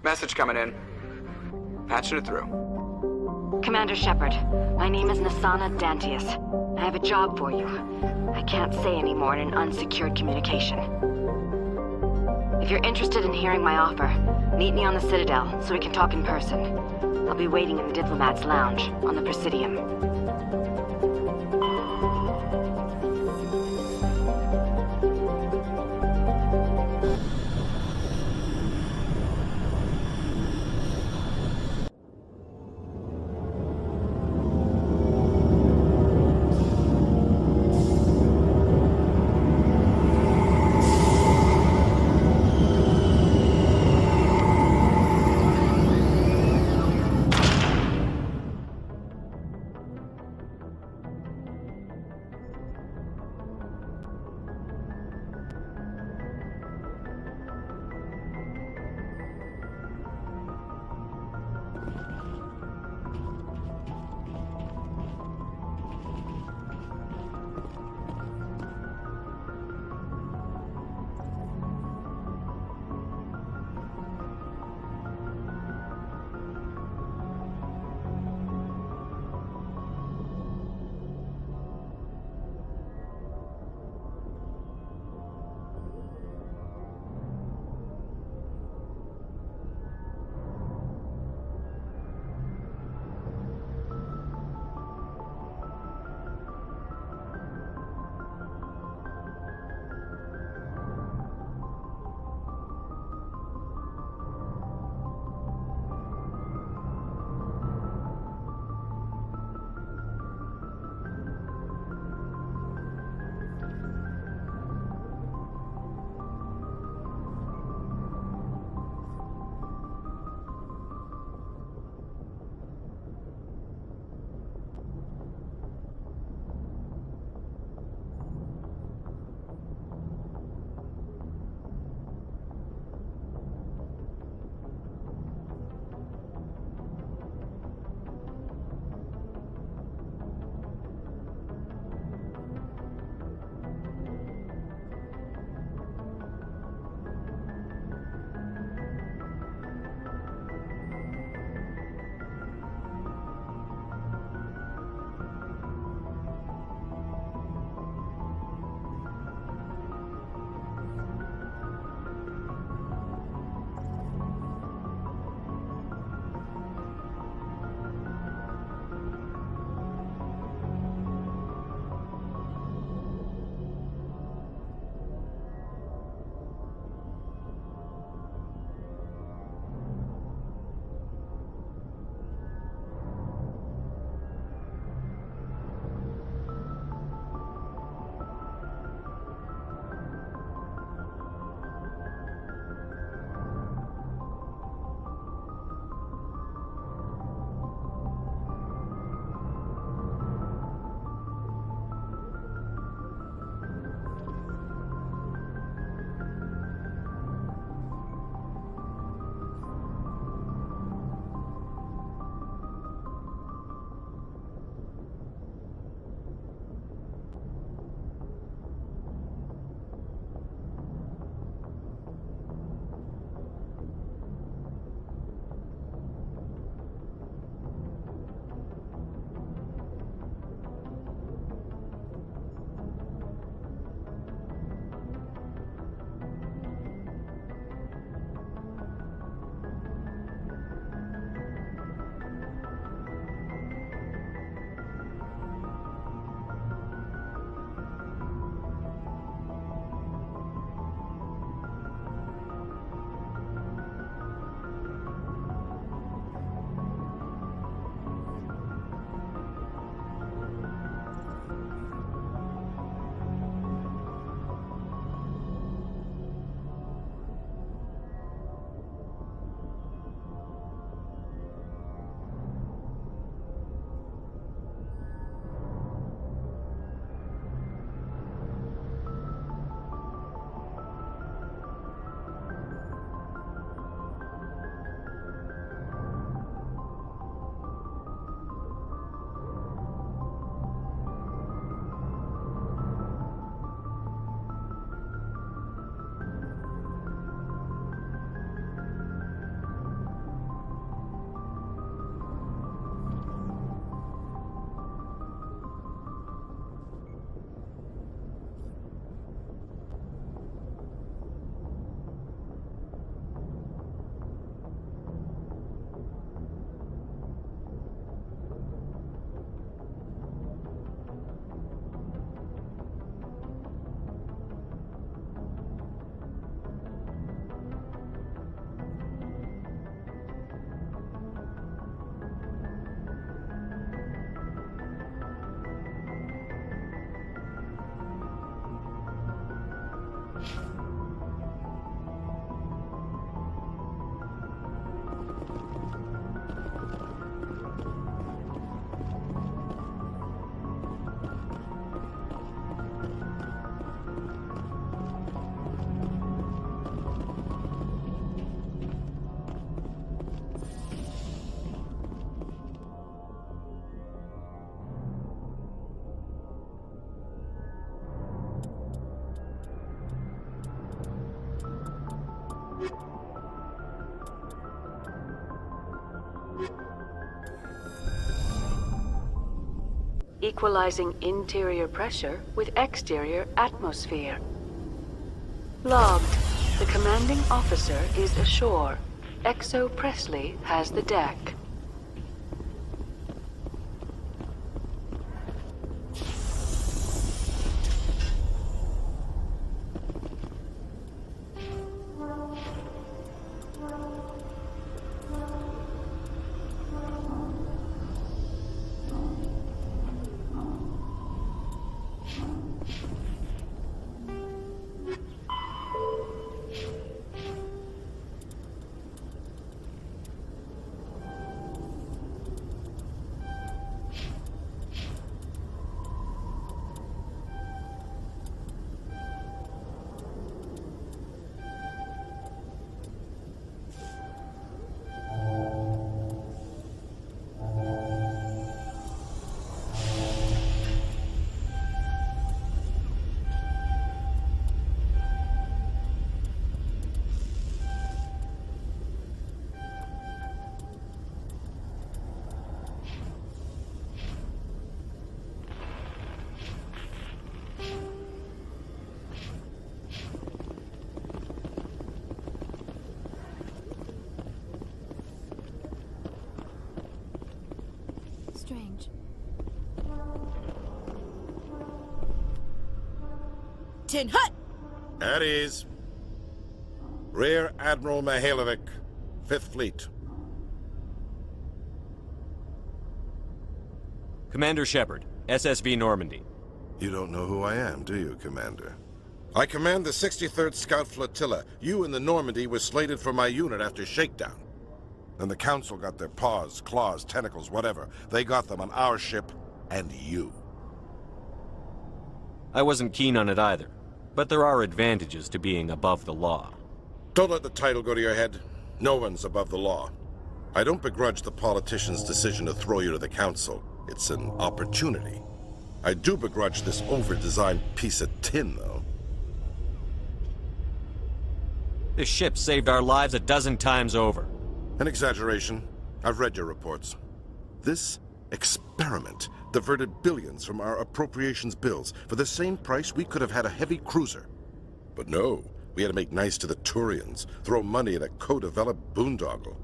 Message coming in. Patching it through. Commander Shepard, my name is Nasana Dantius. I have a job for you. I can't say any more in an unsecured communication. If you're interested in hearing my offer, meet me on the Citadel so we can talk in person. I'll be waiting in the Diplomat's Lounge on the Presidium. equalizing interior pressure with exterior atmosphere. Logged. The commanding officer is ashore. Exo Presley has the deck. Strange. Tin Hut! At ease. Rear Admiral Mihailovic, 5th Fleet. Commander Shepard, SSV Normandy. You don't know who I am, do you, Commander? I command the 63rd Scout Flotilla. You and the Normandy were slated for my unit after shakedown. Then the Council got their paws, claws, tentacles, whatever. They got them on our ship, and you. I wasn't keen on it either, but there are advantages to being above the law. Don't let the title go to your head. No one's above the law. I don't begrudge the politician's decision to throw you to the Council. It's an opportunity. I do begrudge this over-designed piece of tin, though. This ship saved our lives a dozen times over. An exaggeration. I've read your reports. This experiment diverted billions from our appropriations bills. For the same price, we could have had a heavy cruiser. But no, we had to make nice to the Turians, throw money at a co-developed boondoggle.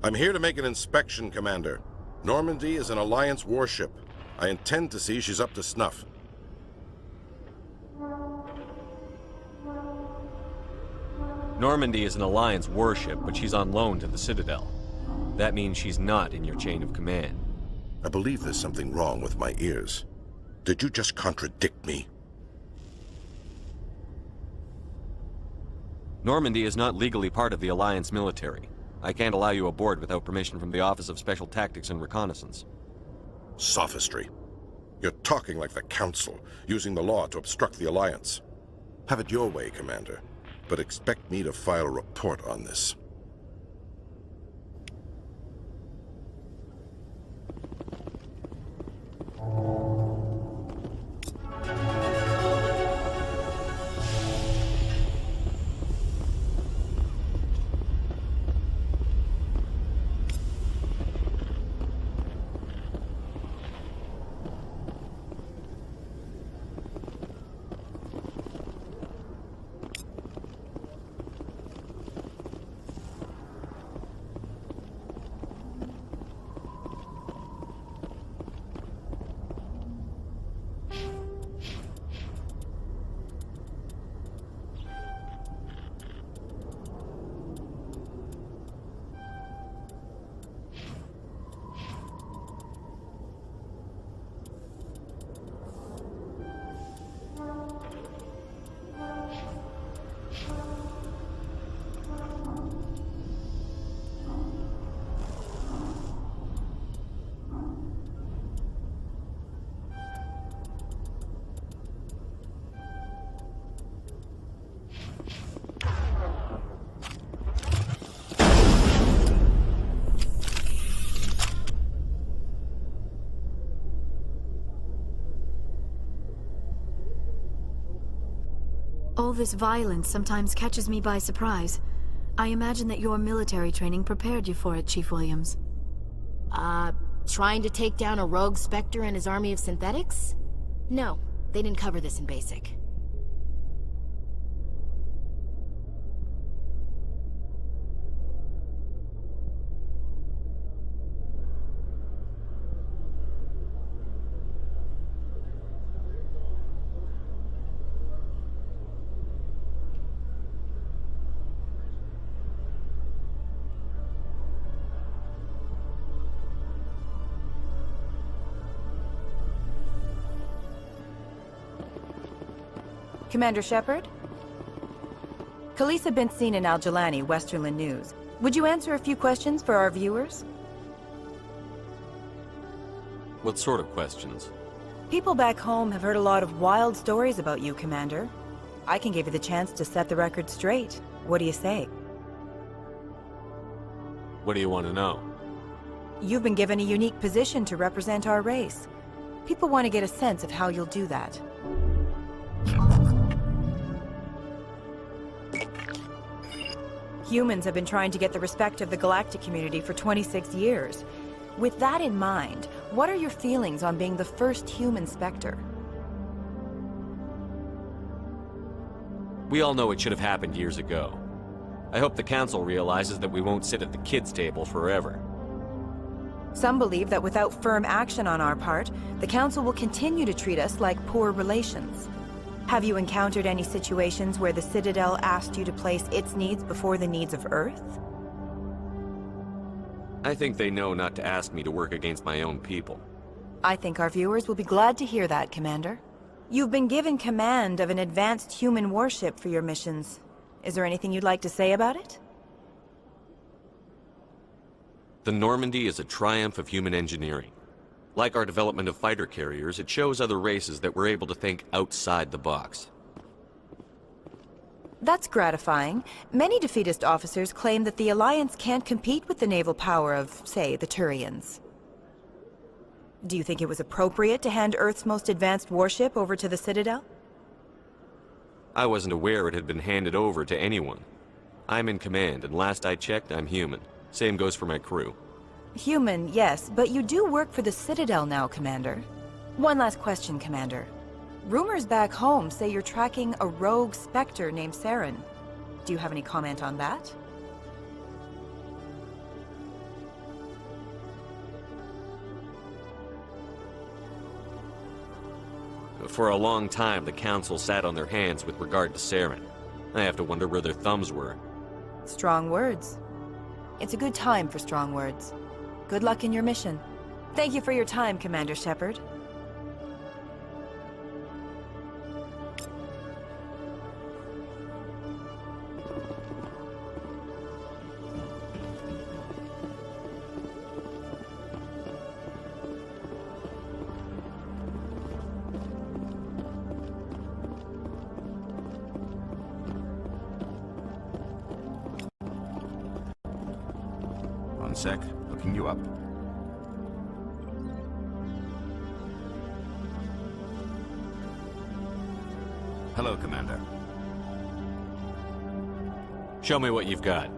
I'm here to make an inspection, Commander. Normandy is an Alliance warship. I intend to see she's up to snuff. Normandy is an Alliance warship, but she's on loan to the Citadel. That means she's not in your chain of command. I believe there's something wrong with my ears. Did you just contradict me? Normandy is not legally part of the Alliance military. I can't allow you aboard without permission from the Office of Special Tactics and Reconnaissance. Sophistry. You're talking like the Council, using the law to obstruct the Alliance. Have it your way, Commander, but expect me to file a report on this. All this violence sometimes catches me by surprise. I imagine that your military training prepared you for it, Chief Williams. Trying to take down a rogue Spectre and his army of synthetics? No, they didn't cover this in basic. Commander Shepard? Khaleesa bint Sinan al-Jalani, Westerland News. Would you answer a few questions for our viewers? What sort of questions? People back home have heard a lot of wild stories about you, Commander. I can give you the chance to set the record straight. What do you say? What do you want to know? You've been given a unique position to represent our race. People want to get a sense of how you'll do that. Humans have been trying to get the respect of the galactic community for 26 years. With that in mind, what are your feelings on being the first human Spectre? We all know it should have happened years ago. I hope the Council realizes that we won't sit at the kids' table forever. Some believe that without firm action on our part, the Council will continue to treat us like poor relations. Have you encountered any situations where the Citadel asked you to place its needs before the needs of Earth? I think they know not to ask me to work against my own people. I think our viewers will be glad to hear that, Commander. You've been given command of an advanced human warship for your missions. Is there anything you'd like to say about it? The Normandy is a triumph of human engineering. Like our development of fighter carriers, it shows other races that we're able to think outside the box. That's gratifying. Many defeatist officers claim that the Alliance can't compete with the naval power of, say, the Turians. Do you think it was appropriate to hand Earth's most advanced warship over to the Citadel? I wasn't aware it had been handed over to anyone. I'm in command, and last I checked, I'm human. Same goes for my crew. Human, yes, but you do work for the Citadel now, Commander. One last question, Commander. Rumors back home say you're tracking a rogue Spectre named Saren. Do you have any comment on that? For a long time, the Council sat on their hands with regard to Saren. I have to wonder where their thumbs were. Strong words. It's a good time for strong words. Good luck in your mission. Thank you for your time, Commander Shepard. One sec, looking you up. Hello, Commander. Show me what you've got.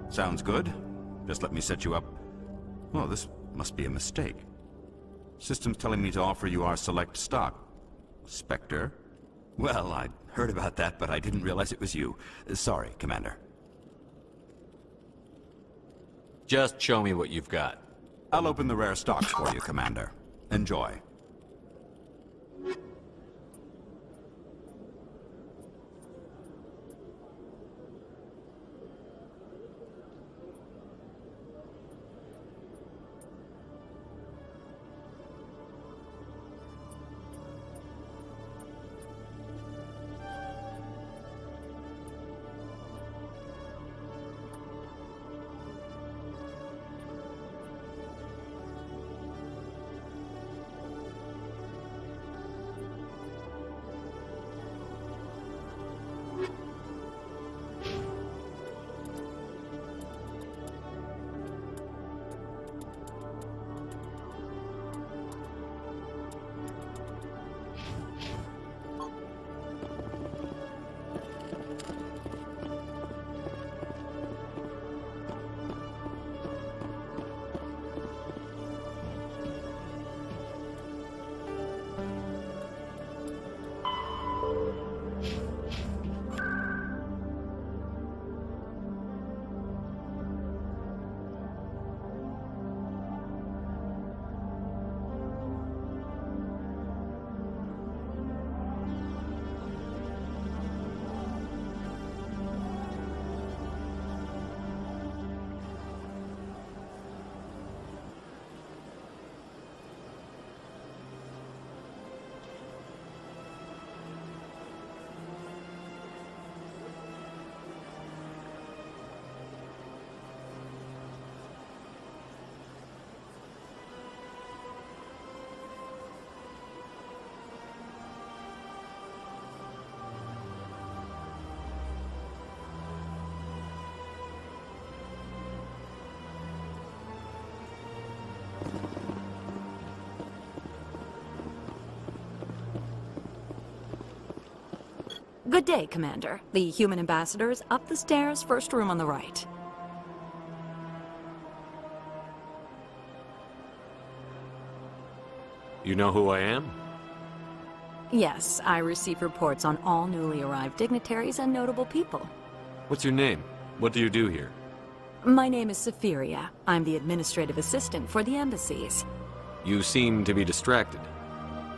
Sounds good. Just let me set you up. Oh, this must be a mistake. System's telling me to offer you our select stock. Spectre? Well, I'd heard about that, but I didn't realize it was you. Sorry, Commander. Just show me what you've got. I'll open the rare stocks for you, Commander. Enjoy. Good day, Commander. The human ambassador is up the stairs, first room on the right. You know who I am? Yes, I receive reports on all newly arrived dignitaries and notable people. What's your name? What do you do here? My name is Safiria. I'm the administrative assistant for the embassies. You seem to be distracted.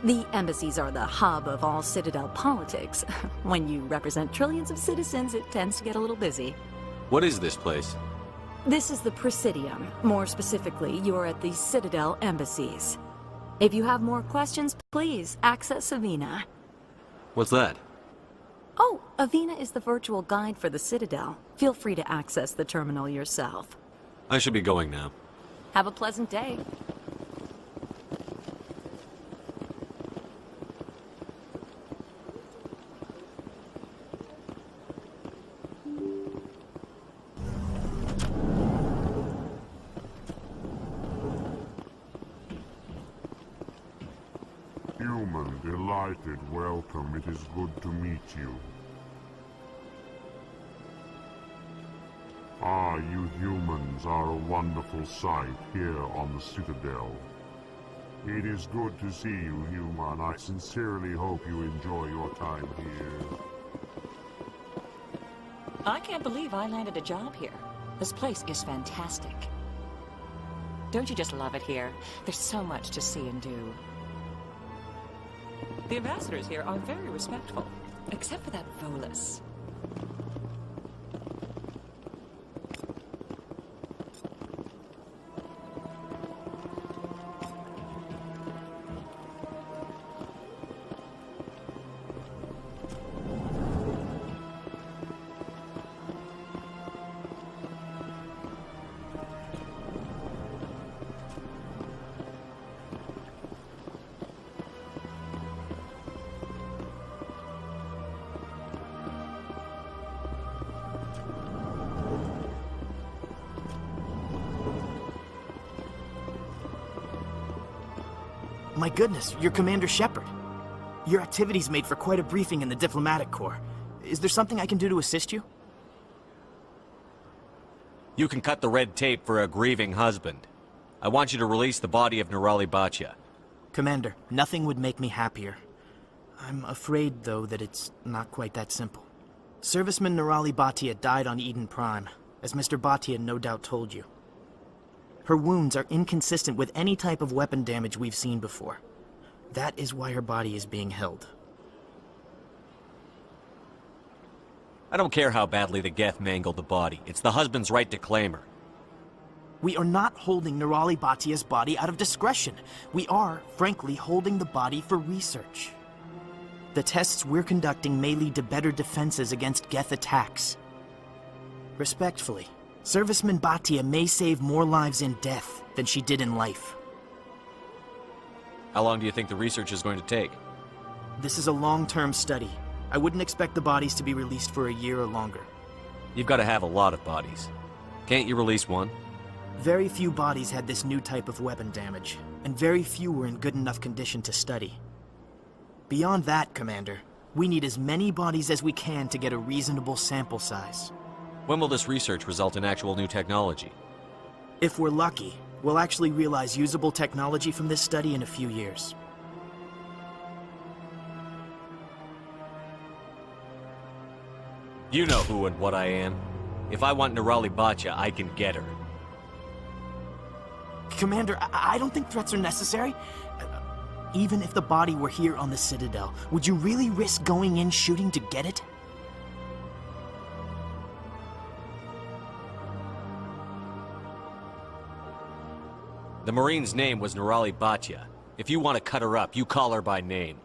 The embassies are the hub of all Citadel politics. When you represent trillions of citizens, it tends to get a little busy. What is this place? This is the Presidium. More specifically, you are at the Citadel embassies. If you have more questions, please access Avina. What's that? Oh, Avina is the virtual guide for the Citadel. Feel free to access the terminal yourself. I should be going now. Have a pleasant day. Human, delighted, welcome. It is good to meet you. Ah, you humans are a wonderful sight here on the Citadel. It is good to see you, human. I sincerely hope you enjoy your time here. I can't believe I landed a job here. This place is fantastic. Don't you just love it here? There's so much to see and do. The ambassadors here are very respectful, except for that Volus. My goodness, you're Commander Shepard. Your activities made for quite a briefing in the Diplomatic Corps. Is there something I can do to assist you? You can cut the red tape for a grieving husband. I want you to release the body of Nerali Bachya. Commander, nothing would make me happier. I'm afraid, though, that it's not quite that simple. Serviceman Nerali Bachya died on Eden Prime, as Mr. Bachya no doubt told you. Her wounds are inconsistent with any type of weapon damage we've seen before. That is why her body is being held. I don't care how badly the Geth mangled the body. It's the husband's right to claim her. We are not holding Nerali Bachya's body out of discretion. We are, frankly, holding the body for research. The tests we're conducting may lead to better defenses against Geth attacks. Respectfully, Serviceman Bachya may save more lives in death than she did in life. How long do you think the research is going to take? This is a long-term study. I wouldn't expect the bodies to be released for a year or longer. You've got to have a lot of bodies. Can't you release one? Very few bodies had this new type of weapon damage, and very few were in good enough condition to study. Beyond that, Commander, we need as many bodies as we can to get a reasonable sample size. When will this research result in actual new technology? If we're lucky, we'll actually realize usable technology from this study in a few years. You know who and what I am. If I want Nerali Bachya, I can get her. Commander, I don't think threats are necessary. Even if the body were here on the Citadel, would you really risk going in shooting to get it? The Marine's name was Nerali Bachya. If you want to cut her up, you call her by name.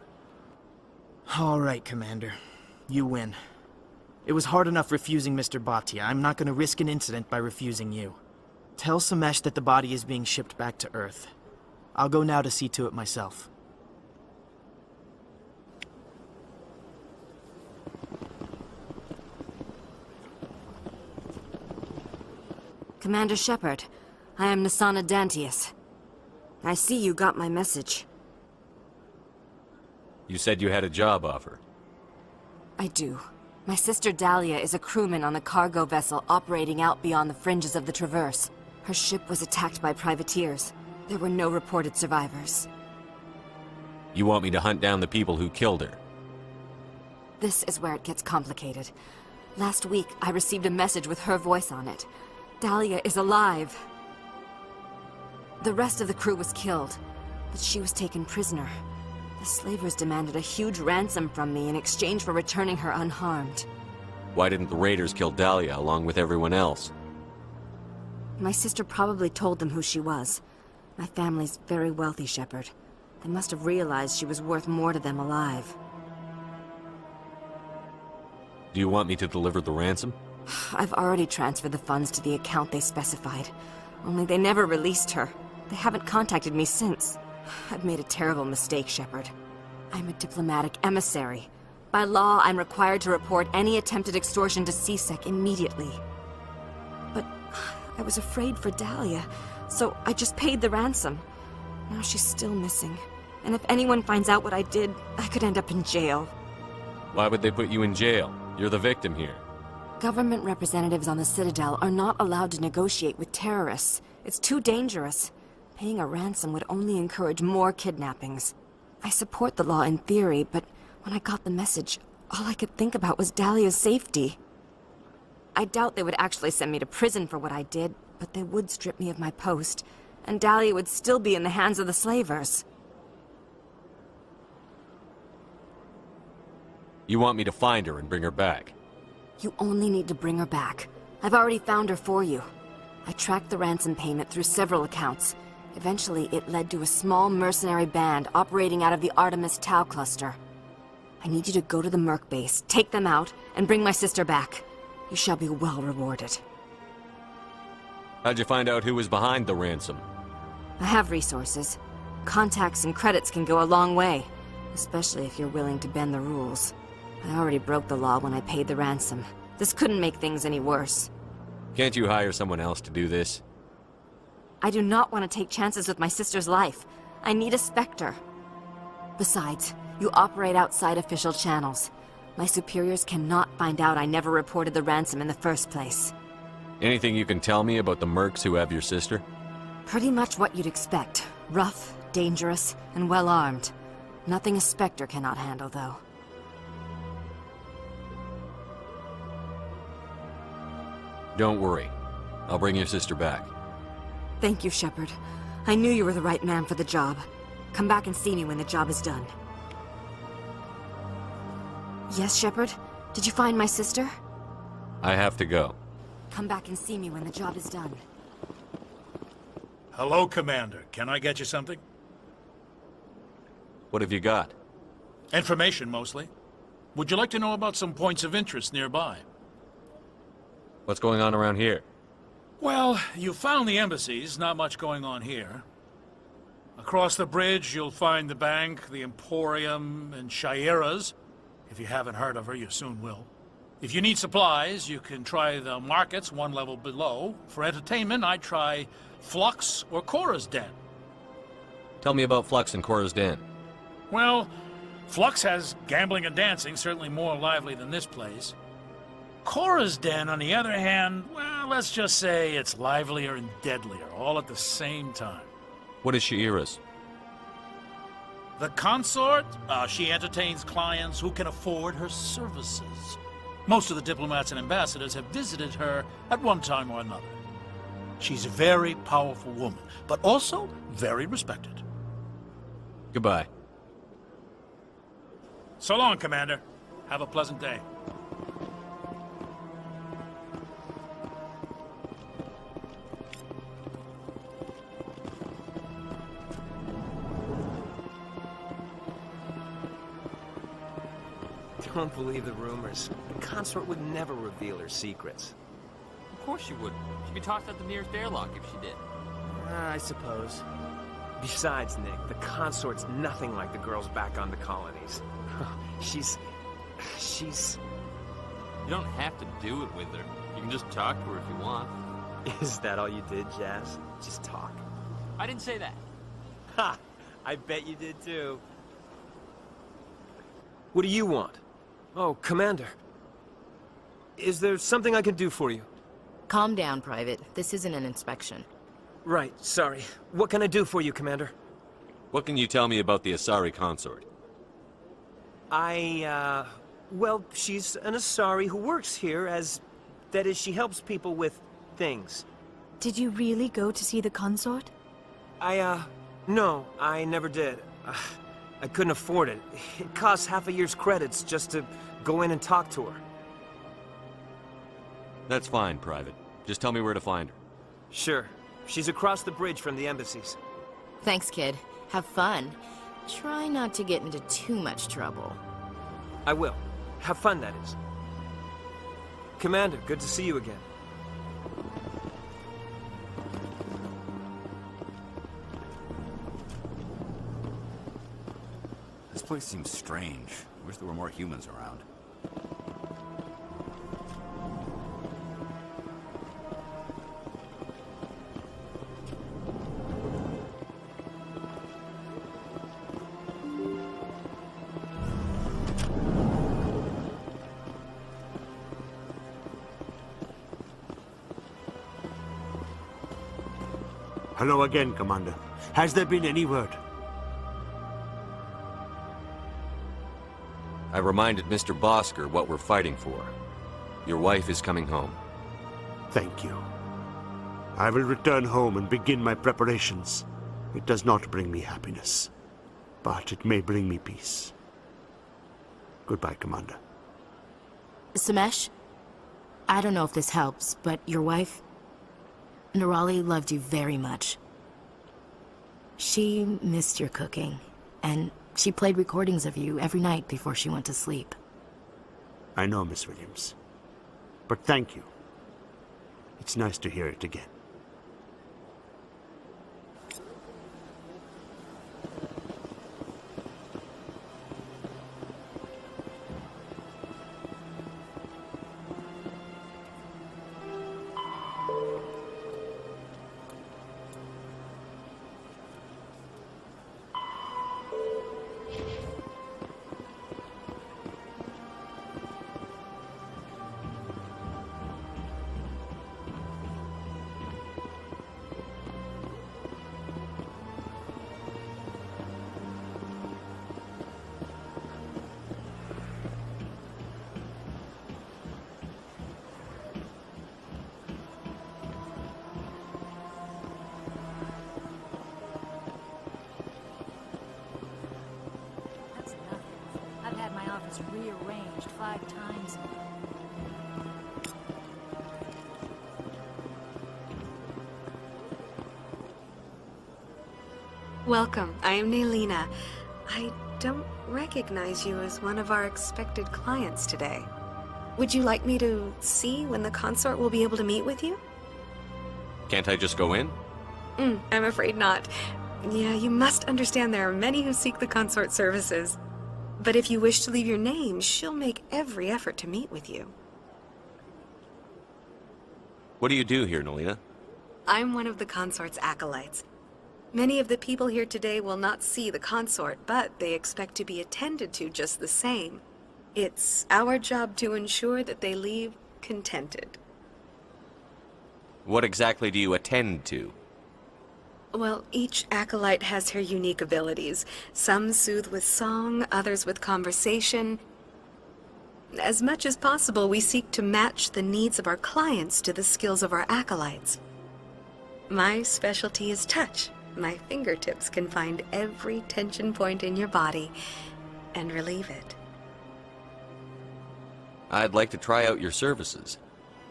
All right, Commander. You win. It was hard enough refusing Mr. Bachya. I'm not going to risk an incident by refusing you. Tell Samesh that the body is being shipped back to Earth. I'll go now to see to it myself. Commander Shepard, I am Nasana Dantius. I see you got my message. You said you had a job offer. I do. My sister Dahlia is a crewman on the cargo vessel operating out beyond the fringes of the Traverse. Her ship was attacked by privateers. There were no reported survivors. You want me to hunt down the people who killed her? This is where it gets complicated. Last week, I received a message with her voice on it. Dahlia is alive. The rest of the crew was killed, but she was taken prisoner. The slavers demanded a huge ransom from me in exchange for returning her unharmed. Why didn't the raiders kill Dahlia along with everyone else? My sister probably told them who she was. My family's very wealthy, Shepard. They must have realized she was worth more to them alive. Do you want me to deliver the ransom? I've already transferred the funds to the account they specified. Only they never released her. They haven't contacted me since. I've made a terrible mistake, Shepard. I'm a diplomatic emissary. By law, I'm required to report any attempted extortion to CSEC immediately. But I was afraid for Dahlia, so I just paid the ransom. Now she's still missing. And if anyone finds out what I did, I could end up in jail. Why would they put you in jail? You're the victim here. Government representatives on the Citadel are not allowed to negotiate with terrorists. It's too dangerous. Paying a ransom would only encourage more kidnappings. I support the law in theory, but when I got the message, all I could think about was Dahlia's safety. I doubt they would actually send me to prison for what I did, but they would strip me of my post, and Dahlia would still be in the hands of the slavers. You want me to find her and bring her back? You only need to bring her back. I've already found her for you. I tracked the ransom payment through several accounts. Eventually, it led to a small mercenary band operating out of the Artemis Tau cluster. I need you to go to the Merc base, take them out, and bring my sister back. You shall be well rewarded. How'd you find out who was behind the ransom? I have resources. Contacts and credits can go a long way, especially if you're willing to bend the rules. I already broke the law when I paid the ransom. This couldn't make things any worse. Can't you hire someone else to do this? I do not want to take chances with my sister's life. I need a Spectre. Besides, you operate outside official channels. My superiors cannot find out I never reported the ransom in the first place. Anything you can tell me about the mercs who have your sister? Pretty much what you'd expect. Rough, dangerous, and well-armed. Nothing a Spectre cannot handle, though. Don't worry. I'll bring your sister back. Thank you, Shepard. I knew you were the right man for the job. Come back and see me when the job is done. Yes, Shepard? Did you find my sister? I have to go. Come back and see me when the job is done. Hello, Commander. Can I get you something? What have you got? Information, mostly. Would you like to know about some points of interest nearby? What's going on around here? Well, you found the embassies, not much going on here. Across the bridge, you'll find the bank, the Emporium, and Shaira's. If you haven't heard of her, you soon will. If you need supplies, you can try the markets one level below. For entertainment, I'd try Flux or Cora's Den. Tell me about Flux and Cora's Den. Well, Flux has gambling and dancing, certainly more lively than this place. Cora's Den, on the other hand, well, let's just say it's livelier and deadlier, all at the same time. What is Shaira's? The consort, she entertains clients who can afford her services. Most of the diplomats and ambassadors have visited her at one time or another. She's a very powerful woman, but also very respected. Goodbye. So long, Commander. Have a pleasant day. Don't believe the rumors. The consort would never reveal her secrets. Of course she would. She'd be tossed out the nearest airlock if she did. I suppose. Besides, Nick, the consort's nothing like the girls back on the colonies. She's... You don't have to do it with her. You can just talk to her if you want. Is that all you did, Jazz? Just talk? I didn't say that. Ha! I bet you did too. What do you want? Oh, Commander. Is there something I can do for you? Calm down, Private. This isn't an inspection. Right, sorry. What can I do for you, Commander? What can you tell me about the Asari consort? Well, she's an Asari who works here as... That is, she helps people with things. Did you really go to see the consort? No, I never did. I couldn't afford it. It costs half a year's credits just to go in and talk to her. That's fine, Private. Just tell me where to find her. Sure. She's across the bridge from the embassies. Thanks, kid. Have fun. Try not to get into too much trouble. I will. Have fun, that is. Commander, good to see you again. This place seems strange. I wish there were more humans around. Hello again, Commander. Has there been any word? I reminded Mr. Bosker what we're fighting for. Your wife is coming home. Thank you. I will return home and begin my preparations. It does not bring me happiness, but it may bring me peace. Goodbye, Commander. Samesh? I don't know if this helps, but your wife... Nerali loved you very much. She missed your cooking, and she played recordings of you every night before she went to sleep. I know, Miss Williams. But thank you. It's nice to hear it again. I've had my office rearranged 5 times. Welcome. I am Naylina. I don't recognize you as one of our expected clients today. Would you like me to see when the consort will be able to meet with you? Can't I just go in? I'm afraid not. Yeah, you must understand there are many who seek the consort services. But if you wish to leave your name, she'll make every effort to meet with you. What do you do here, Nalina? I'm one of the consort's acolytes. Many of the people here today will not see the consort, but they expect to be attended to just the same. It's our job to ensure that they leave contented. What exactly do you attend to? Well, each acolyte has her unique abilities. Some soothe with song, others with conversation. As much as possible, we seek to match the needs of our clients to the skills of our acolytes. My specialty is touch. My fingertips can find every tension point in your body and relieve it. I'd like to try out your services.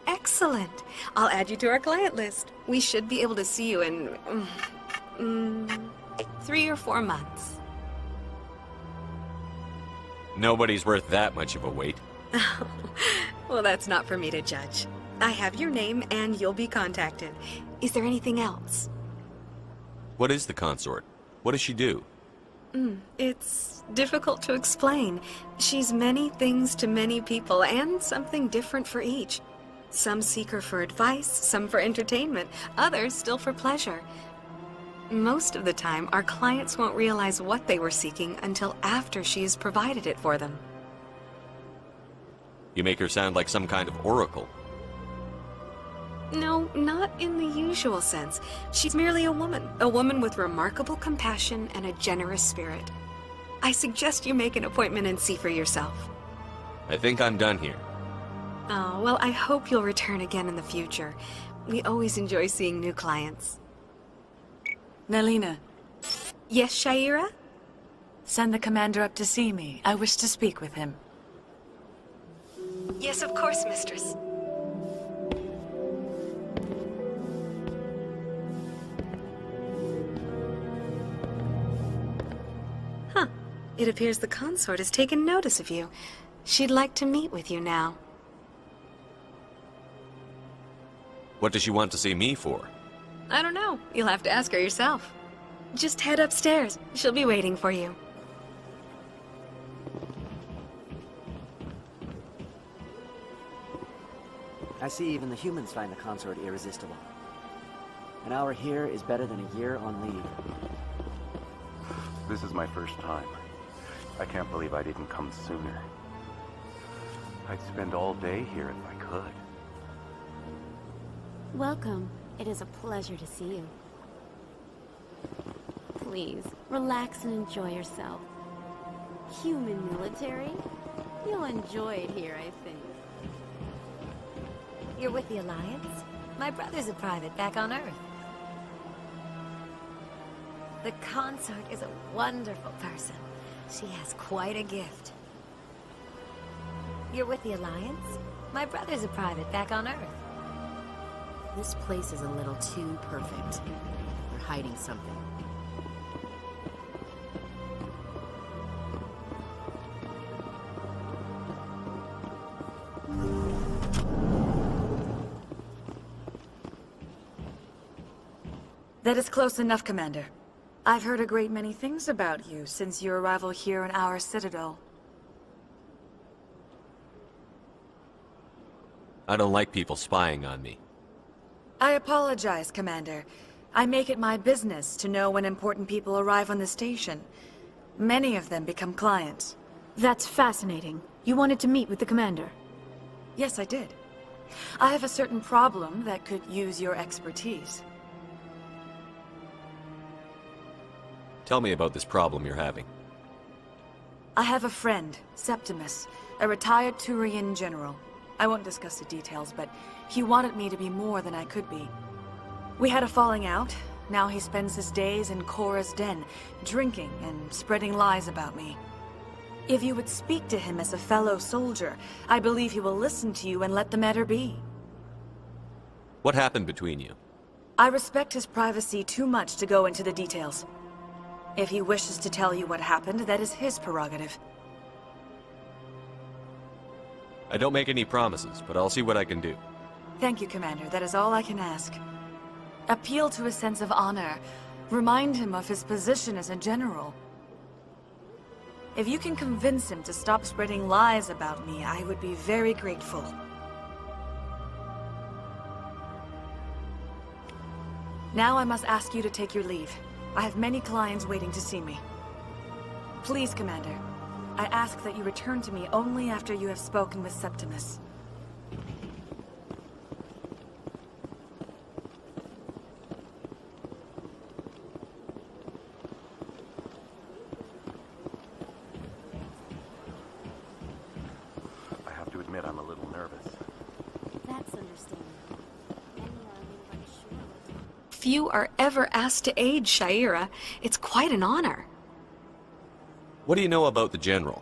Excellent. I'll add you to our client list. We should be able to see you in 3 or 4 months. Nobody's worth that much of a wait. Well, that's not for me to judge. I have your name and you'll be contacted. Is there anything else? What is the consort? What does she do? It's difficult to explain. She's many things to many people and something different for each. Some seek her for advice, some for entertainment, others still for pleasure. Most of the time, our clients won't realize what they were seeking until after she has provided it for them. You make her sound like some kind of oracle. No, not in the usual sense. She's merely a woman with remarkable compassion and a generous spirit. I suggest you make an appointment and see for yourself. I think I'm done here. Oh, well, I hope you'll return again in the future. We always enjoy seeing new clients. Nalina. Yes, Shaira? Send the commander up to see me. I wish to speak with him. Yes, of course, mistress. Huh. It appears the consort has taken notice of you. She'd like to meet with you now. What does she want to see me for? I don't know. You'll have to ask her yourself. Just head upstairs. She'll be waiting for you. I see even the humans find the consort irresistible. An hour here is better than a year on leave. This is my first time. I can't believe I didn't come sooner. I'd spend all day here if I could. Welcome. It is a pleasure to see you. Please, relax and enjoy yourself. Human military? You'll enjoy it here, I think. You're with the Alliance? My brother's a private back on Earth. The consort is a wonderful person. She has quite a gift. You're with the Alliance? My brother's a private back on Earth. This place is a little too perfect. We're hiding something. That is close enough, Commander. I've heard a great many things about you since your arrival here in our citadel. I don't like people spying on me. I apologize, Commander. I make it my business to know when important people arrive on the station. Many of them become clients. That's fascinating. You wanted to meet with the commander? Yes, I did. I have a certain problem that could use your expertise. Tell me about this problem you're having. I have a friend, Septimus, a retired Turian general. I won't discuss the details, but he wanted me to be more than I could be. We had a falling out. Now he spends his days in Cora's den, drinking and spreading lies about me. If you would speak to him as a fellow soldier, I believe he will listen to you and let the matter be. What happened between you? I respect his privacy too much to go into the details. If he wishes to tell you what happened, that is his prerogative. I don't make any promises, but I'll see what I can do. Thank you, Commander. That is all I can ask. Appeal to his sense of honor. Remind him of his position as a general. If you can convince him to stop spreading lies about me, I would be very grateful. Now I must ask you to take your leave. I have many clients waiting to see me. Please, Commander. I ask that you return to me only after you have spoken with Septimus. I have to admit I'm a little nervous. That's understandable. Anyone sure. Few are ever asked to aid Shaira. It's quite an honor. What do you know about the General?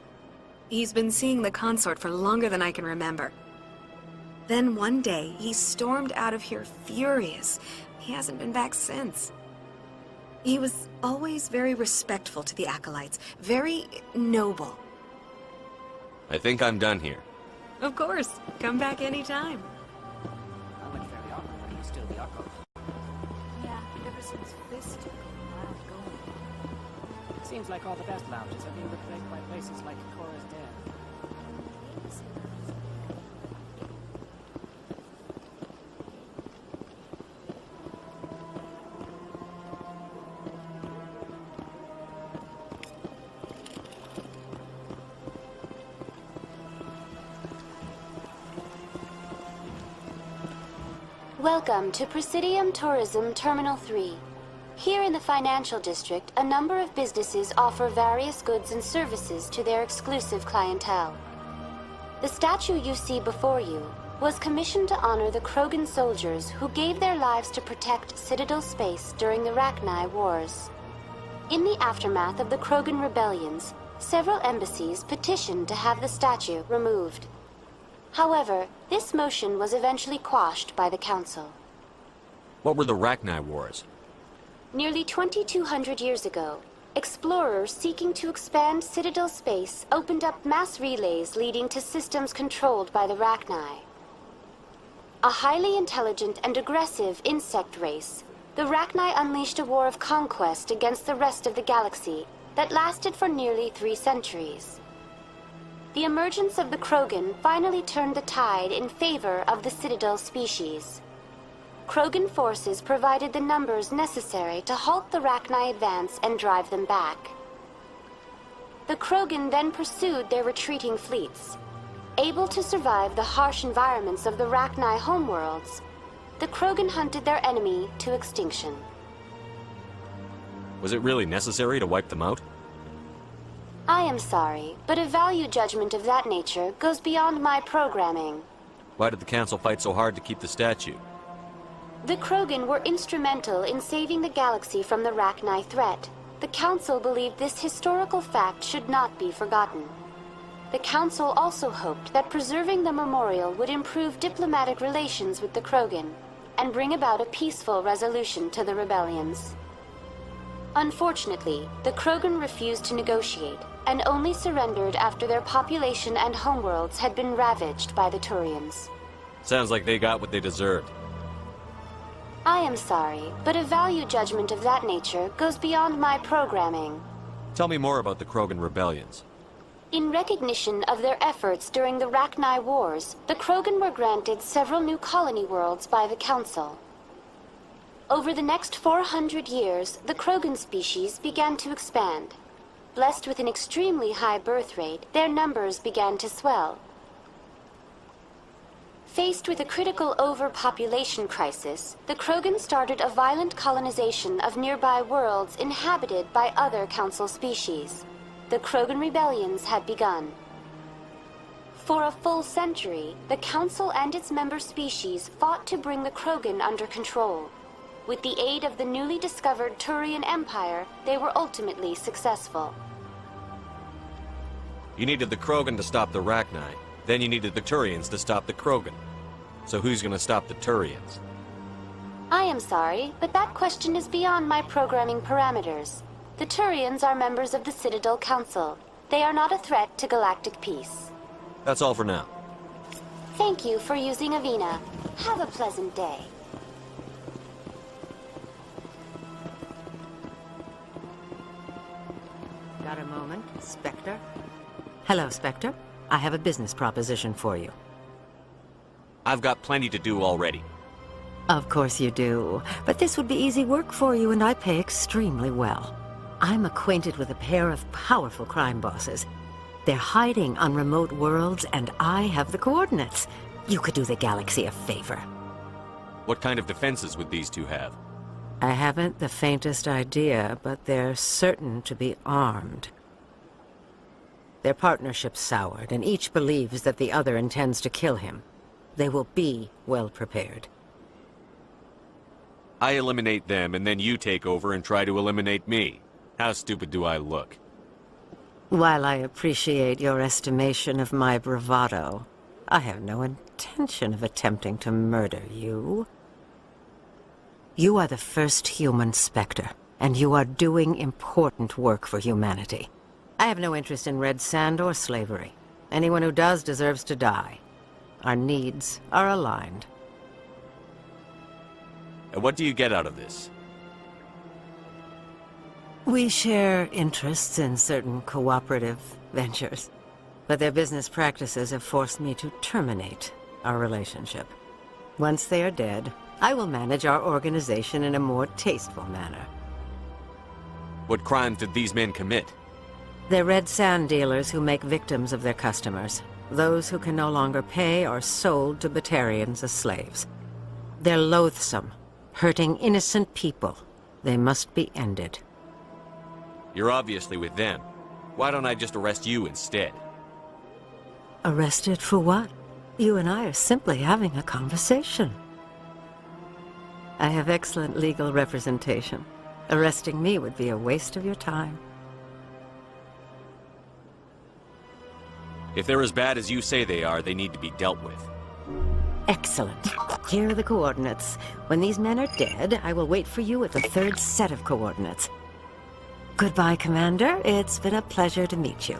He's been seeing the consort for longer than I can remember. Then one day, he stormed out of here furious. He hasn't been back since. He was always very respectful to the acolytes, very noble. I think I'm done here. Of course. Come back anytime. I went fairly awkward when he was still the Arco. Yeah, ever since Fist took a while going. Seems like all the best lounges are being replaced by places like Cora's Den. Welcome to Presidium Tourism Terminal 3. Here in the financial district, a number of businesses offer various goods and services to their exclusive clientele. The statue you see before you was commissioned to honor the Krogan soldiers who gave their lives to protect Citadel space during the Rachni Wars. In the aftermath of the Krogan rebellions, several embassies petitioned to have the statue removed. However, this motion was eventually quashed by the Council. What were the Rachni Wars? Nearly 2,200 years ago, explorers seeking to expand Citadel space opened up mass relays leading to systems controlled by the Rachni. A highly intelligent and aggressive insect race, the Rachni unleashed a war of conquest against the rest of the galaxy that lasted for nearly 3 centuries. The emergence of the Krogan finally turned the tide in favor of the Citadel species. Krogan forces provided the numbers necessary to halt the Rachni advance and drive them back. The Krogan then pursued their retreating fleets. Able to survive the harsh environments of the Rachni homeworlds, the Krogan hunted their enemy to extinction. Was it really necessary to wipe them out? I am sorry, but a value judgment of that nature goes beyond my programming. Why did the Council fight so hard to keep the statue? The Krogan were instrumental in saving the galaxy from the Rachni threat. The Council believed this historical fact should not be forgotten. The Council also hoped that preserving the memorial would improve diplomatic relations with the Krogan and bring about a peaceful resolution to the rebellions. Unfortunately, the Krogan refused to negotiate and only surrendered after their population and homeworlds had been ravaged by the Turians. Sounds like they got what they deserved. I am sorry, but a value judgment of that nature goes beyond my programming. Tell me more about the Krogan rebellions. In recognition of their efforts during the Rachni Wars, the Krogan were granted several new colony worlds by the Council. Over the next 400 years, the Krogan species began to expand. Blessed with an extremely high birth rate, their numbers began to swell. Faced with a critical overpopulation crisis, the Krogan started a violent colonization of nearby worlds inhabited by other Council species. The Krogan rebellions had begun. For a full century, the Council and its member species fought to bring the Krogan under control. With the aid of the newly discovered Turian Empire, they were ultimately successful. You needed the Krogan to stop the Rachni. Then you needed the Turians to stop the Krogan. So who's gonna stop the Turians? I am sorry, but that question is beyond my programming parameters. The Turians are members of the Citadel Council. They are not a threat to galactic peace. That's all for now. Thank you for using Avina. Have a pleasant day. Got a moment, Spectre? Hello, Spectre. I have a business proposition for you. I've got plenty to do already. Of course you do. But this would be easy work for you, and I pay extremely well. I'm acquainted with a pair of powerful crime bosses. They're hiding on remote worlds, and I have the coordinates. You could do the galaxy a favor. What kind of defenses would these two have? I haven't the faintest idea, but they're certain to be armed. Their partnership's soured, and each believes that the other intends to kill him. They will be well prepared. I eliminate them, and then you take over and try to eliminate me. How stupid do I look? While I appreciate your estimation of my bravado, I have no intention of attempting to murder you. You are the first human Spectre, and you are doing important work for humanity. I have no interest in red sand or slavery. Anyone who does deserves to die. Our needs are aligned. And what do you get out of this? We share interests in certain cooperative ventures, but their business practices have forced me to terminate our relationship. Once they are dead, I will manage our organization in a more tasteful manner. What crimes did these men commit? They're red sand dealers who make victims of their customers. Those who can no longer pay are sold to Batarians as slaves. They're loathsome, hurting innocent people. They must be ended. You're obviously with them. Why don't I just arrest you instead? Arrested for what? You and I are simply having a conversation. I have excellent legal representation. Arresting me would be a waste of your time. If they're as bad as you say they are, they need to be dealt with. Excellent. Here are the coordinates. When these men are dead, I will wait for you at the third set of coordinates. Goodbye, Commander. It's been a pleasure to meet you.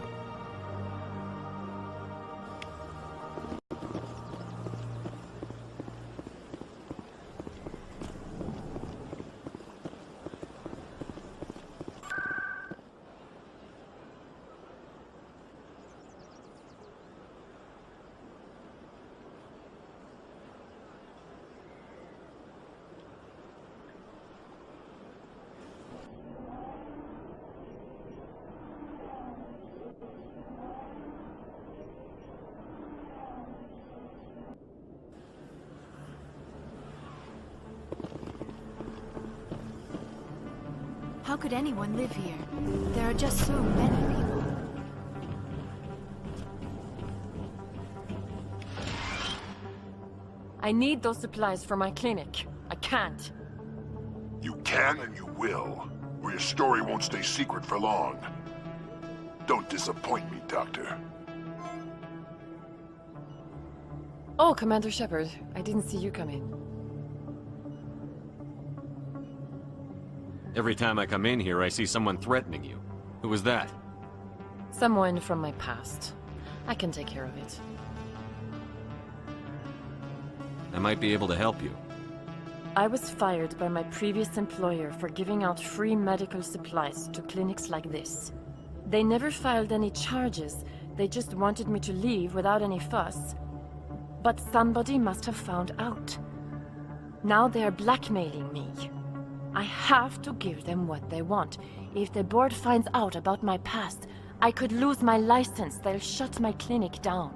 How could anyone live here? There are just so many people. I need those supplies for my clinic. I can't. You can and you will, or your story won't stay secret for long. Don't disappoint me, Doctor. Oh, Commander Shepard, I didn't see you come in. Every time I come in here, I see someone threatening you. Who was that? Someone from my past. I can take care of it. I might be able to help you. I was fired by my previous employer for giving out free medical supplies to clinics like this. They never filed any charges. They just wanted me to leave without any fuss. But somebody must have found out. Now they are blackmailing me. I have to give them what they want. If the board finds out about my past, I could lose my license. They'll shut my clinic down.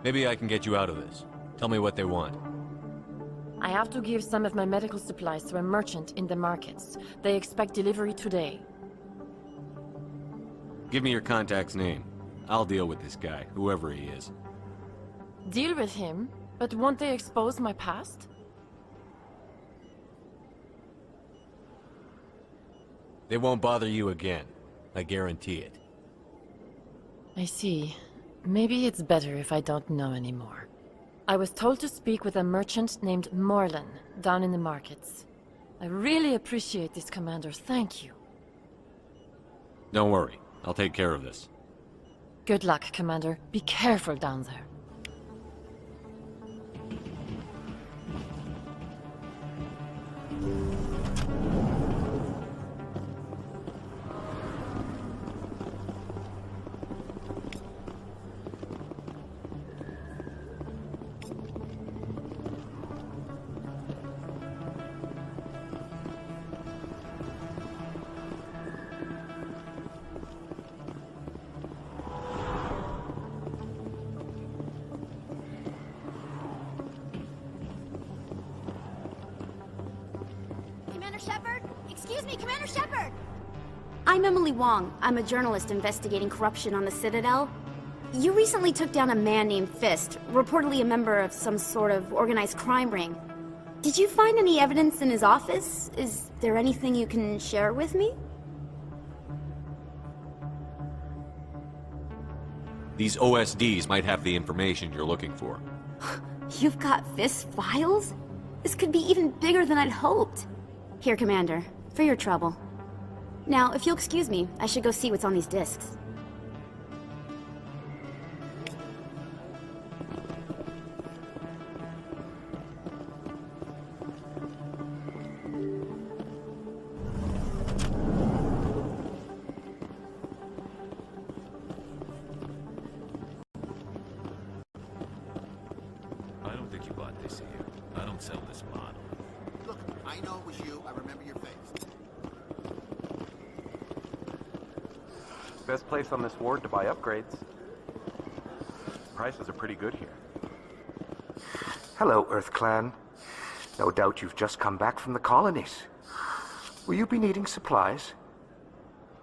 Maybe I can get you out of this. Tell me what they want. I have to give some of my medical supplies to a merchant in the markets. They expect delivery today. Give me your contact's name. I'll deal with this guy, whoever he is. Deal with him? But won't they expose my past? They won't bother you again. I guarantee it. I see. Maybe it's better if I don't know anymore. I was told to speak with a merchant named Morlan down in the markets. I really appreciate this, Commander. Thank you. Don't worry. I'll take care of this. Good luck, Commander. Be careful down there. Commander Shepard? Excuse me, Commander Shepard! I'm Emily Wong. I'm a journalist investigating corruption on the Citadel. You recently took down a man named Fist, reportedly a member of some sort of organized crime ring. Did you find any evidence in his office? Is there anything you can share with me? These OSDs might have the information you're looking for. You've got Fist's files? This could be even bigger than I'd hoped. Here, Commander, for your trouble. Now, if you'll excuse me, I should go see what's on these discs. I don't think you bought this here. I don't sell this model. Look, I know it was you. I remember your face. Best place on this ward to buy upgrades. Prices are pretty good here. Hello, Earth Clan. No doubt you've just come back from the colonies. Will you be needing supplies?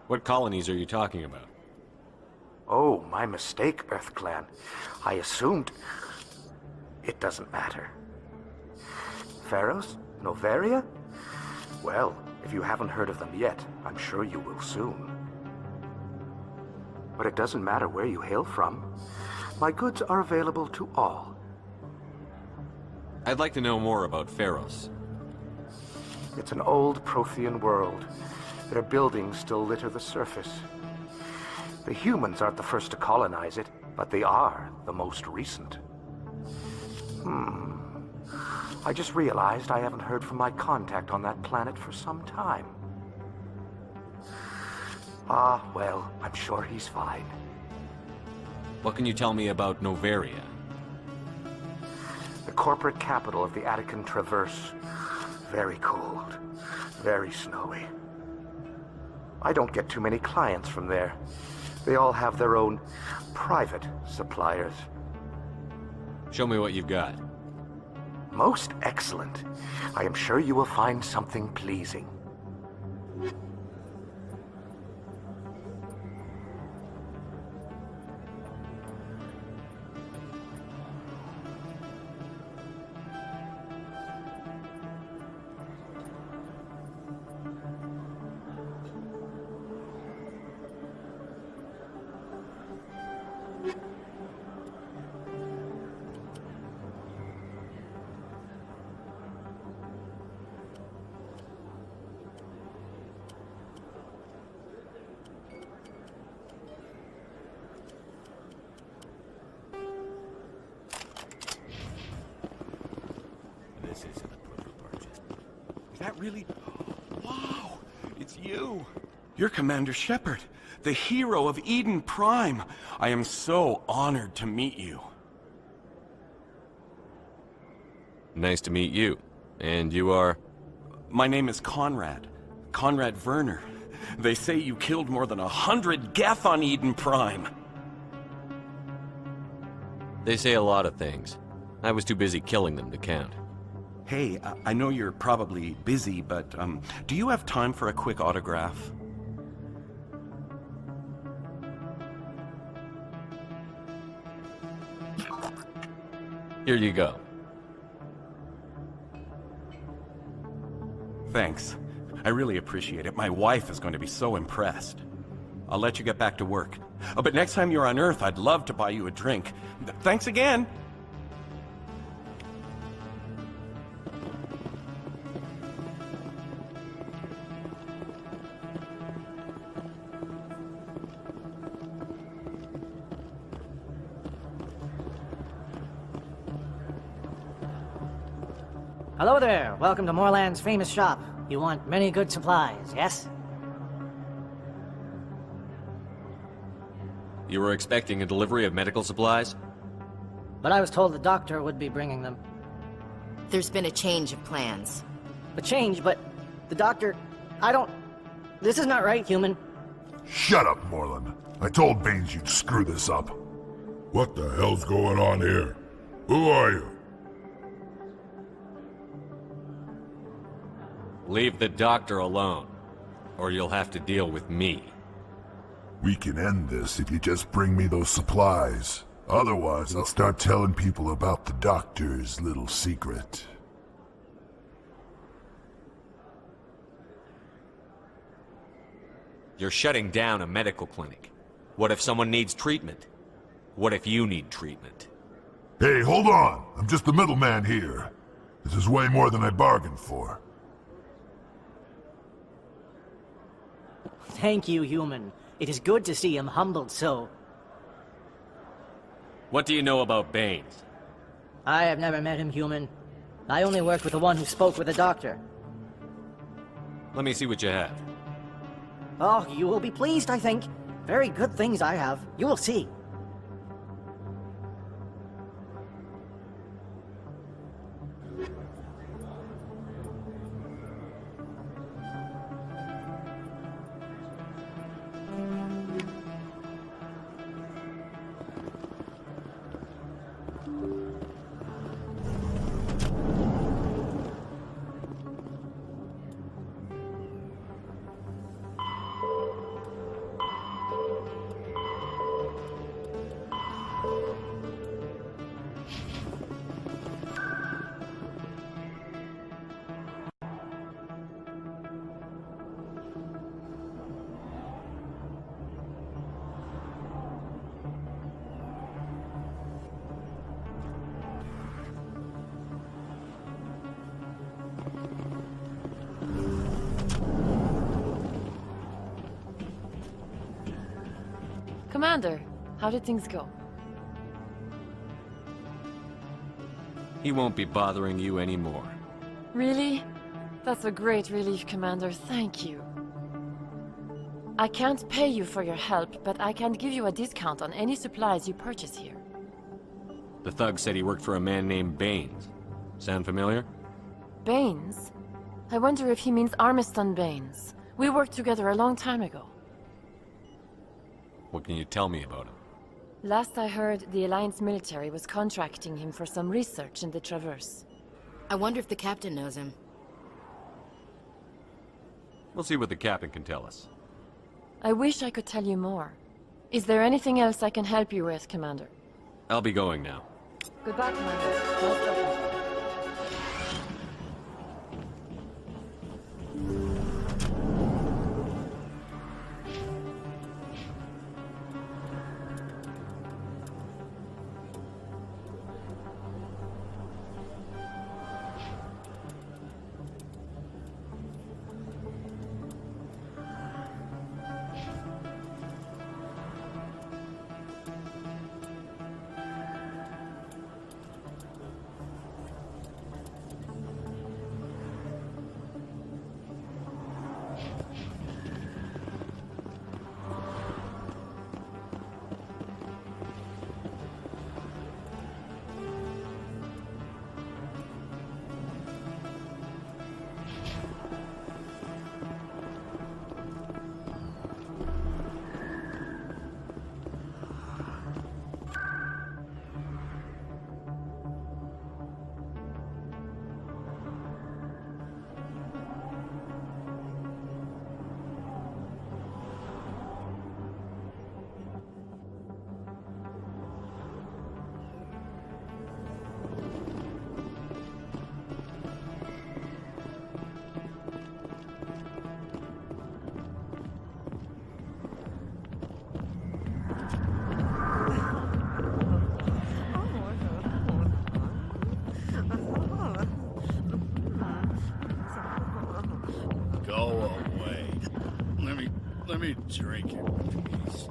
What colonies are you talking about? Oh, my mistake, Earth Clan. I assumed... It doesn't matter. Pharaohs? Novaria? Well, if you haven't heard of them yet, I'm sure you will soon. But it doesn't matter where you hail from. My goods are available to all. I'd like to know more about Pharos. It's an old Prothean world. Their buildings still litter the surface. The humans aren't the first to colonize it, but they are the most recent. I just realized I haven't heard from my contact on that planet for some time. Ah, well, I'm sure he's fine. What can you tell me about Novaria? The corporate capital of the Attican Traverse. Very cold. Very snowy. I don't get too many clients from there. They all have their own private suppliers. Show me what you've got. Most excellent. I am sure you will find something pleasing. This isn't a product purchase. Is that really? Wow! It's you! You're Commander Shepard, the hero of Eden Prime. I am so honored to meet you. Nice to meet you. And you are? My name is Conrad. Conrad Werner. They say you killed more than 100 Geth on Eden Prime. They say a lot of things. I was too busy killing them to count. Hey, I know you're probably busy, but do you have time for a quick autograph? Here you go. Thanks. I really appreciate it. My wife is going to be so impressed. I'll let you get back to work. But next time you're on Earth, I'd love to buy you a drink. Thanks again! Hello there. Welcome to Moorland's famous shop. You want many good supplies, yes? You were expecting a delivery of medical supplies? But I was told the doctor would be bringing them. There's been a change of plans. A change, but the doctor... I don't... This is not right, human. Shut up, Moorland. I told Baines you'd screw this up. What the hell's going on here? Who are you? Leave the doctor alone, or you'll have to deal with me. We can end this if you just bring me those supplies. Otherwise, I'll start telling people about the doctor's little secret. You're shutting down a medical clinic. What if someone needs treatment? What if you need treatment? Hey, hold on! I'm just the middleman here. This is way more than I bargained for. Thank you, human. It is good to see him humbled so. What do you know about Baines? I have never met him, human. I only worked with the one who spoke with the doctor. Let me see what you have. Oh, you will be pleased, I think. Very good things I have. You will see. Commander, how did things go? He won't be bothering you anymore. Really? That's a great relief, Commander. Thank you. I can't pay you for your help, but I can give you a discount on any supplies you purchase here. The thug said he worked for a man named Baines. Sound familiar? Baines? I wonder if he means Armiston Baines. We worked together a long time ago. What can you tell me about him? Last I heard, the Alliance military was contracting him for some research in the Traverse. I wonder if the captain knows him. We'll see what the captain can tell us. I wish I could tell you more. Is there anything else I can help you with, Commander? I'll be going now. Goodbye, Commander. Nice talking. Let me drink it, please.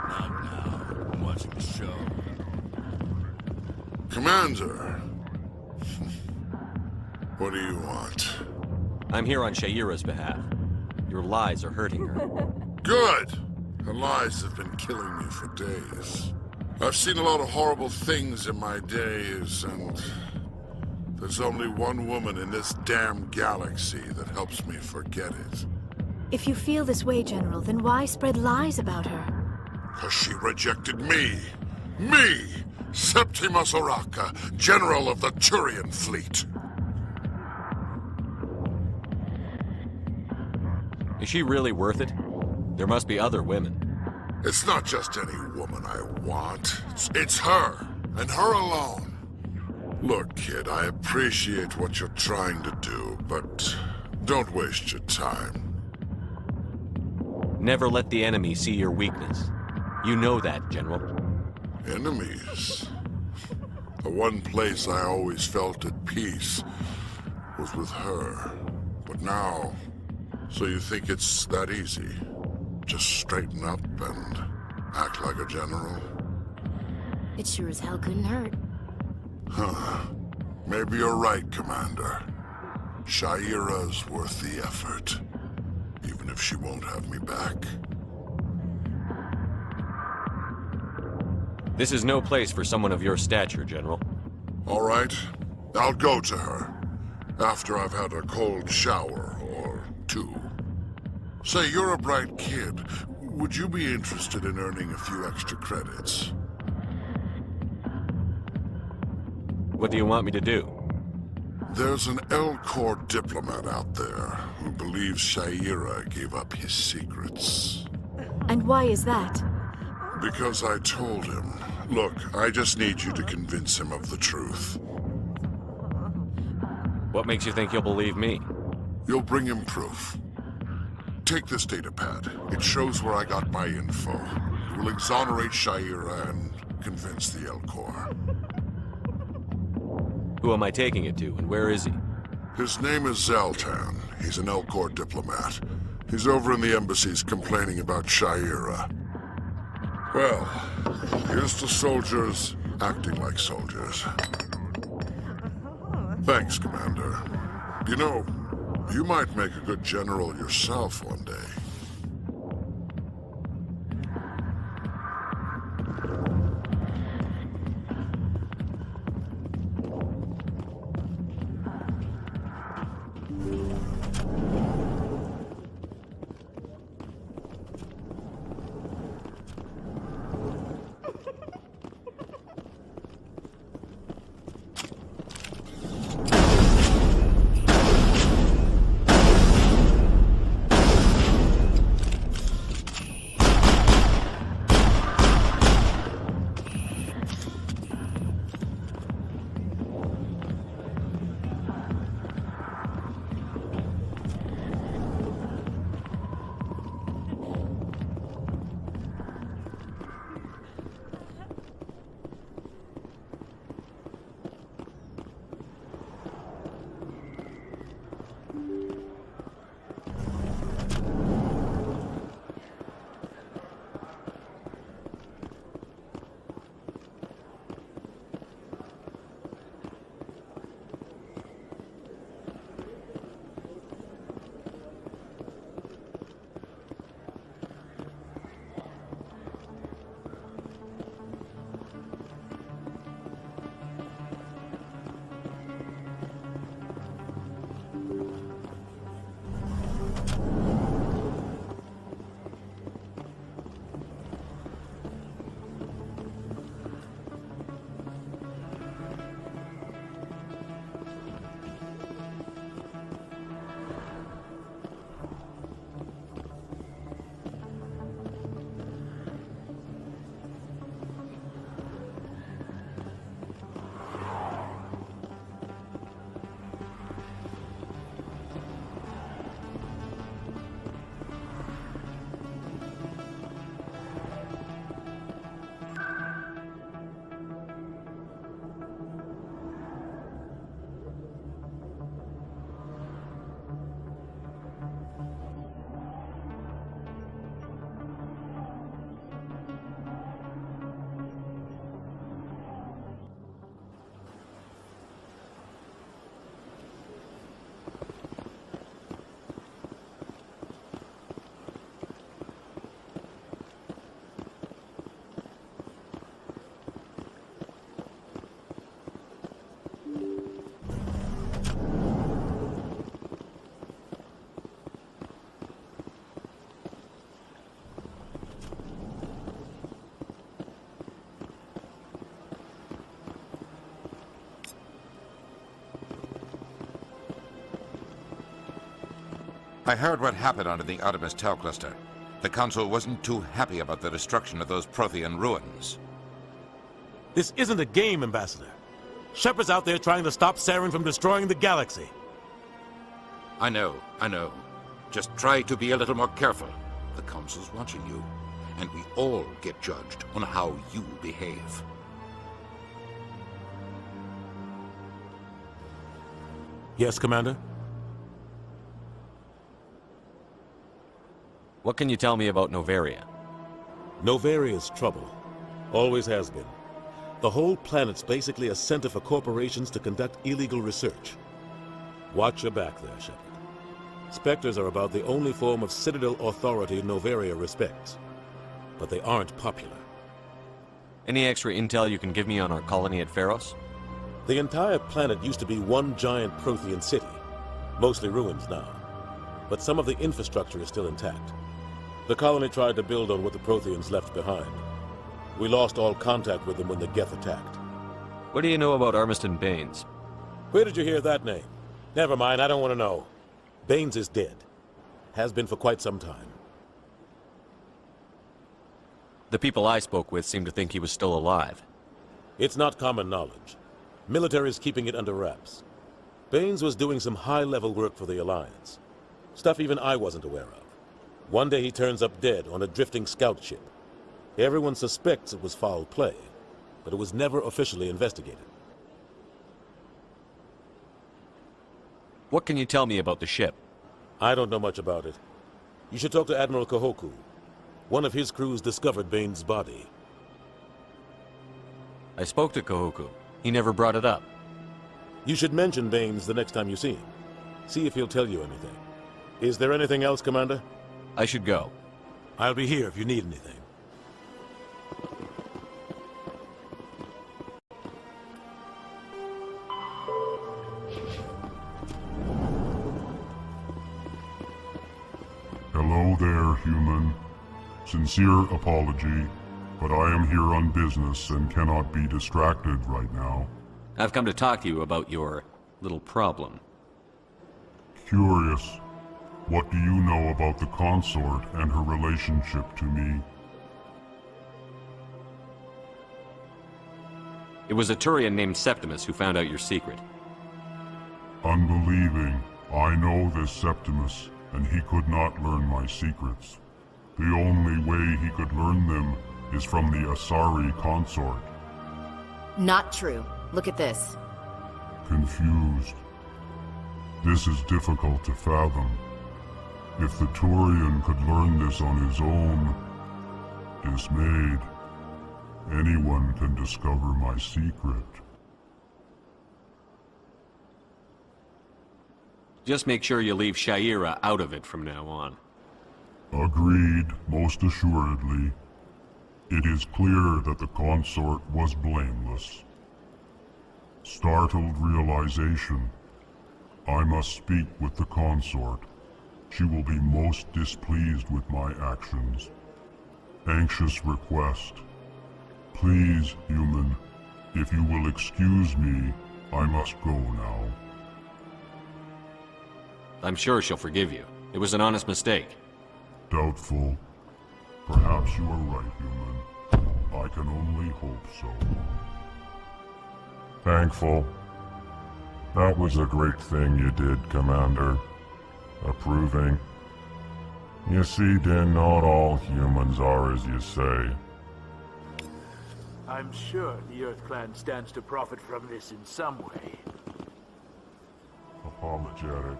Not now. I'm watching the show. Commander! What do you want? I'm here on Shaira's behalf. Your lies are hurting her. Good! Her lies have been killing me for days. I've seen a lot of horrible things in my days, and there's only one woman in this damn galaxy that helps me forget it. If you feel this way, General, then why spread lies about her? Because she rejected me! Me! Septimus Oraka, General of the Turian Fleet! Is she really worth it? There must be other women. It's not just any woman I want. It's her, and her alone. Look, kid, I appreciate what you're trying to do, but don't waste your time. Never let the enemy see your weakness. You know that, General. Enemies? The one place I always felt at peace was with her. But now, so you think it's that easy? Just straighten up and act like a general? It sure as hell couldn't hurt. Huh. Maybe you're right, Commander. Shaira's worth the effort. Even if she won't have me back. This is no place for someone of your stature, General. All right. I'll go to her. After I've had a cold shower or two. Say, you're a bright kid. Would you be interested in earning a few extra credits? What do you want me to do? There's an L-Corps diplomat out there who believes Shaira gave up his secrets. And why is that? Because I told him. Look, I just need you to convince him of the truth. What makes you think you'll believe me? You'll bring him proof. Take this datapad. It shows where I got my info. It will exonerate Shaira and convince the L-Corps. Who am I taking it to, and where is he? His name is Zoltan. He's an L-Corps diplomat. He's over in the embassies complaining about Shaira. Well, here's to soldiers acting like soldiers. Thanks, Commander. You know, you might make a good general yourself one day. I heard what happened under the Artemis Tau cluster. The Council wasn't too happy about the destruction of those Prothean ruins. This isn't a game, Ambassador. Shepard's out there trying to stop Saren from destroying the galaxy. I know. Just try to be a little more careful. The Council's watching you, and we all get judged on how you behave. Yes, Commander? What can you tell me about Novaria? Novaria's trouble. Always has been. The whole planet's basically a center for corporations to conduct illegal research. Watch your back there, Shepard. Spectres are about the only form of Citadel authority Novaria respects. But they aren't popular. Any extra intel you can give me on our colony at Pharos? The entire planet used to be one giant Prothean city. Mostly ruins now. But some of the infrastructure is still intact. The colony tried to build on what the Protheans left behind. We lost all contact with them when the Geth attacked. What do you know about Armiston Baines? Where did you hear that name? Never mind, I don't want to know. Baines is dead. Has been for quite some time. The people I spoke with seemed to think he was still alive. It's not common knowledge. Military's keeping it under wraps. Baines was doing some high-level work for the Alliance. Stuff even I wasn't aware of. One day he turns up dead on a drifting scout ship. Everyone suspects it was foul play, but it was never officially investigated. What can you tell me about the ship? I don't know much about it. You should talk to Admiral Kahoku. One of his crews discovered Bane's body. I spoke to Kahoku. He never brought it up. You should mention Baines the next time you see him. See if he'll tell you anything. Is there anything else, Commander? I should go. I'll be here if you need anything. Hello there, human. Sincere apology, but I am here on business and cannot be distracted right now. I've come to talk to you about your little problem. Curious. What do you know about the consort and her relationship to me? It was a Turian named Septimus who found out your secret. Unbelieving. I know this Septimus, and he could not learn my secrets. The only way he could learn them is from the Asari consort. Not true. Look at this. Confused. This is difficult to fathom. If the Turian could learn this on his own, dismayed, anyone can discover my secret. Just make sure you leave Shaira out of it from now on. Agreed, most assuredly. It is clear that the consort was blameless. Startled realization. I must speak with the consort. She will be most displeased with my actions. Anxious request. Please, human, if you will excuse me, I must go now. I'm sure she'll forgive you. It was an honest mistake. Doubtful. Perhaps you are right, human. I can only hope so. Thankful. That was a great thing you did, Commander. Approving. You see, Din, not all humans are as you say. I'm sure the Earth Clan stands to profit from this in some way. Apologetic.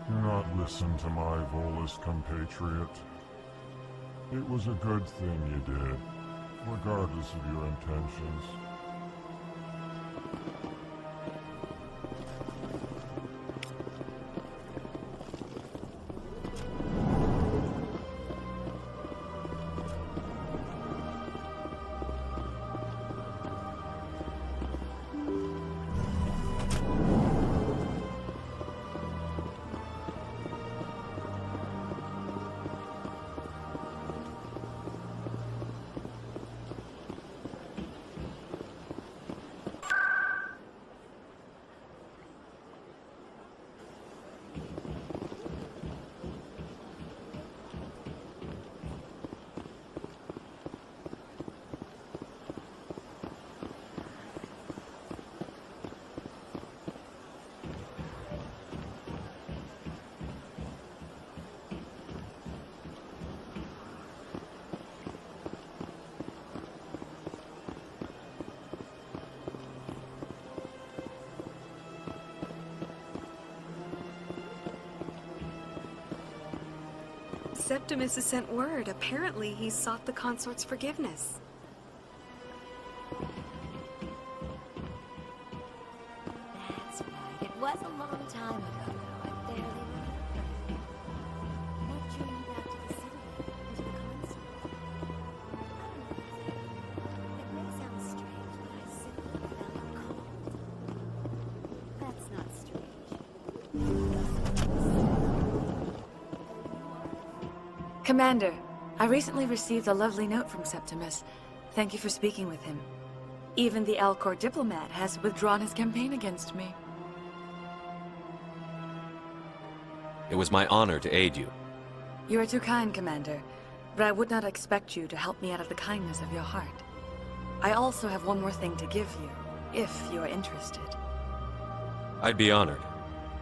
Do not listen to my Volus compatriot. It was a good thing you did, regardless of your intentions. Septimus has sent word. Apparently, he sought the consort's forgiveness. That's right. It was a long time ago now. I barely remember. What drew you back to the city and to the consort? I don't know exactly. It may sound strange, but I simply felt cold. That's not strange. Commander, I recently received a lovely note from Septimus. Thank you for speaking with him. Even the Alcor diplomat has withdrawn his campaign against me. It was my honor to aid you. You are too kind, Commander, but I would not expect you to help me out of the kindness of your heart. I also have one more thing to give you, if you are interested. I'd be honored.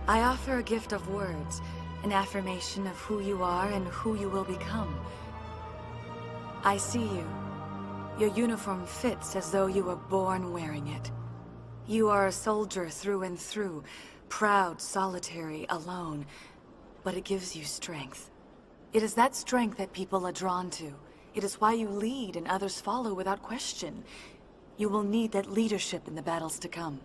I offer a gift of words, an affirmation of who you are and who you will become. I see you. Your uniform fits as though you were born wearing it. You are a soldier through and through, proud, solitary, alone, but it gives you strength. It is that strength that people are drawn to. It is why you lead and others follow without question. You will need that leadership in the battles to come.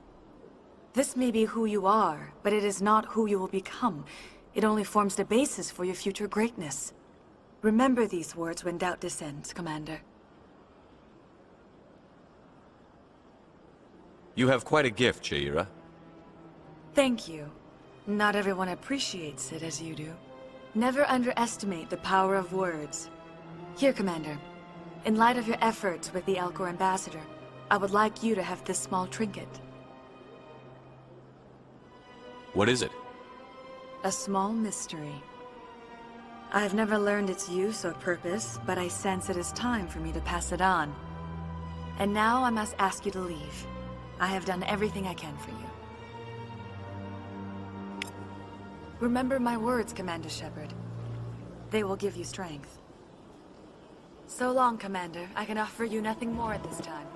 This may be who you are, but it is not who you will become. It only forms the basis for your future greatness. Remember these words when doubt descends, Commander. You have quite a gift, Cheira. Thank you. Not everyone appreciates it as you do. Never underestimate the power of words. Here, Commander. In light of your efforts with the Alcor Ambassador, I would like you to have this small trinket. What is it? A small mystery. I have never learned its use or purpose, but I sense it is time for me to pass it on. And now I must ask you to leave. I have done everything I can for you. Remember my words, Commander Shepard. They will give you strength. So long, Commander. I can offer you nothing more at this time.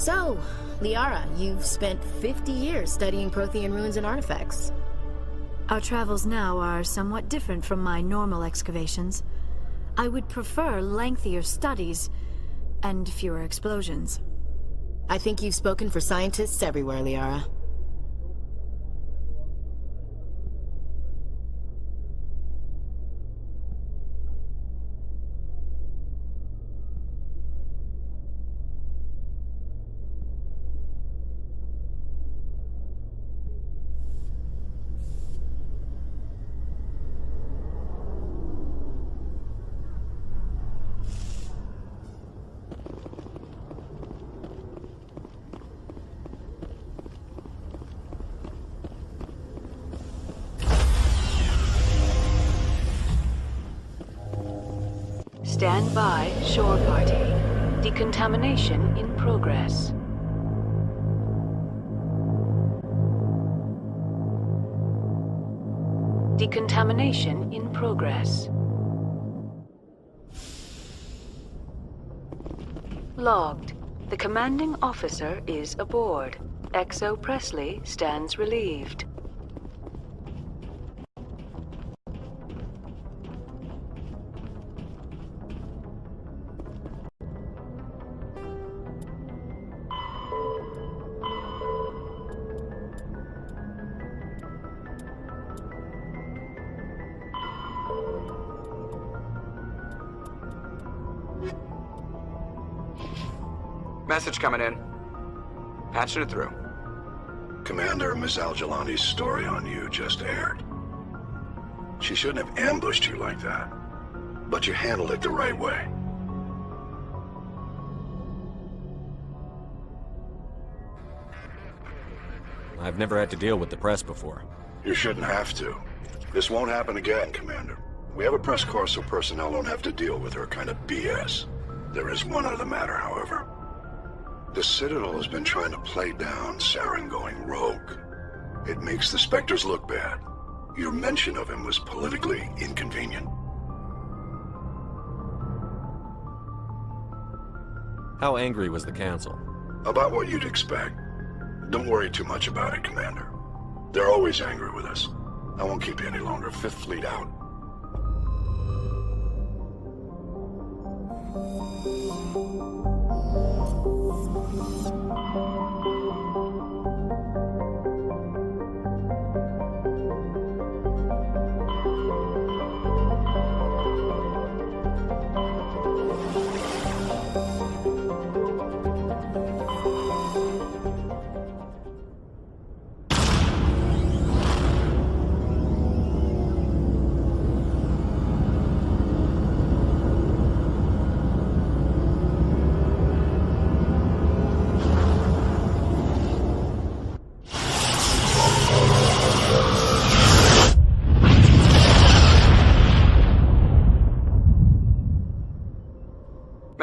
So, Liara, you've spent 50 years studying Prothean ruins and artifacts. Our travels now are somewhat different from my normal excavations. I would prefer lengthier studies and fewer explosions. I think you've spoken for scientists everywhere, Liara. Stand by, shore party. Decontamination in progress. Decontamination in progress. Logged. The commanding officer is aboard. XO Presley stands relieved. Message coming in. Patching it through. Commander, Miss Al-Jalani's story on you just aired. She shouldn't have ambushed you like that. But you handled it the right way. I've never had to deal with the press before. You shouldn't have to. This won't happen again, Commander. We have a press corps so personnel don't have to deal with her kind of BS. There is one other matter, however. The Citadel has been trying to play down Saren going rogue. It makes the Spectres look bad. Your mention of him was politically inconvenient. How angry was the Council? About what you'd expect. Don't worry too much about it, Commander. They're always angry with us. I won't keep you any longer. Fifth Fleet out.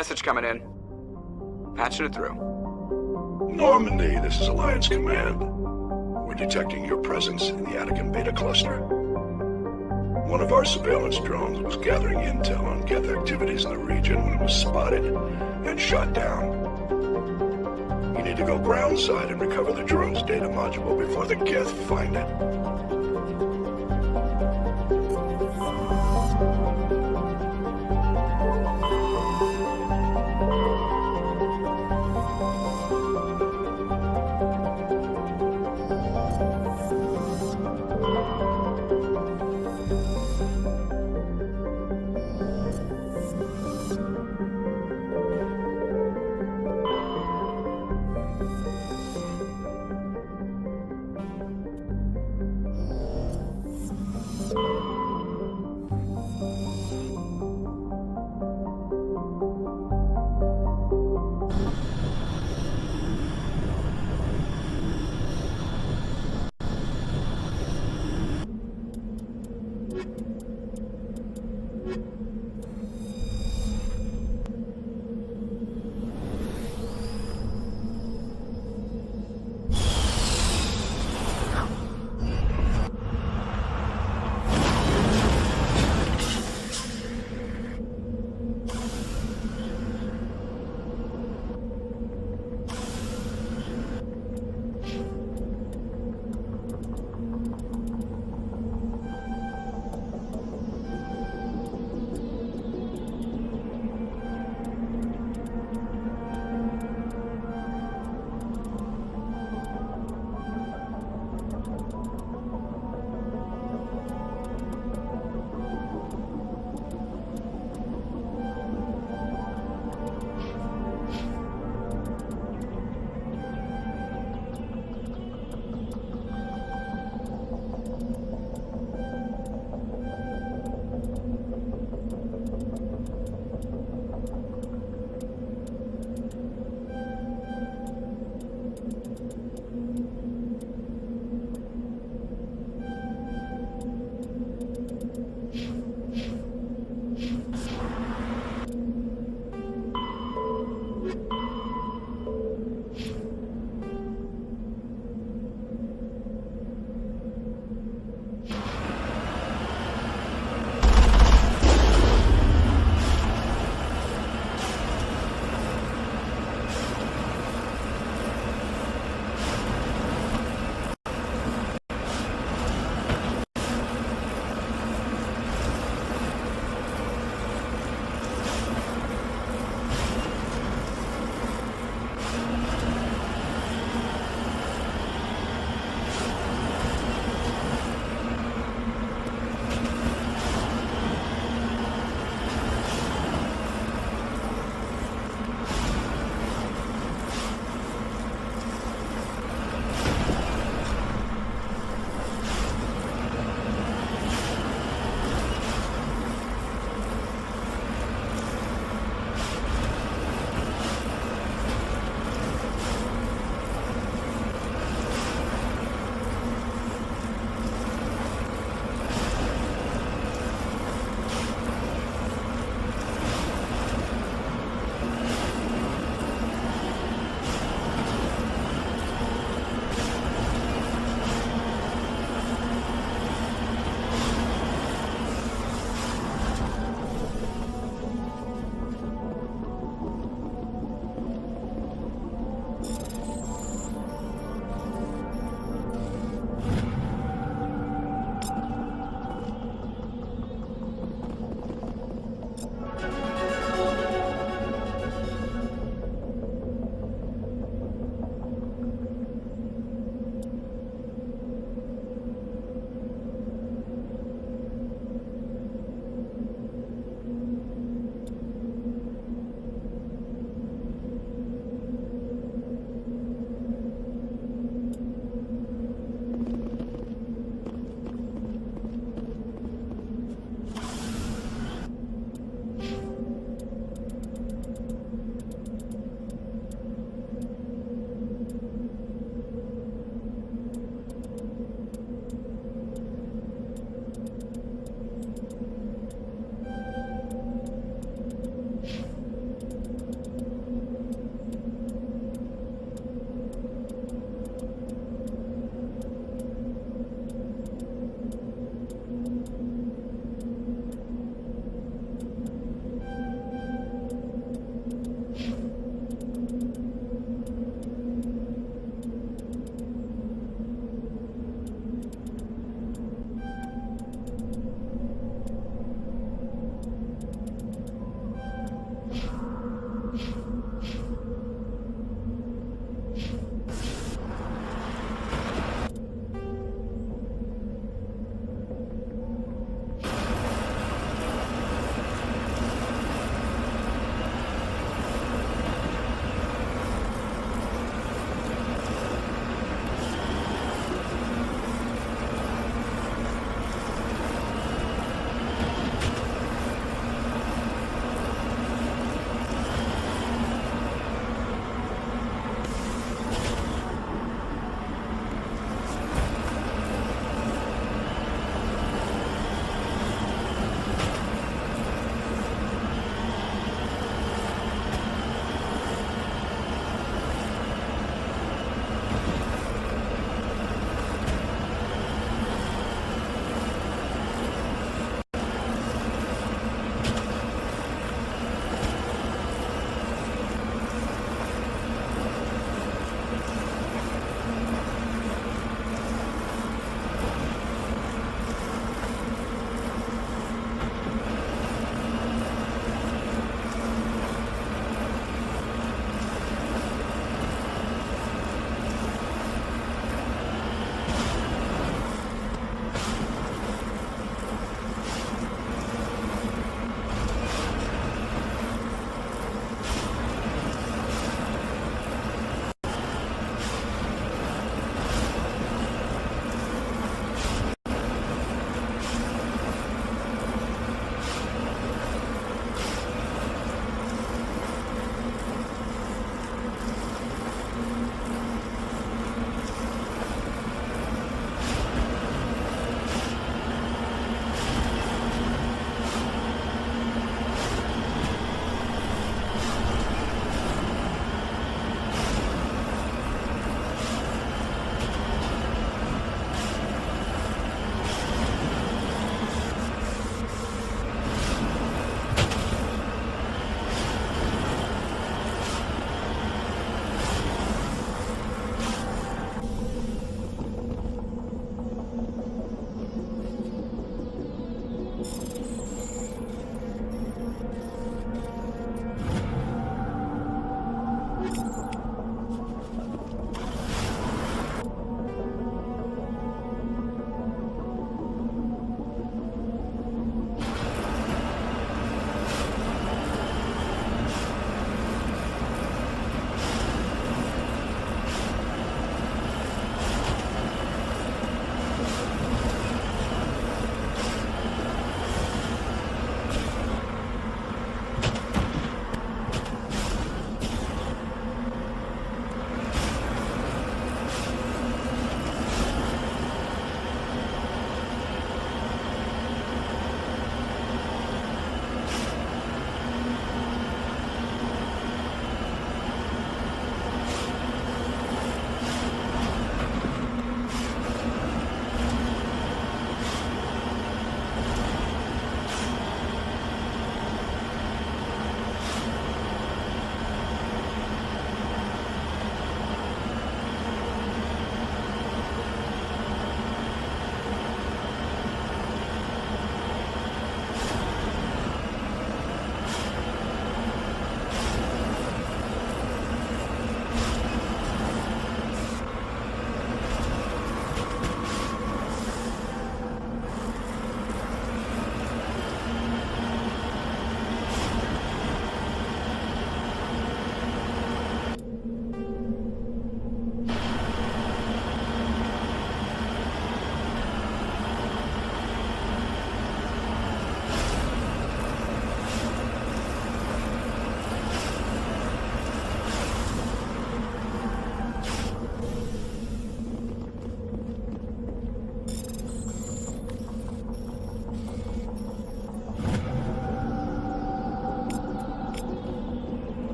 Message coming in. Patching it through. Normandy, this is Alliance Command. We're detecting your presence in the Attican Beta Cluster. One of our surveillance drones was gathering intel on Geth activities in the region when it was spotted and shot down. You need to go groundside and recover the drone's data module before the Geth find it.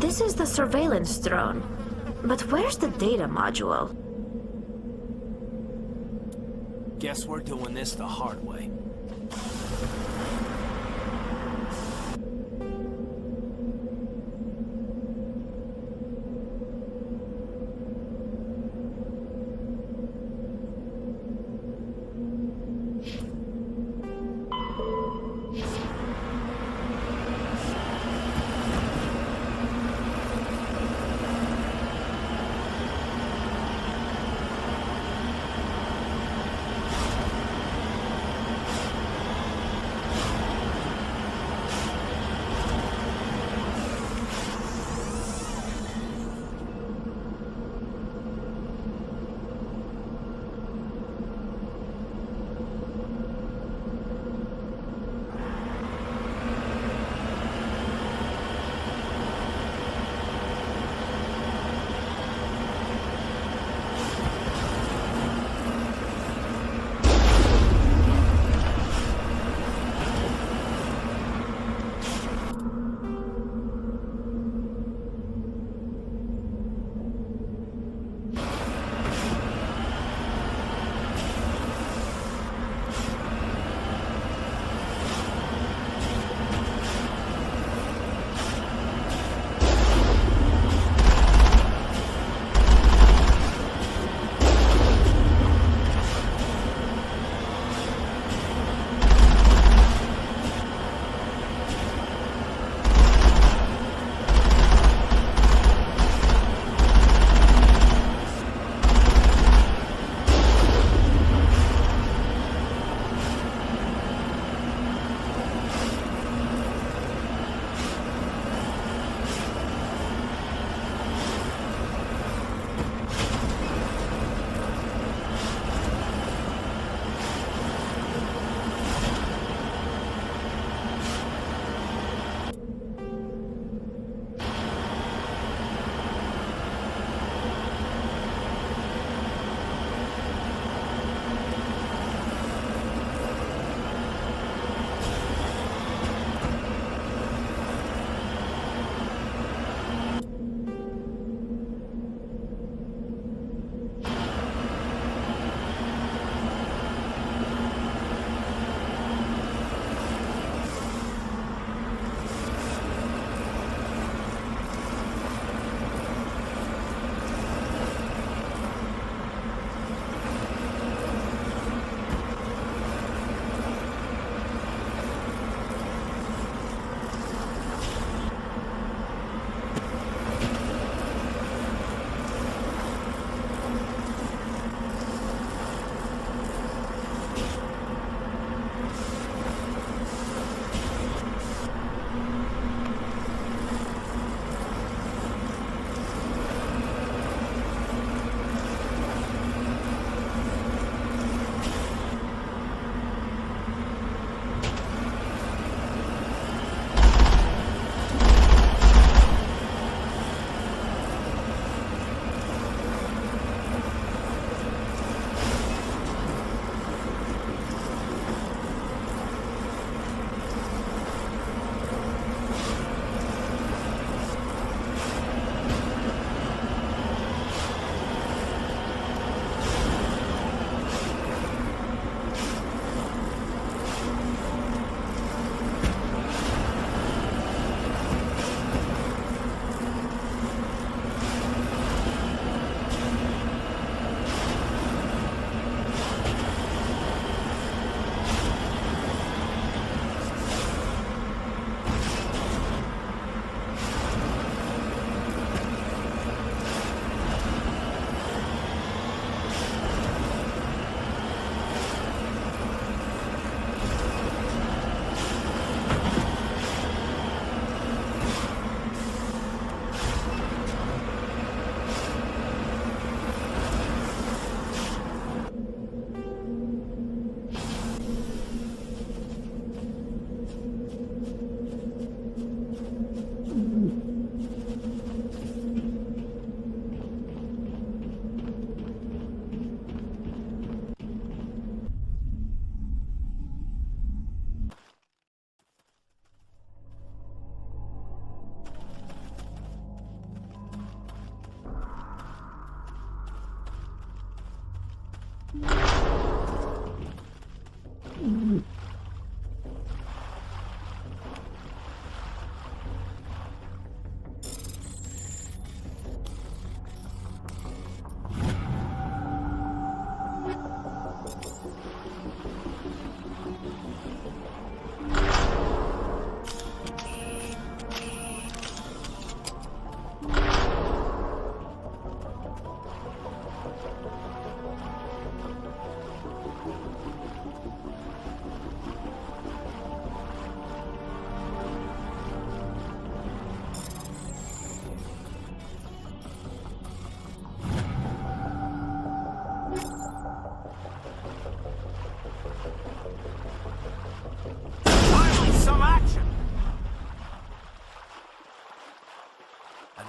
This is the surveillance drone. But where's the data module? Guess we're doing this the hard way.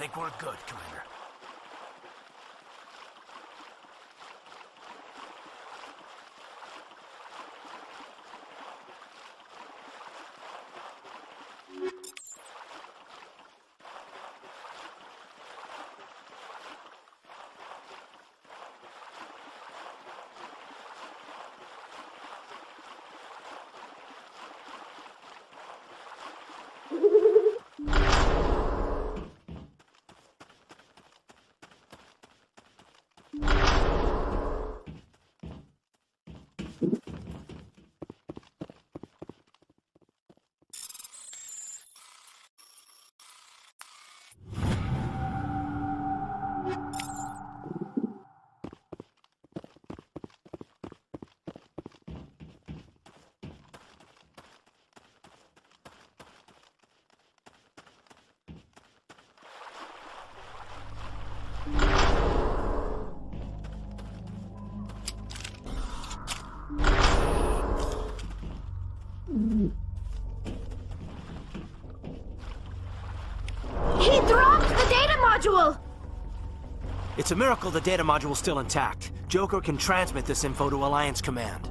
think we're good, Commander. He dropped the data module! It's a miracle the data module's still intact. Joker can transmit this info to Alliance Command.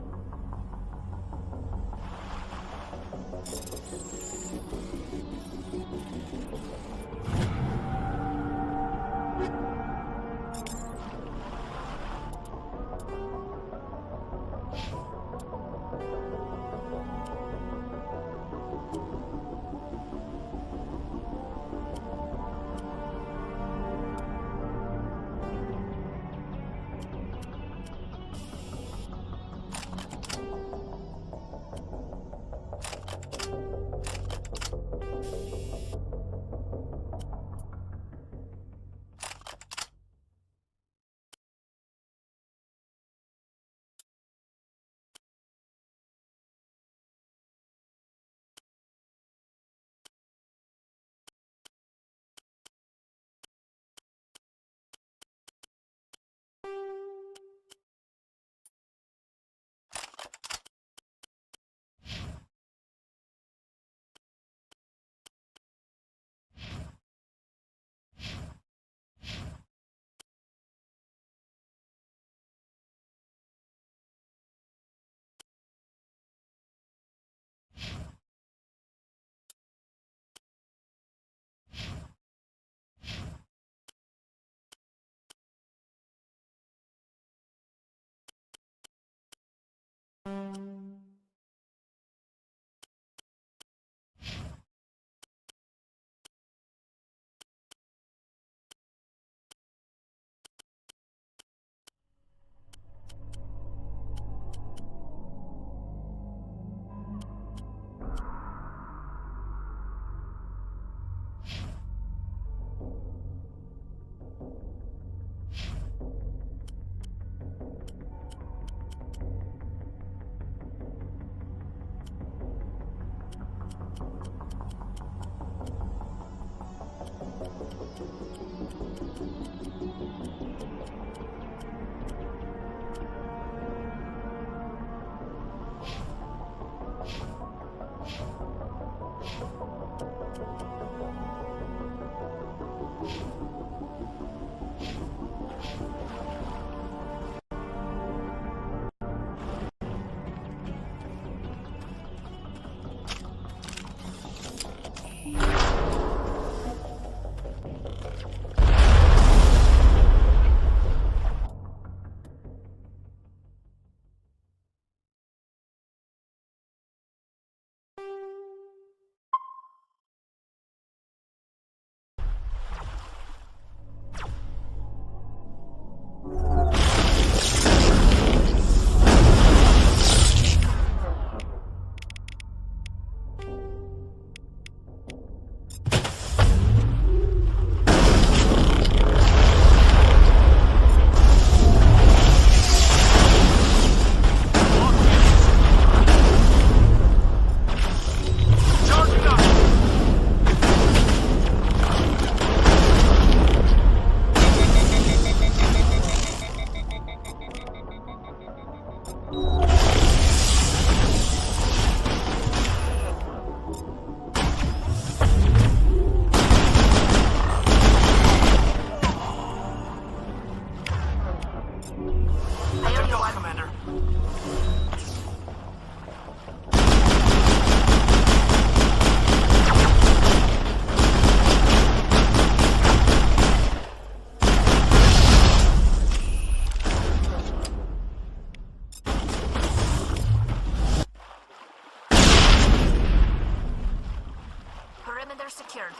perimeter secured.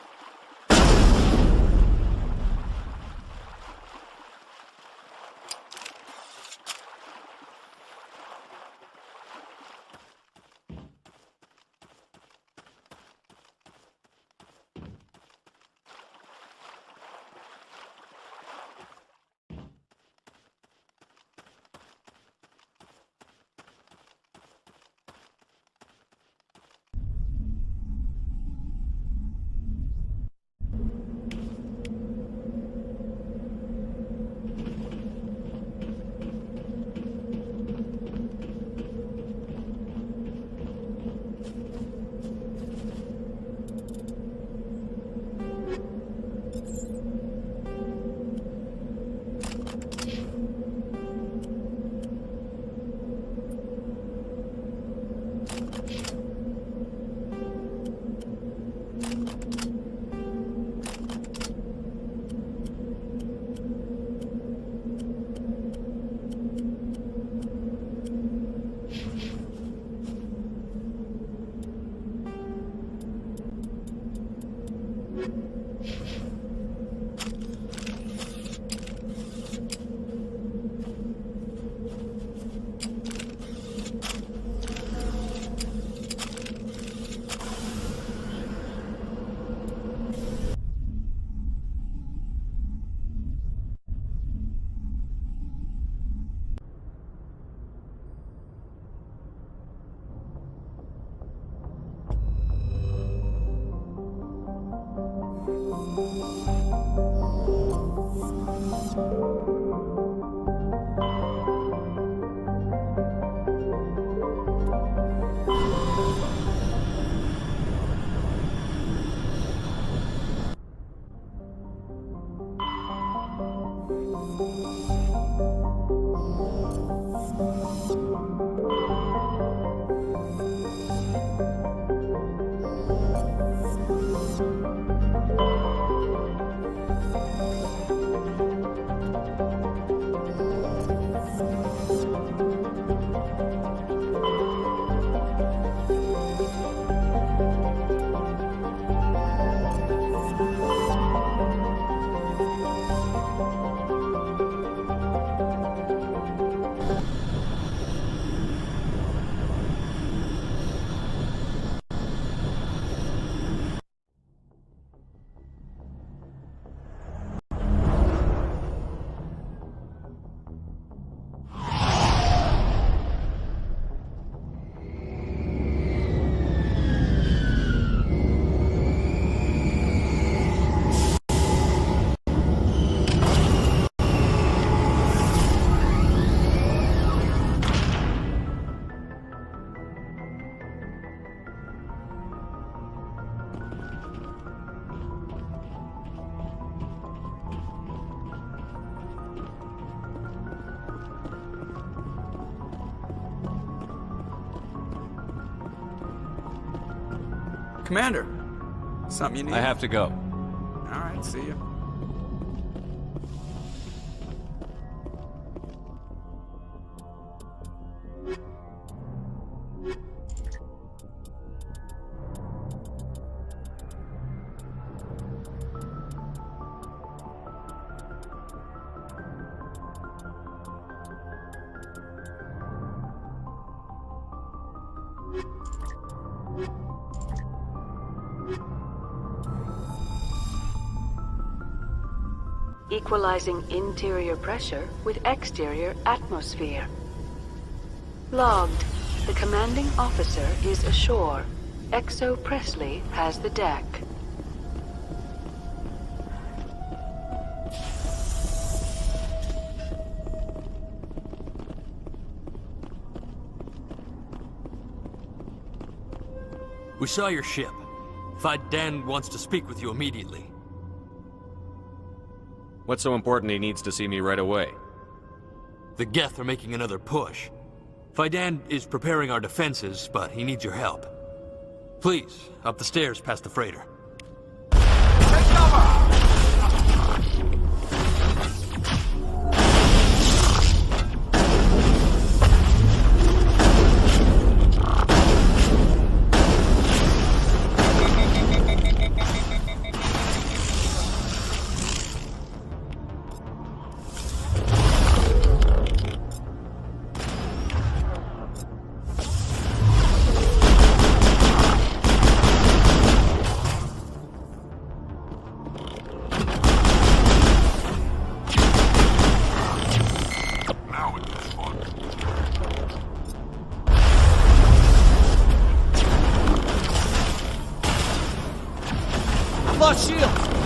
Commander, something you need? I have to go. All right, see you. Equalizing interior pressure with exterior atmosphere. Logged. The commanding officer is ashore. XO Presley has the deck. We saw your ship. Faidan wants to speak with you immediately. What's so important he needs to see me right away? The Geth are making another push. Faidan is preparing our defenses, but he needs your help. Please, up the stairs past the freighter. Take cover! I've lost shields!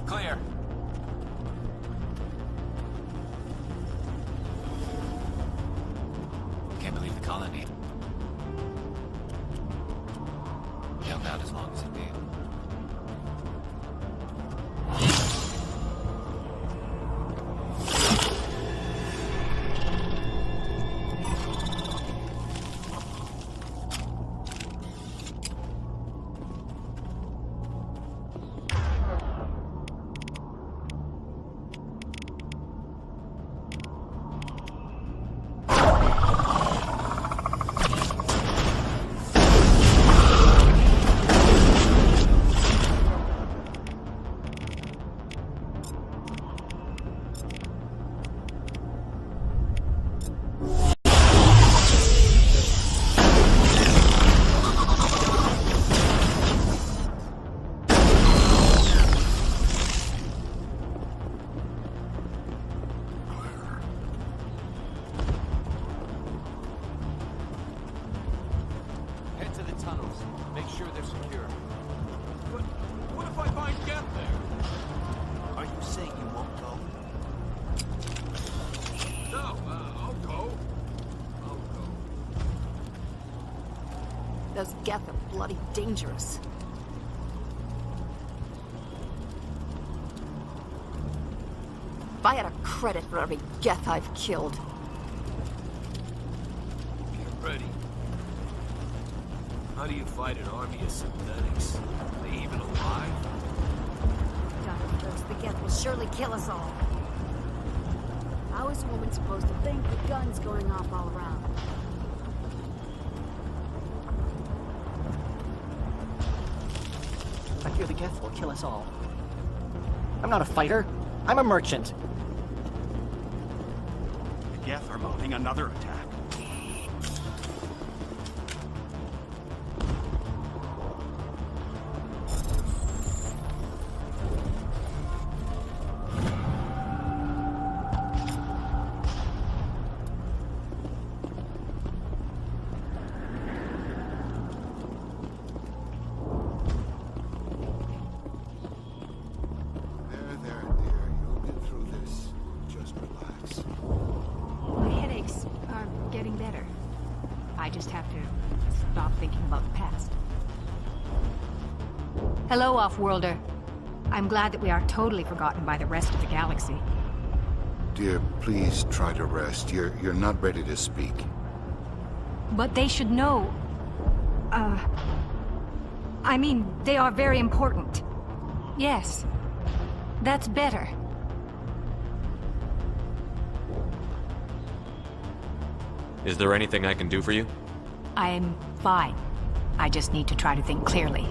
Clear. Can't believe the colony held out as long as it did. Head to the tunnels. Make sure they're secure. But what if I find Geth there? Are you saying you won't go? No, I'll go. Those Geth are bloody dangerous. If I had a credit for every Geth I've killed. Get ready. How do you fight an army of synthetics? Are they even alive? God knows the Geth will surely kill us all. How is a woman supposed to think with guns going off all around? I fear the Geth will kill us all. I'm not a fighter. I'm a merchant. The Geth are mounting another attack. My headaches are getting better. I just have to stop thinking about the past. Hello, Off-Worlder. I'm glad that we are totally forgotten by the rest of the galaxy. Dear, please try to rest. You're not ready to speak. But they should know... I mean, they are very important. Yes. That's better. Is there anything I can do for you? I'm fine. I just need to try to think clearly.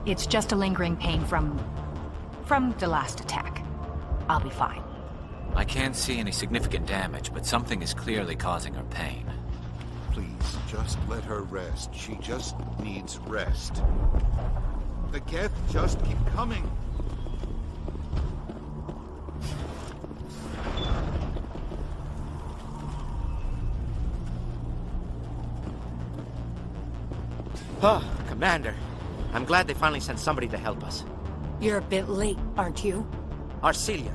It's just a lingering pain from the last attack. I'll be fine. I can't see any significant damage, but something is clearly causing her pain. Please, just let her rest. She just needs rest. The Geth just keep coming. Oh, Commander. I'm glad they finally sent somebody to help us. You're a bit late, aren't you? Arcelia.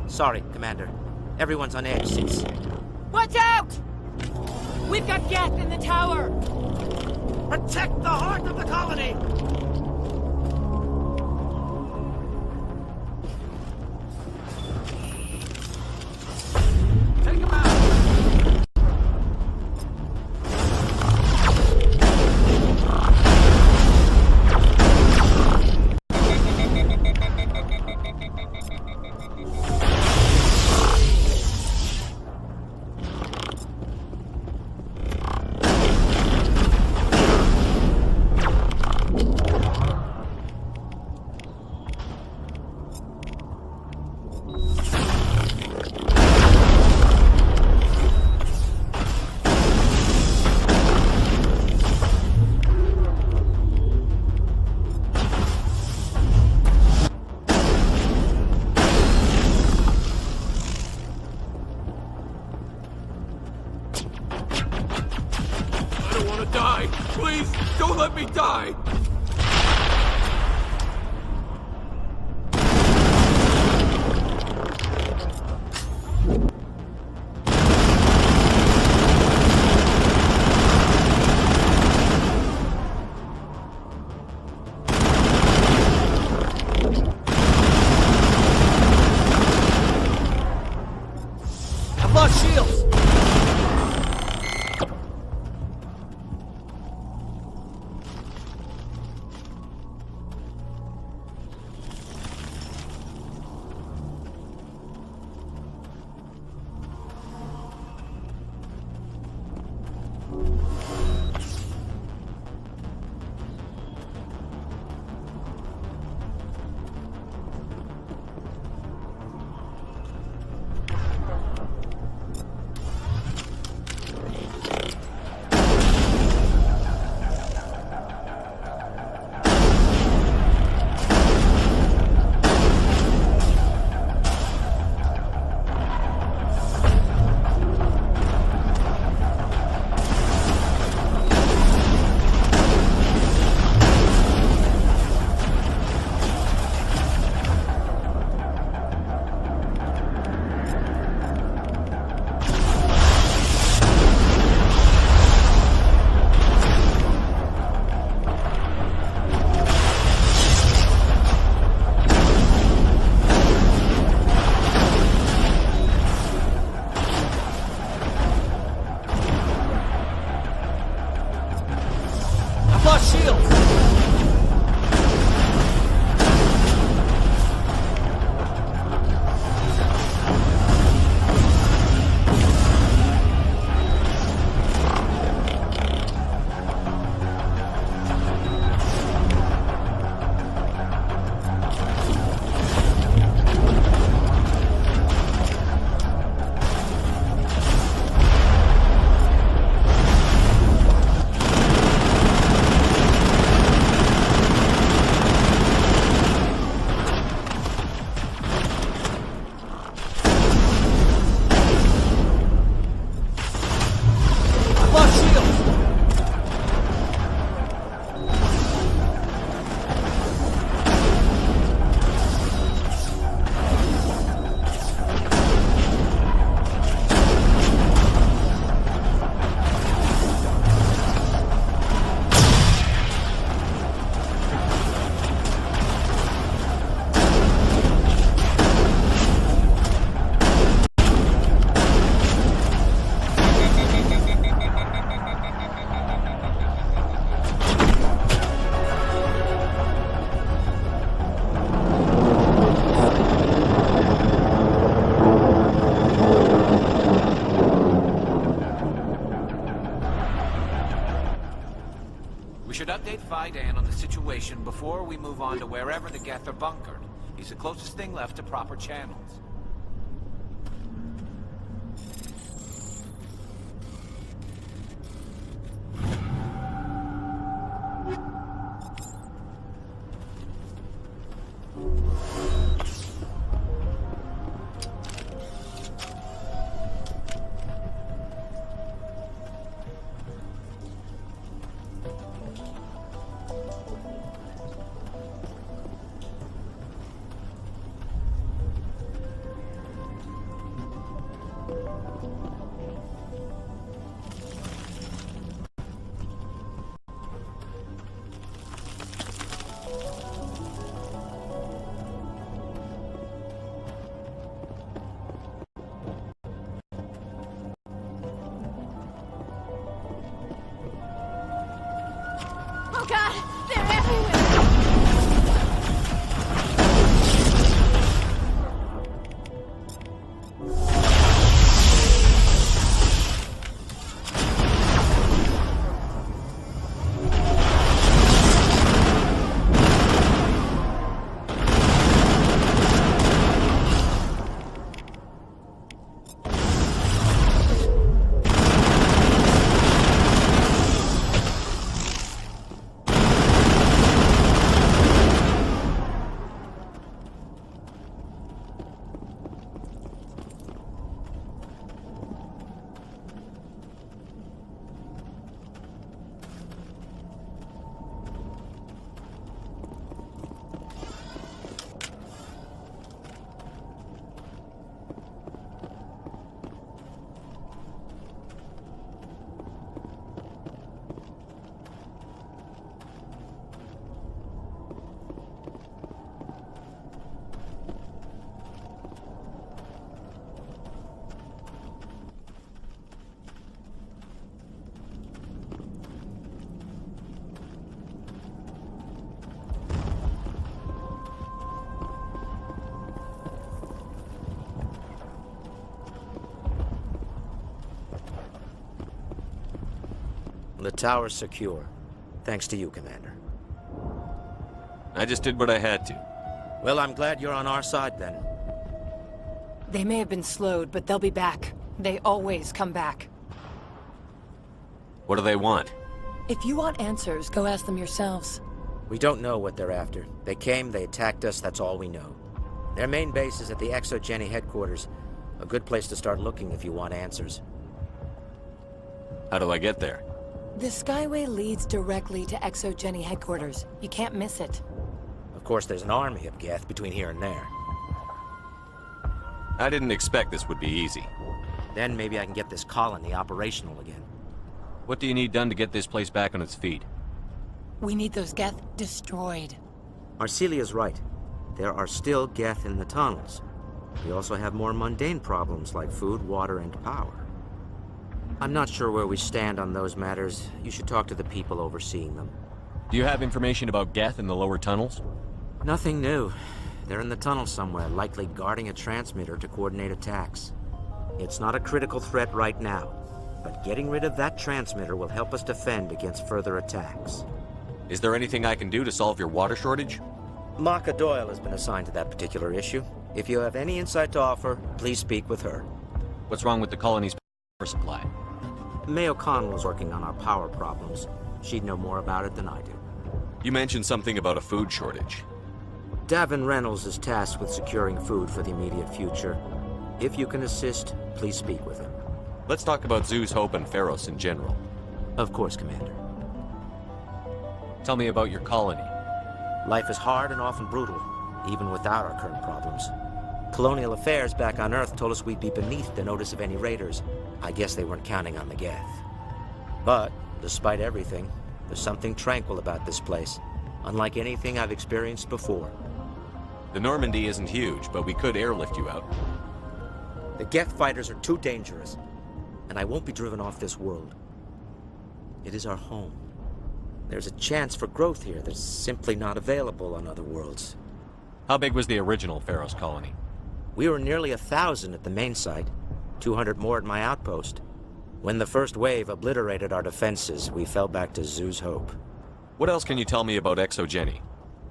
Sorry, Commander. Everyone's on edge since... Watch out! We've got Geth in the tower! Protect the heart of the colony! Take him out! Die! Please, don't let me die! I've lost shields! Faidan on the situation before we move on to wherever the Geth are bunkered. He's the closest thing left to proper channels. Oh god, they're everywhere! The tower's secure. Thanks to you, Commander. I just did what I had to. Well, I'm glad you're on our side, then. They may have been slowed, but they'll be back. They always come back. What do they want? If you want answers, go ask them yourselves. We don't know what they're after. They came, they attacked us, that's all we know. Their main base is at the ExoGeni headquarters. A good place to start looking if you want answers. How do I get there? The Skyway leads directly to ExoGeni headquarters. You can't miss it. Of course, there's an army of Geth between here and there. I didn't expect this would be easy. Then maybe I can get this colony operational again. What do you need done to get this place back on its feet? We need those Geth destroyed. Arcelia's right. There are still Geth in the tunnels. We also have more mundane problems like food, water, and power. I'm not sure where we stand on those matters. You should talk to the people overseeing them. Do you have information about Geth in the lower tunnels? Nothing new. They're in the tunnel somewhere, likely guarding a transmitter to coordinate attacks. It's not a critical threat right now, but getting rid of that transmitter will help us defend against further attacks. Is there anything I can do to solve your water shortage? Maka Doyle has been assigned to that particular issue. If you have any insight to offer, please speak with her. What's wrong with the colony's power supply? May O'Connell is working on our power problems. She'd know more about it than I do. You mentioned something about a food shortage. Davin Reynolds is tasked with securing food for the immediate future. If you can assist, please speak with him. Let's talk about Zoo's Hope and Pharos in general. Of course, Commander. Tell me about your colony. Life is hard and often brutal, even without our current problems. Colonial affairs back on Earth told us we'd be beneath the notice of any raiders. I guess they weren't counting on the Geth. But, despite everything, there's something tranquil about this place, unlike anything I've experienced before. The Normandy isn't huge, but we could airlift you out. The Geth fighters are too dangerous, and I won't be driven off this world. It is our home. There's a chance for growth here that's simply not available on other worlds. How big was the original Pharos colony? We were nearly 1,000 at the main site, 200 more at my outpost. When the first wave obliterated our defenses, we fell back to Zoo's Hope. What else can you tell me about Exogeny?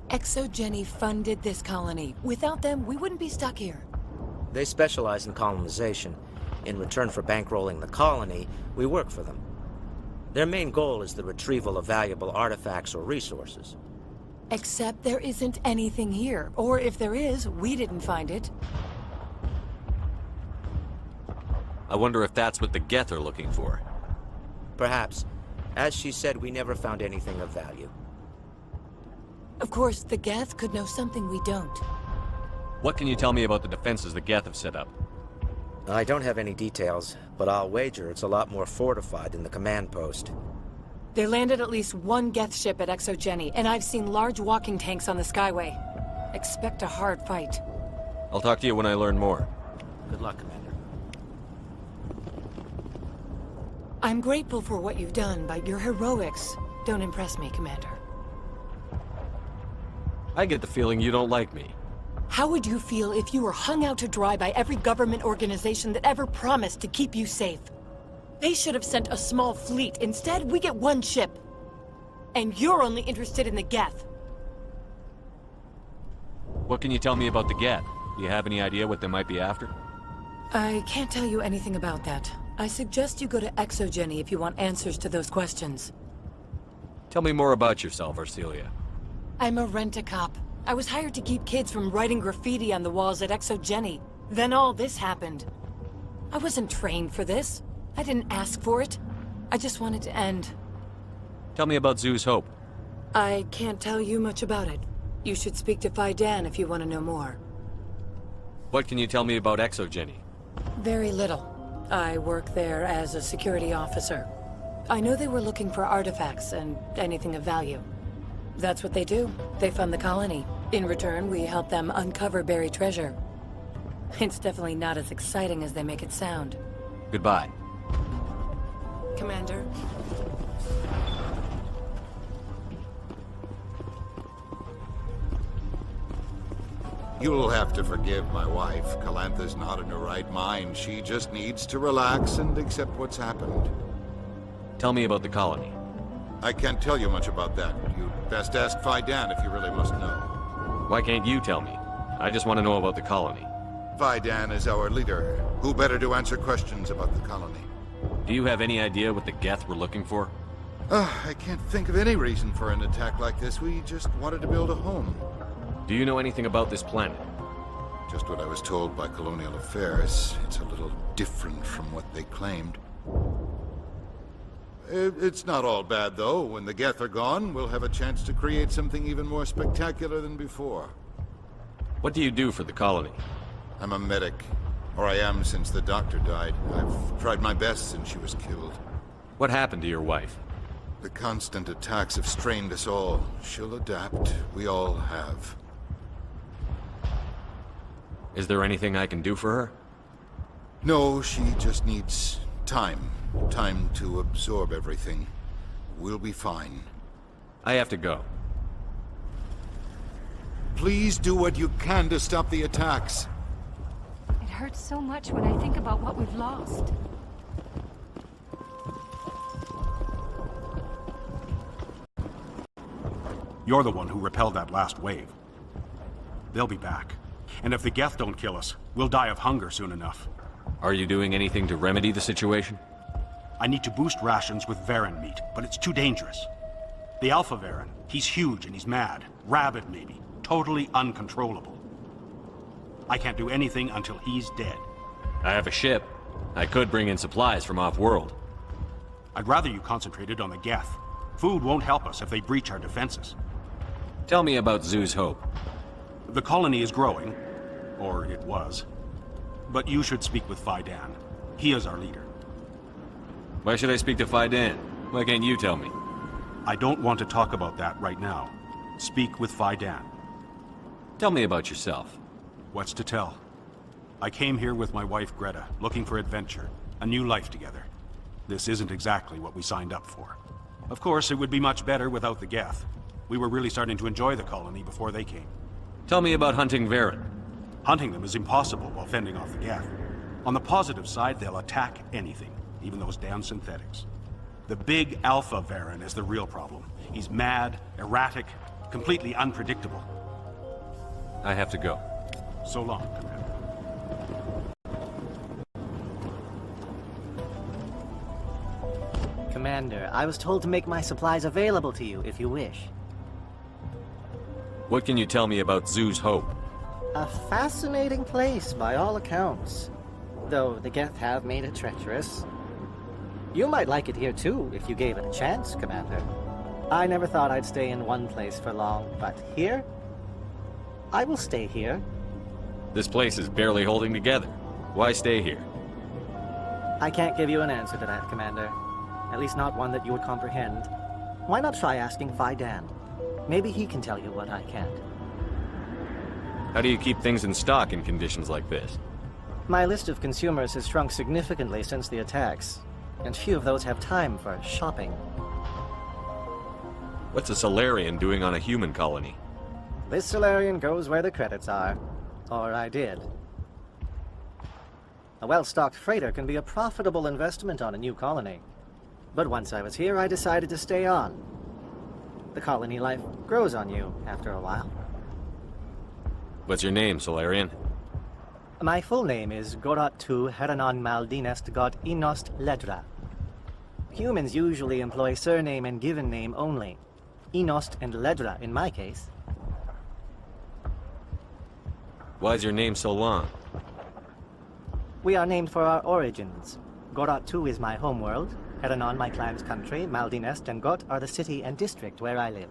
Exogeny funded this colony. Without them, we wouldn't be stuck here. They specialize in colonization. In return for bankrolling the colony, we work for them. Their main goal is the retrieval of valuable artifacts or resources. Except there isn't anything here. Or if there is, we didn't find it. I wonder if that's what the Geth are looking for. Perhaps. As she said, we never found anything of value. Of course, the Geth could know something we don't. What can you tell me about the defenses the Geth have set up? I don't have any details, but I'll wager it's a lot more fortified than the command post. They landed at least one Geth ship at Exogeny, and I've seen large walking tanks on the Skyway. Expect a hard fight. I'll talk to you when I learn more. Good luck, Commander. I'm grateful for what you've done, but your heroics don't impress me, Commander. I get the feeling you don't like me. How would you feel if you were hung out to dry by every government organization that ever promised to keep you safe? They should have sent a small fleet. Instead, we get one ship. And you're only interested in the Geth. What can you tell me about the Geth? Do you have any idea what they might be after? I can't tell you anything about that. I suggest you go to Exogeny if you want answers to those questions. Tell me more about yourself, Arcelia. I'm a rent-a-cop. I was hired to keep kids from writing graffiti on the walls at Exogeny. Then all this happened. I wasn't trained for this. I didn't ask for it. I just wanted to end. Tell me about Zoo's Hope. I can't tell you much about it. You should speak to Fidan if you want to know more. What can you tell me about Exogeny? Very little. I work there as a security officer. I know they were looking for artifacts and anything of value. That's what they do. They fund the colony. In return, we help them uncover buried treasure. It's definitely not as exciting as they make it sound. Goodbye. Commander. You'll have to forgive my wife. Calantha's not in her right mind. She just needs to relax and accept what's happened. Tell me about the colony. I can't tell you much about that. You'd best ask Fidan if you really must know. Why can't you tell me? I just want to know about the colony. Fidan is our leader. Who better to answer questions about the colony? Do you have any idea what the Geth were looking for? I can't think of any reason for an attack like this. We just wanted to build a home. Do you know anything about this planet? Just what I was told by Colonial Affairs. It's a little different from what they claimed. It's not all bad, though. When the Geth are gone, we'll have a chance to create something even more spectacular than before. What do you do for the colony? I'm a medic. Or I am since the doctor died. I've tried my best since she was killed. What happened to your wife? The constant attacks have strained us all. She'll adapt. We all have. Is there anything I can do for her? No, she just needs time. Time to absorb everything. We'll be fine. I have to go. Please do what you can to stop the attacks. It hurts so much when I think about what we've lost. You're the one who repelled that last wave. They'll be back. And if the Geth don't kill us, we'll die of hunger soon enough. Are you doing anything to remedy the situation? I need to boost rations with Varen meat, but it's too dangerous. The Alpha Varen, he's huge and he's mad. Rabid, maybe. Totally uncontrollable. I can't do anything until he's dead. I have a ship. I could bring in supplies from off-world. I'd rather you concentrated on the Geth. Food won't help us if they breach our defenses. Tell me about Zoo's Hope. The colony is growing. Or it was. But you should speak with Fidan. He is our leader. Why should I speak to Fidan? Why can't you tell me? I don't want to talk about that right now. Speak with Fidan. Tell me about yourself. What's to tell? I came here with my wife Greta, looking for adventure, a new life together. This isn't exactly what we signed up for. Of course, it would be much better without the Geth. We were really starting to enjoy the colony before they came. Tell me about hunting Varen. Hunting them is impossible while fending off the Geth. On the positive side, they'll attack anything, even those damn synthetics. The big Alpha Varen is the real problem. He's mad, erratic, completely unpredictable. I have to go. So long, Commander. Commander, I was told to make my supplies available to you if you wish. What can you tell me about Zoo's Hope? A fascinating place by all accounts. Though the Geth have made it treacherous. You might like it here too, if you gave it a chance, Commander. I never thought I'd stay in one place for long, but here? I will stay here. This place is barely holding together. Why stay here? I can't give you an answer to that, Commander. At least not one that you would comprehend. Why not try asking Fidan? Maybe he can tell you what I can't. How do you keep things in stock in conditions like this? My list of consumers has shrunk significantly since the attacks, and few of those have time for shopping. What's a Solarian doing on a human colony? This Solarian goes where the credits are. Or I did. A well-stocked freighter can be a profitable investment on a new colony. But once I was here, I decided to stay on. The colony life grows on you after a while. What's your name, Solarian? My full name is Goratu Heranon Maldinest God Inost Ledra. Humans usually employ surname and given name only. Inost and Ledra in my case. Why is your name so long? We are named for our origins. Goratu is my homeworld, Heranon my clan's country, Maldinest and Got are the city and district where I live.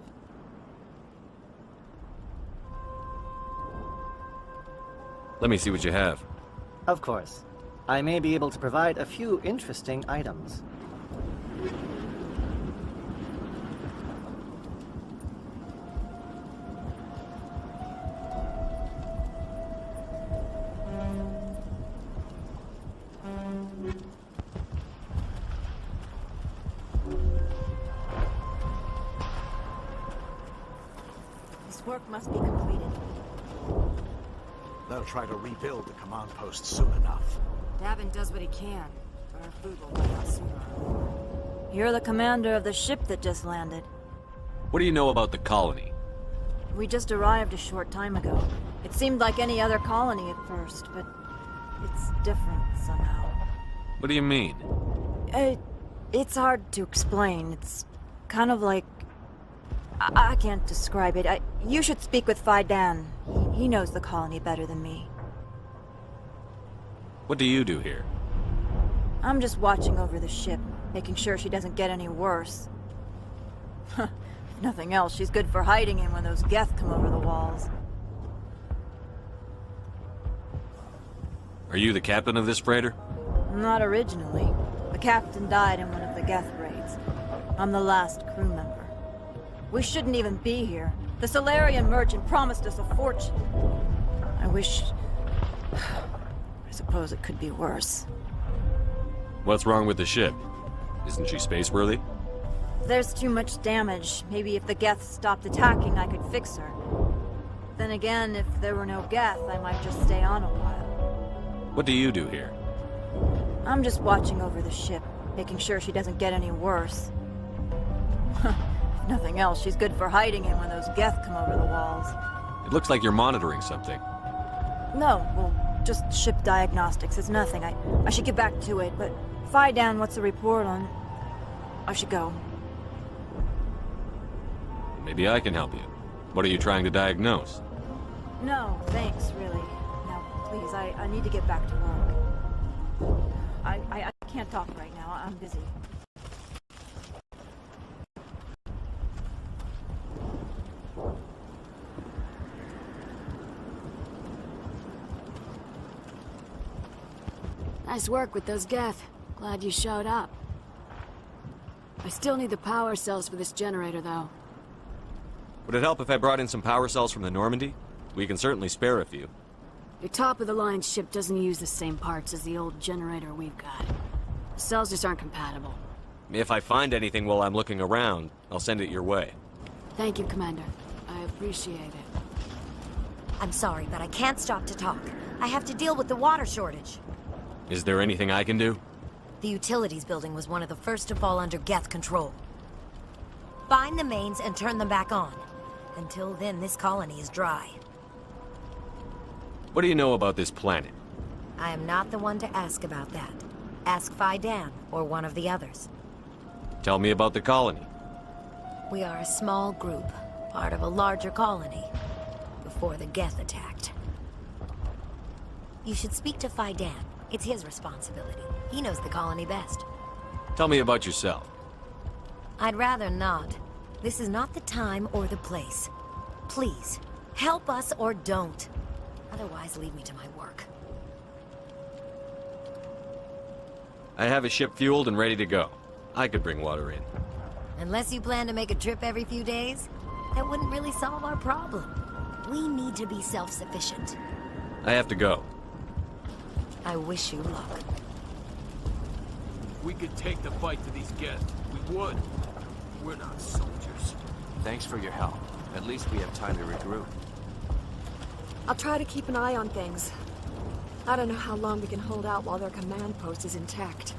Let me see what you have. Of course. I may be able to provide a few interesting items. This work must be completed. They'll try to rebuild the command post soon enough. Davin does what he can, but our food will run out sooner or later. You're the commander of the ship that just landed. What do you know about the colony? We just arrived a short time ago. It seemed like any other colony at first, but it's different somehow. What do you mean? It's hard to explain. It's kind of like... I can't describe it. You should speak with Fidan. He knows the colony better than me. What do you do here? I'm just watching over the ship, making sure she doesn't get any worse. If nothing else, she's good for hiding in when those Geth come over the walls. Are you the captain of this freighter? Not originally. The captain died in one of the Geth raids. I'm the last crew member. We shouldn't even be here. The Solarian merchant promised us a fortune. I wish... I suppose it could be worse. What's wrong with the ship? Isn't she spaceworthy? There's too much damage. Maybe if the Geth stopped attacking, I could fix her. Then again, if there were no Geth, I might just stay on a while. What do you do here? I'm just watching over the ship, making sure she doesn't get any worse. If nothing else, she's good for hiding in when those Geth come over the walls. It looks like you're monitoring something. No, well, just ship diagnostics. It's nothing. I should get back to it, but Fidan, what's the report on... I should go. Maybe I can help you. What are you trying to diagnose? No, thanks, really. Now, please, I need to get back to work. I can't talk right now. I'm busy. Nice work with those Geth. Glad you showed up. I still need the power cells for this generator, though. Would it help if I brought in some power cells from the Normandy? We can certainly spare a few. Your top-of-the-line ship doesn't use the same parts as the old generator we've got. The cells just aren't compatible. If I find anything while I'm looking around, I'll send it your way. Thank you, Commander. I appreciate it. I'm sorry, but I can't stop to talk. I have to deal with the water shortage. Is there anything I can do? The utilities building was one of the first to fall under Geth control. Find the mains and turn them back on. Until then, this colony is dry. What do you know about this planet? I am not the one to ask about that. Ask Fidan or one of the others. Tell me about the colony. We are a small group, part of a larger colony, before the Geth attacked. You should speak to Fidan. It's his responsibility. He knows the colony best. Tell me about yourself. I'd rather not. This is not the time or the place. Please, help us or don't. Otherwise, leave me to my work. I have a ship fueled and ready to go. I could bring water in. Unless you plan to make a trip every few days, that wouldn't really solve our problem. We need to be self-sufficient. I have to go. I wish you luck. We could take the fight to these Geth. We would. We're not soldiers. Thanks for your help. At least we have time to regroup. I'll try to keep an eye on things. I don't know how long we can hold out while their command post is intact.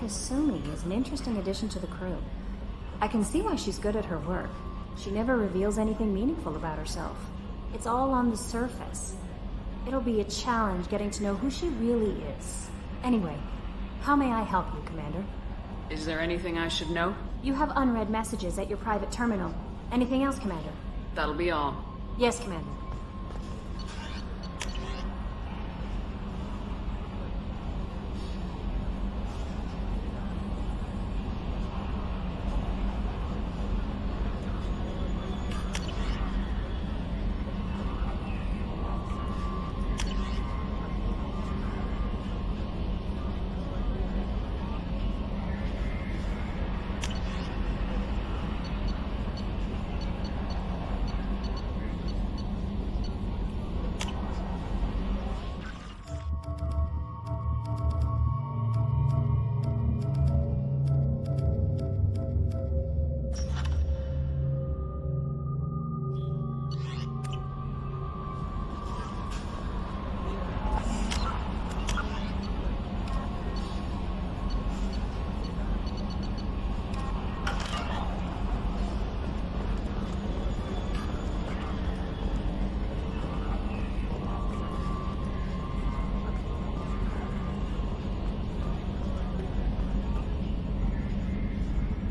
Kasumi is an interesting addition to the crew. I can see why she's good at her work. She never reveals anything meaningful about herself. It's all on the surface. It'll be a challenge getting to know who she really is. Anyway, how may I help you, Commander? Is there anything I should know? You have unread messages at your private terminal. Anything else, Commander? That'll be all. Yes, Commander.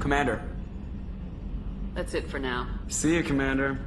Commander. That's it for now. See you, Commander.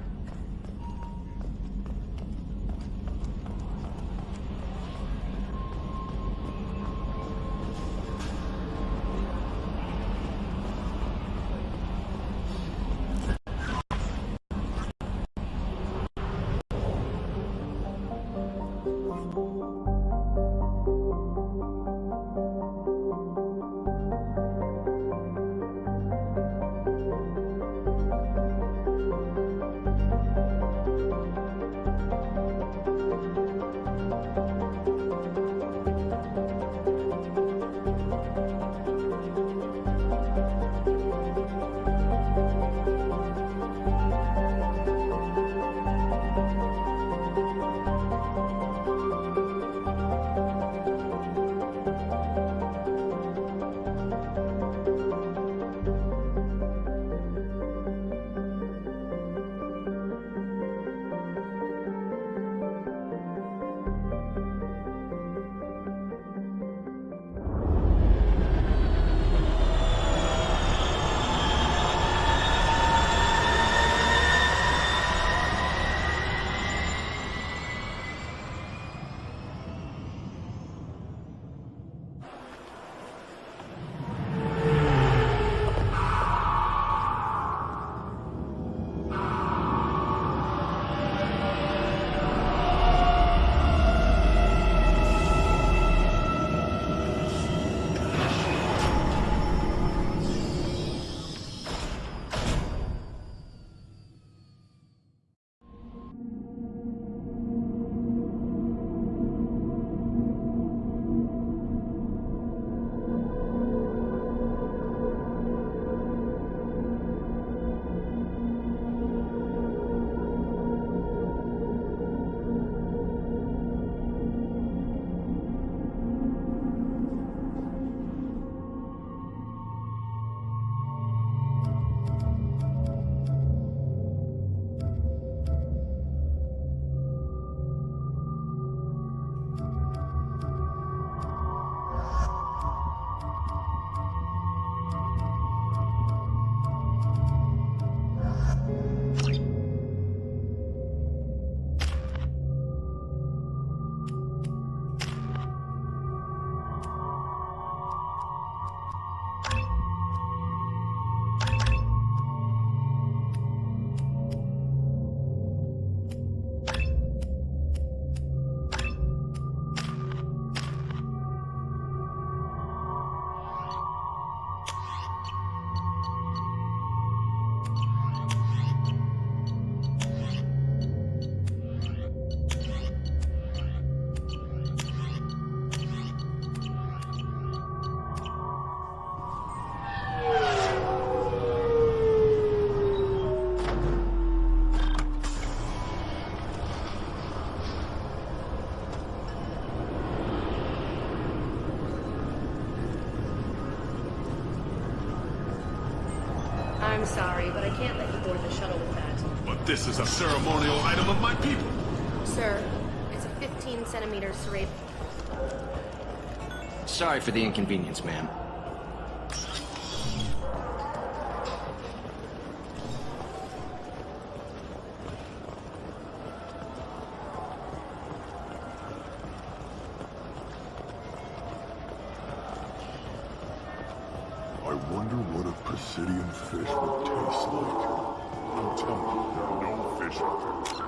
I'm sorry, but I can't let you board the shuttle with that. But this is a ceremonial item of my people. Sir, it's a 15-centimeter serrated. Sorry for the inconvenience, ma'am. I wonder what a Presidium fish would taste like. Don't tell me there are no fish out there.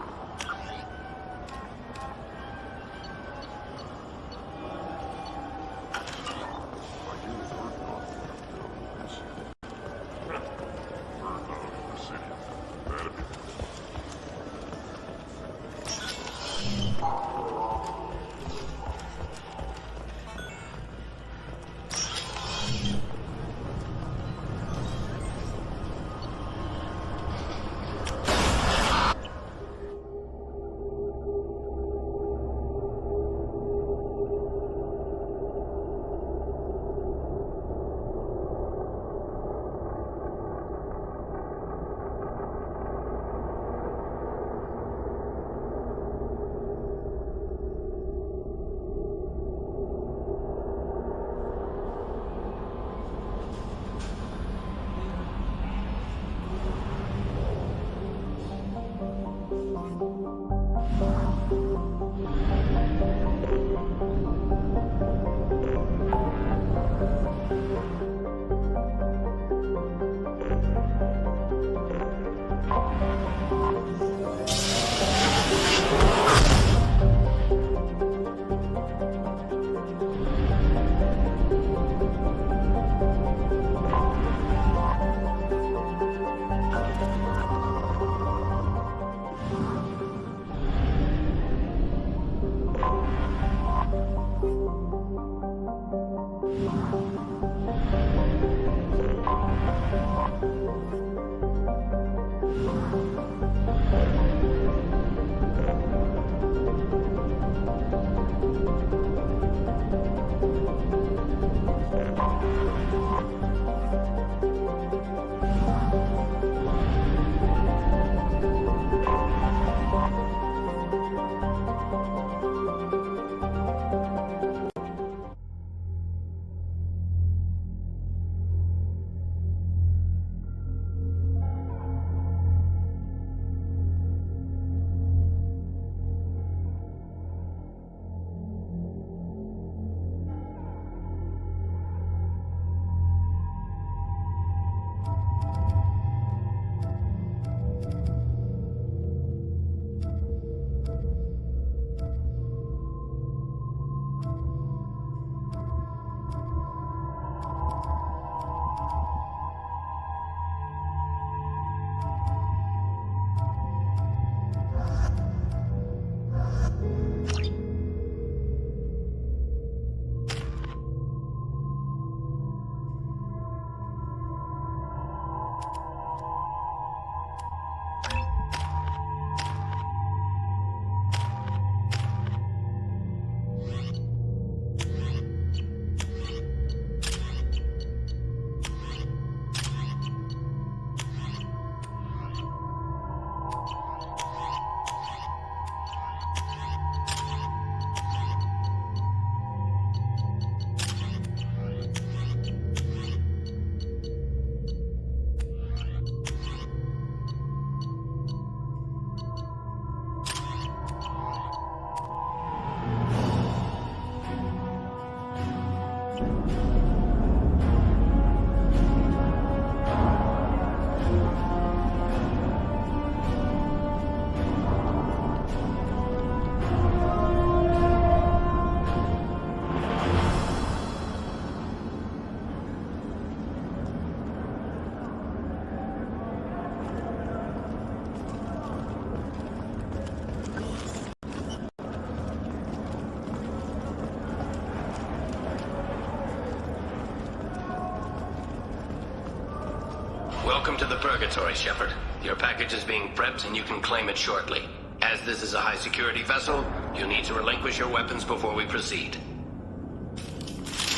Welcome to the Purgatory, Shepard. Your package is being prepped and you can claim it shortly. As this is a high-security vessel, you'll need to relinquish your weapons before we proceed.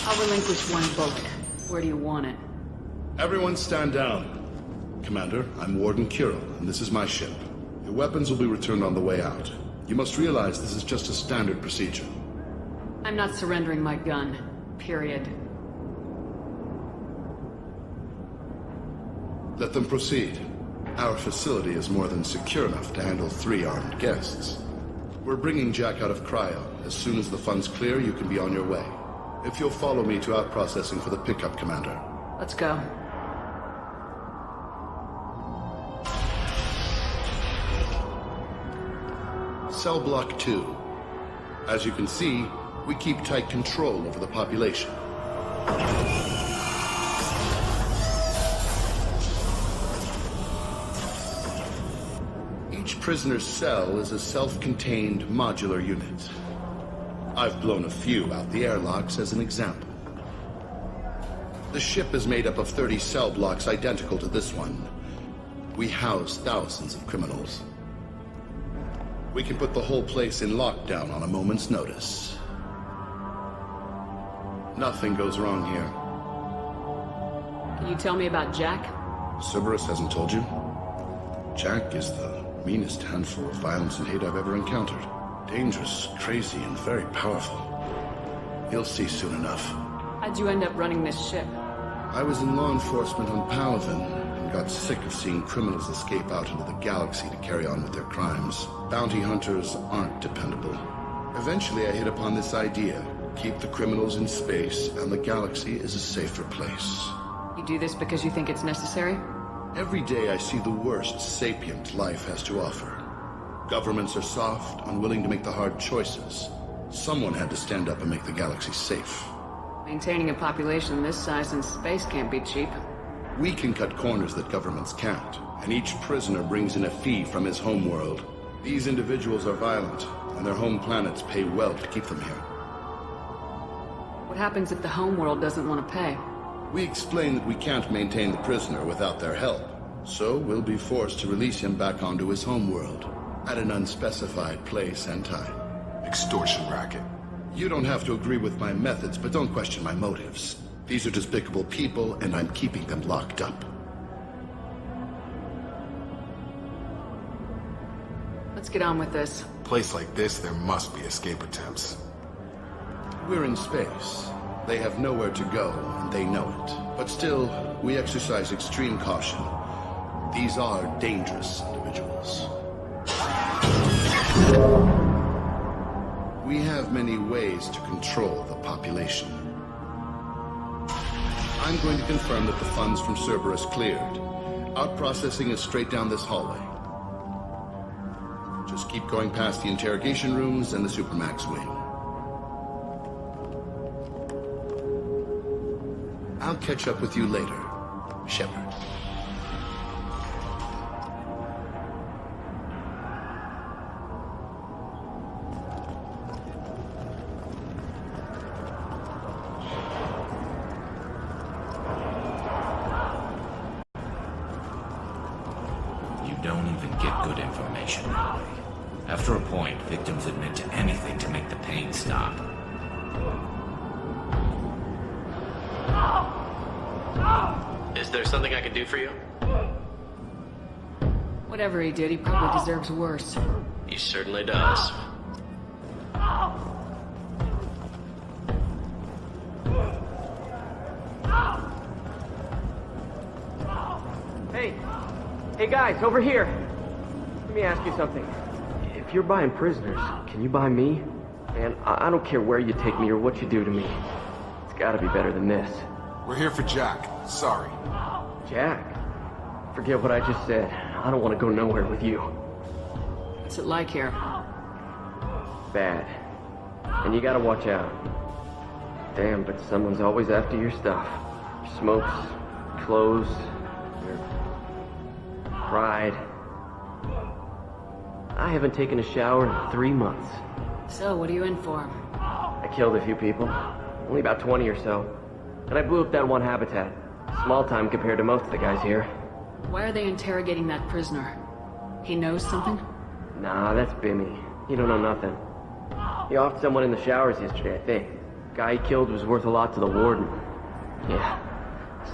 I'll relinquish one bullet. Where do you want it? Everyone stand down. Commander, I'm Warden Kirill, and this is my ship. Your weapons will be returned on the way out. You must realize this is just a standard procedure. I'm not surrendering my gun. Period. Let them proceed. Our facility is more than secure enough to handle 3 armed guests. We're bringing Jack out of cryo. As soon as the funds clear, you can be on your way. If you'll follow me to out-processing for the pickup, Commander. Let's go. Cell Block 2. As you can see, we keep tight control over the population. Each prisoner's cell is a self-contained modular unit. I've blown a few out the airlocks as an example. The ship is made up of 30 cell blocks identical to this one. We house thousands of criminals. We can put the whole place in lockdown on a moment's notice. Nothing goes wrong here. Can you tell me about Jack? Cerberus hasn't told you? Jack is the meanest handful of violence and hate I've ever encountered. Dangerous, crazy, and very powerful. You'll see soon enough. How'd you end up running this ship? I was in law enforcement on Palaven and got sick of seeing criminals escape out into the galaxy to carry on with their crimes. Bounty hunters aren't dependable. Eventually I hit upon this idea. Keep the criminals in space and the galaxy is a safer place. You do this because you think it's necessary? Every day I see the worst sapient life has to offer. Governments are soft, unwilling to make the hard choices. Someone had to stand up and make the galaxy safe. Maintaining a population this size in space can't be cheap. We can cut corners that governments can't, and each prisoner brings in a fee from his homeworld. These individuals are violent, and their home planets pay well to keep them here. What happens if the homeworld doesn't want to pay? We explain that we can't maintain the prisoner without their help, so we'll be forced to release him back onto his homeworld, at an unspecified place and time. Extortion racket. You don't have to agree with my methods, but don't question my motives. These are despicable people, and I'm keeping them locked up. Let's get on with this. Place like this, there must be escape attempts. We're in space. They have nowhere to go, and they know it. But still, we exercise extreme caution. These are dangerous individuals. We have many ways to control the population. I'm going to confirm that the funds from Cerberus cleared. Out-processing is straight down this hallway. Just keep going past the interrogation rooms and the Supermax wing. I'll catch up with you later, Shepard. You don't even get good information that way. After a point, victims admit to anything to make the pain stop. Is there something I can do for you? Whatever he did, he probably deserves worse. He certainly does. Hey guys, over here! Let me ask you something. If you're buying prisoners, can you buy me? Man, I don't care where you take me or what you do to me. It's gotta be better than this. We're here for Jack. Sorry. Jack? Forget what I just said. I don't want to go nowhere with you. What's it like here? Bad. And you gotta watch out. Damn, but someone's always after your stuff. Your smokes, clothes, your pride. I haven't taken a shower in 3 months. So, what are you in for? I killed a few people. Only about 20 or so. And I blew up that one habitat. Small time compared to most of the guys here. Why are they interrogating that prisoner? He knows something? Nah, that's Bimmy. He don't know nothing. He offed someone in the showers yesterday, I think. Guy he killed was worth a lot to the warden. Yeah,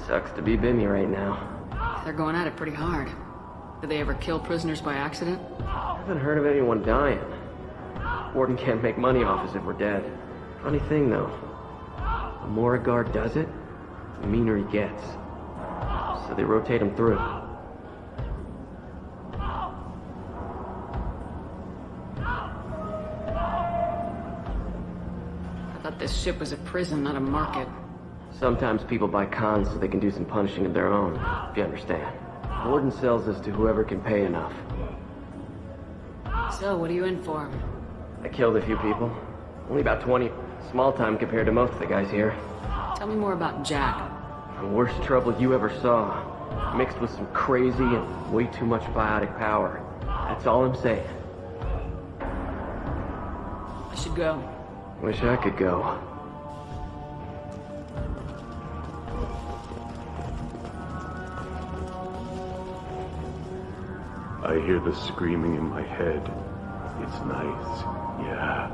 sucks to be Bimmy right now. They're going at it pretty hard. Did they ever kill prisoners by accident? I haven't heard of anyone dying. Warden can't make money off us if we're dead. Funny thing, though. The more a guard does it, the meaner he gets. So they rotate him through. I thought this ship was a prison, not a market. Sometimes people buy cons so they can do some punishing of their own, if you understand. Warden sells this to whoever can pay enough. So, what are you in for? I killed a few people. Only about 20. Small time compared to most of the guys here. Tell me more about Jack. The worst trouble you ever saw. Mixed with some crazy and way too much biotic power. That's all I'm saying. I should go. Wish I could go. I hear the screaming in my head. It's nice, yeah.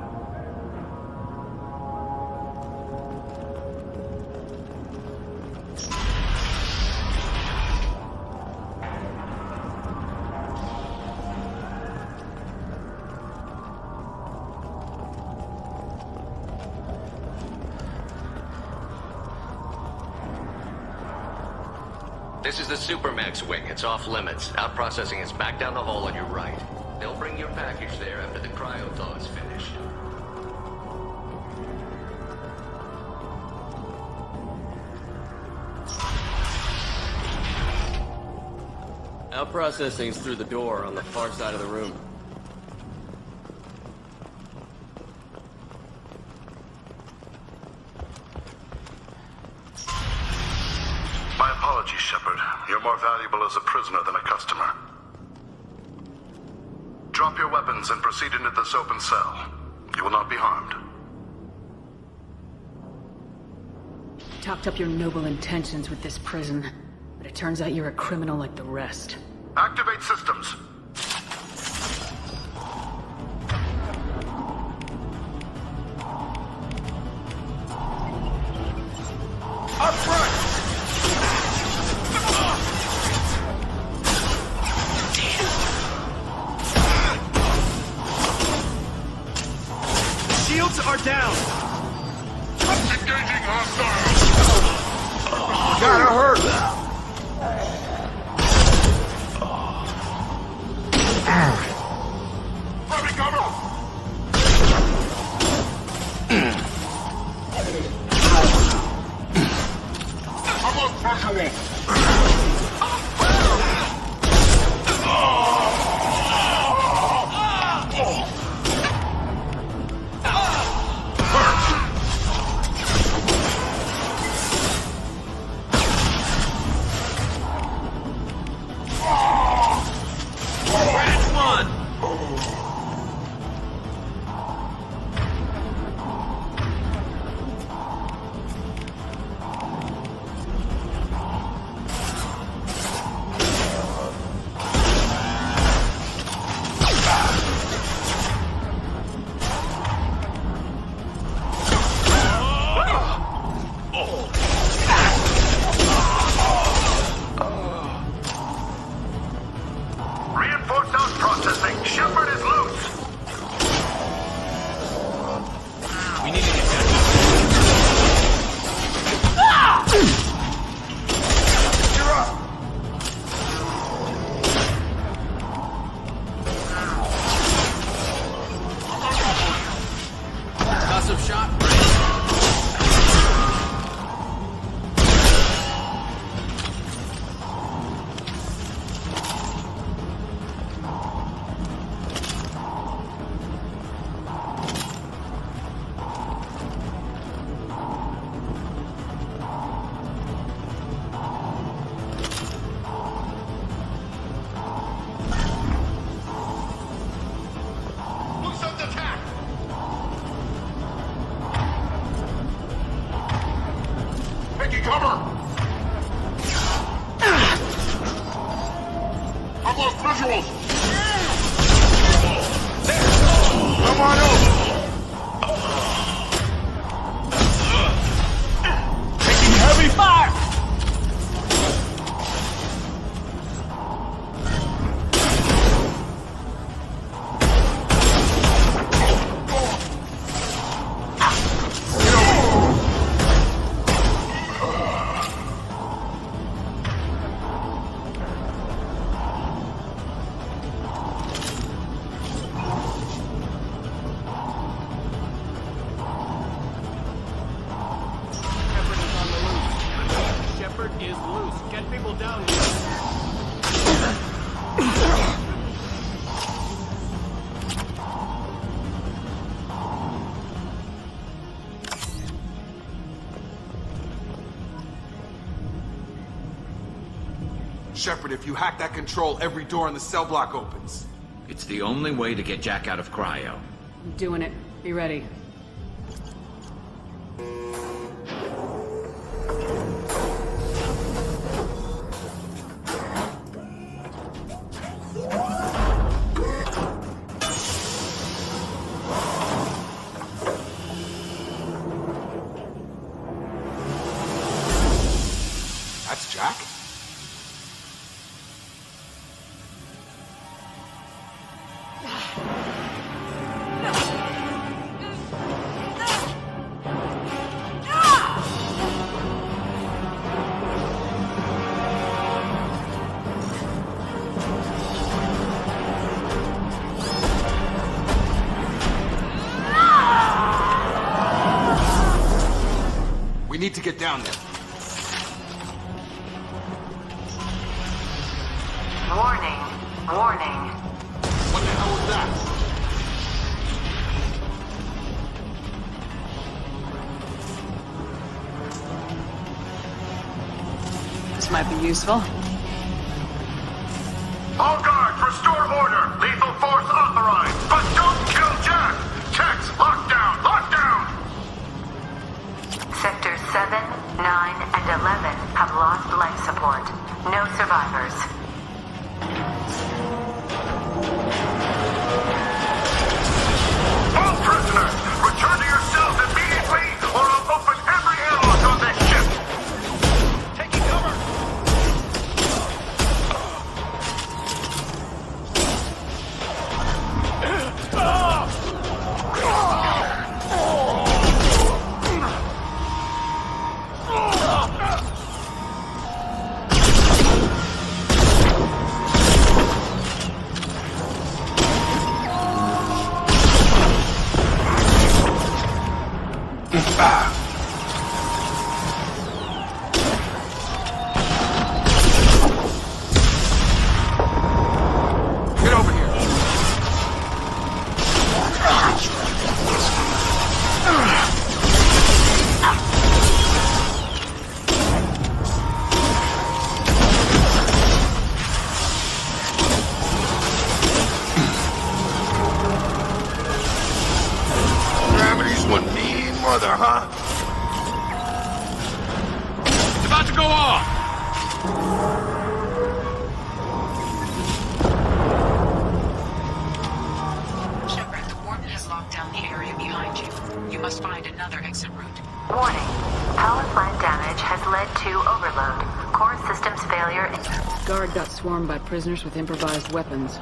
This is the Supermax wing. It's off limits. Out processing is back down the hall on your right. They'll bring your package there after the cryo thaw is finished. Out processing's through the door on the far side of the room. My apologies, Shepard. You're more valuable as a prisoner than a customer. Drop your weapons and proceed into this open cell. You will not be harmed. You talked up your noble intentions with this prison, but it turns out you're a criminal like the rest. Activate systems. Up front! Shields are down! Engaging hostiles! Gotta hurt! Ready, cover! I'm on pressure. Reinforced out processing. Shepard is loose. We need to get that. You're up. Toss-up shot. Shepard, if you hack that control, every door in the cell block opens. It's the only way to get Jack out of cryo. I'm doing it. Be ready. That's Jack? We need to get down there. Warning. Warning. What the hell was that? This might be useful. All guards, restore order. Lethal force authorized. But don't kill Jack. Checks, lockdown, lockdown. Sectors 7, 9, and 11 have lost life support. No survivors. All prisoners, return to your cells immediately, or I'll open every airlock on this ship. Taking cover! Get over here. Gravity's one mean mother, huh? It's about to go off! Shepard, the warden has locked down the area behind you. You must find another exit route. Warning. Power plant damage has led to overload. Core systems failure. Guard got swarmed by prisoners with improvised weapons.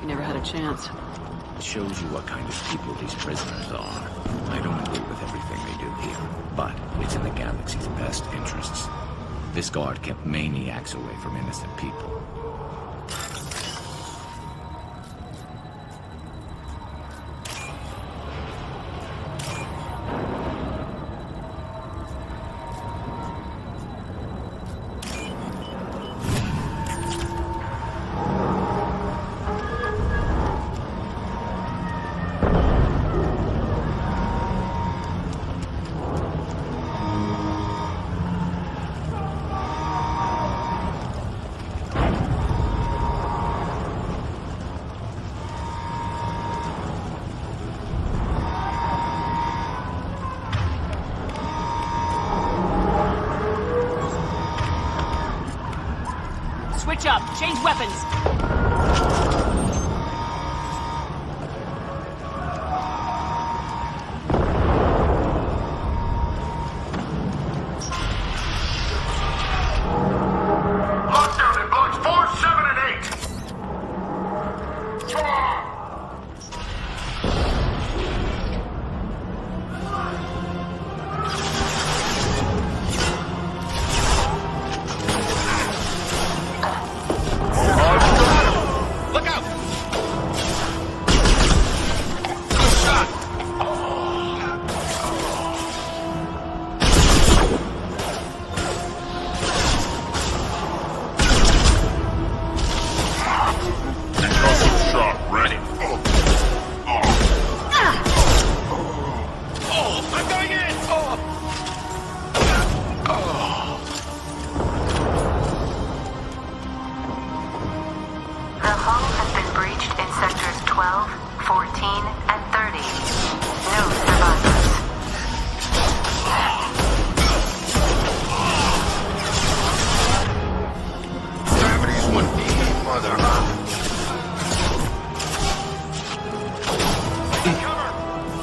He never had a chance. It shows you what kind of people these prisoners are. I don't agree with everything they do here, but it's in the galaxy's best interests. This guard kept maniacs away from innocent people. Switch up. Change weapons. Lockdown in blocks 4, 7, and 8.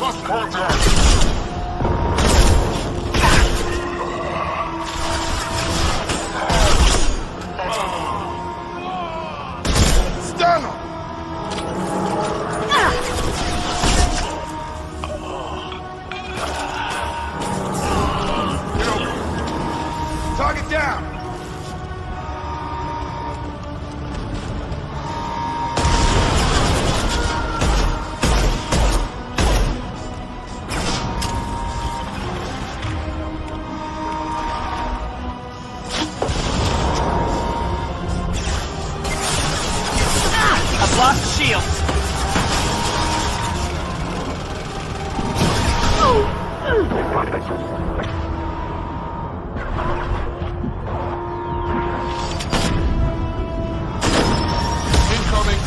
lost contact! Stun him! Target down! I've lost the shield. Incoming!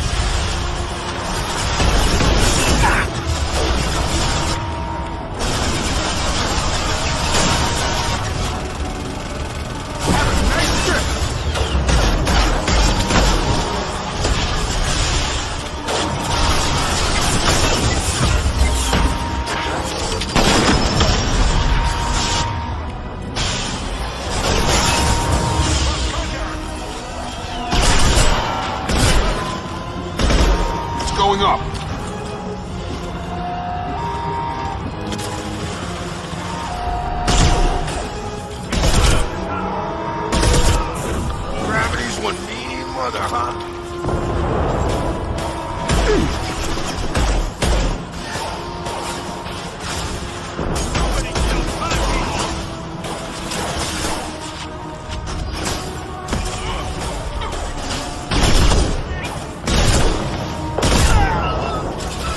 Nice trip! It's going up. Gravity's one mean mother, huh?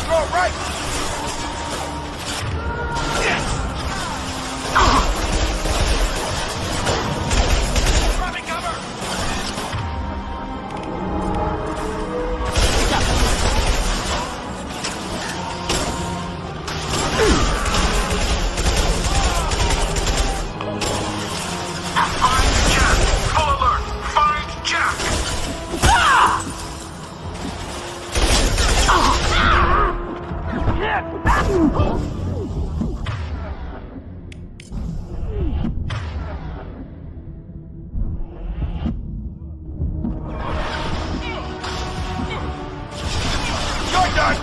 Go right! Grabbing cover! Find Jack! Full alert! Find Jack! You're done!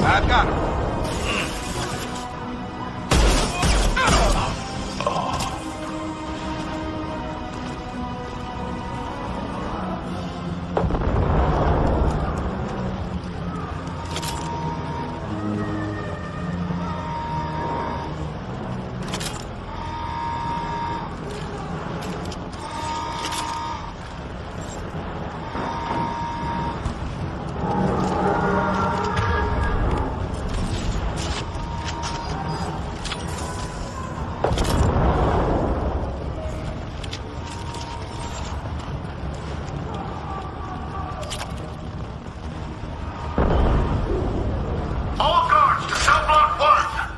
I've got him. All guards to cell block 1!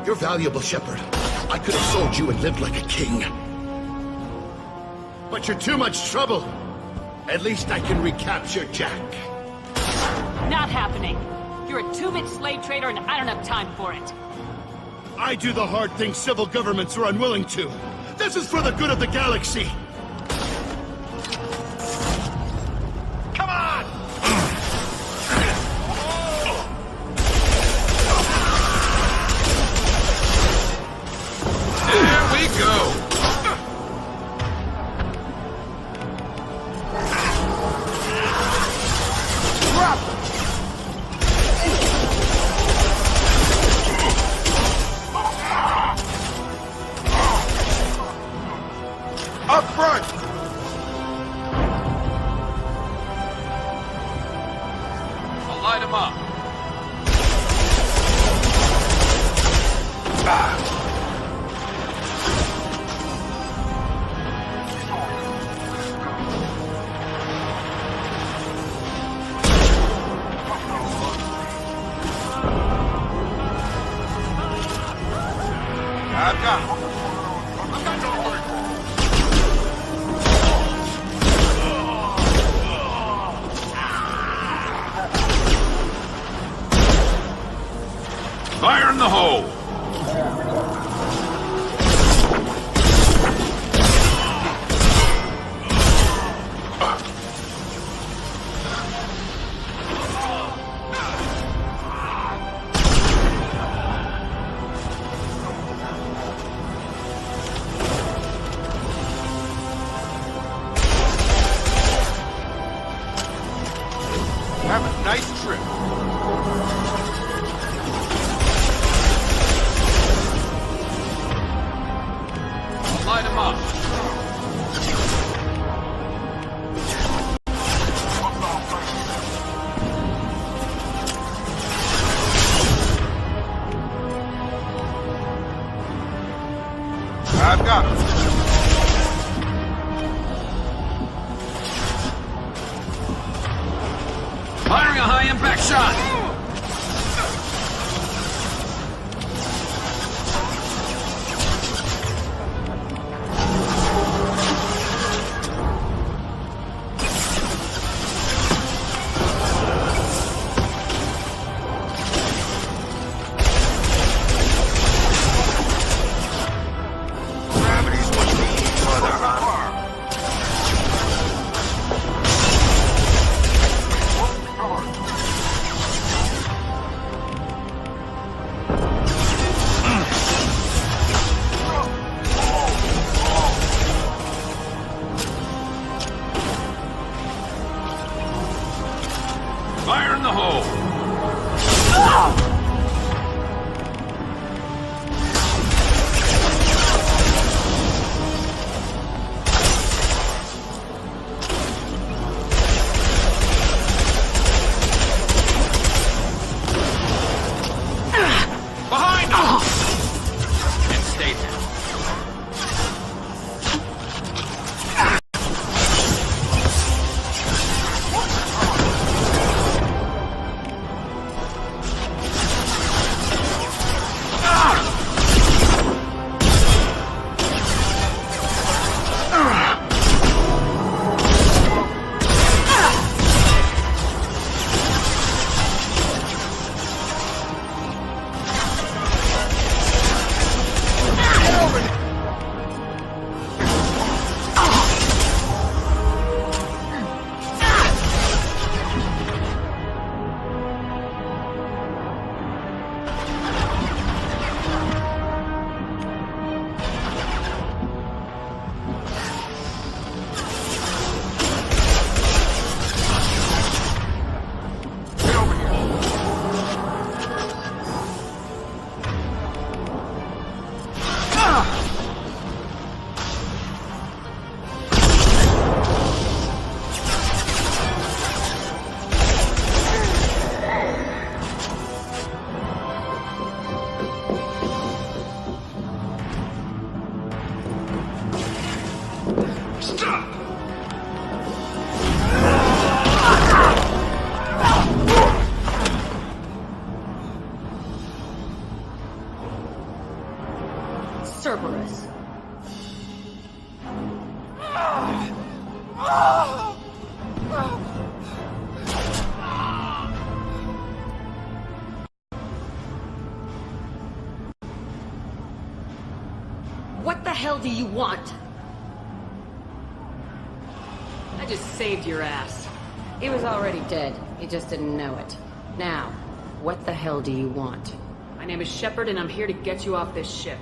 You're valuable, Shepard. I could have sold you and lived like a king. But you're too much trouble. At least I can recapture Jack. Not happening. You're a two-bit slave trader and I don't have time for it. I do the hard things civil governments are unwilling to. This is for the good of the galaxy. Come on! There we go! Drop! Up front! I've got him. Fire in the hole! Have a nice trip. Light him up. I've got him. Firing a high-impact shot. Gravity's what we need for the hunt. Fire in the hole! Behind him! And stay there. Cerberus. What the hell do you want? I just saved your ass. He was already dead. You just didn't know it. Now, what the hell do you want? My name is Shepard, and I'm here to get you off this ship.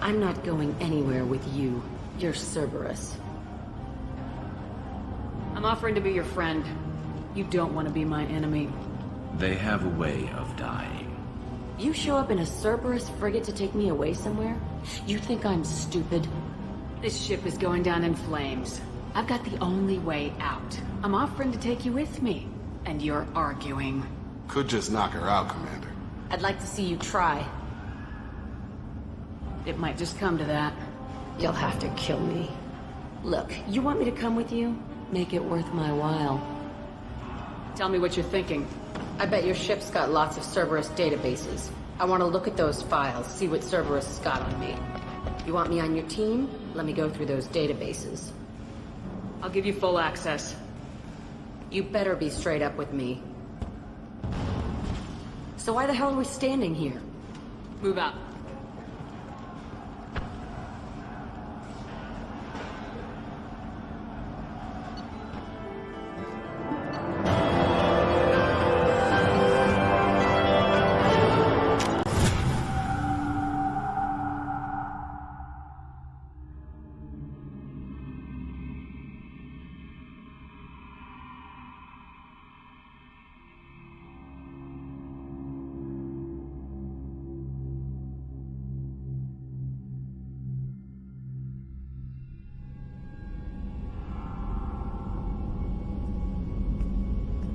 I'm not going anywhere with you. You're Cerberus. I'm offering to be your friend. You don't want to be my enemy. They have a way of dying. You show up in a Cerberus frigate to take me away somewhere? You think I'm stupid? This ship is going down in flames. I've got the only way out. I'm offering to take you with me. And you're arguing. Could just knock her out, Commander. I'd like to see you try. It might just come to that. You'll have to kill me. Look, you want me to come with you? Make it worth my while. Tell me what you're thinking. I bet your ship's got lots of Cerberus databases. I want to look at those files, see what Cerberus has got on me. You want me on your team? Let me go through those databases. I'll give you full access. You better be straight up with me. So why the hell are we standing here? Move out.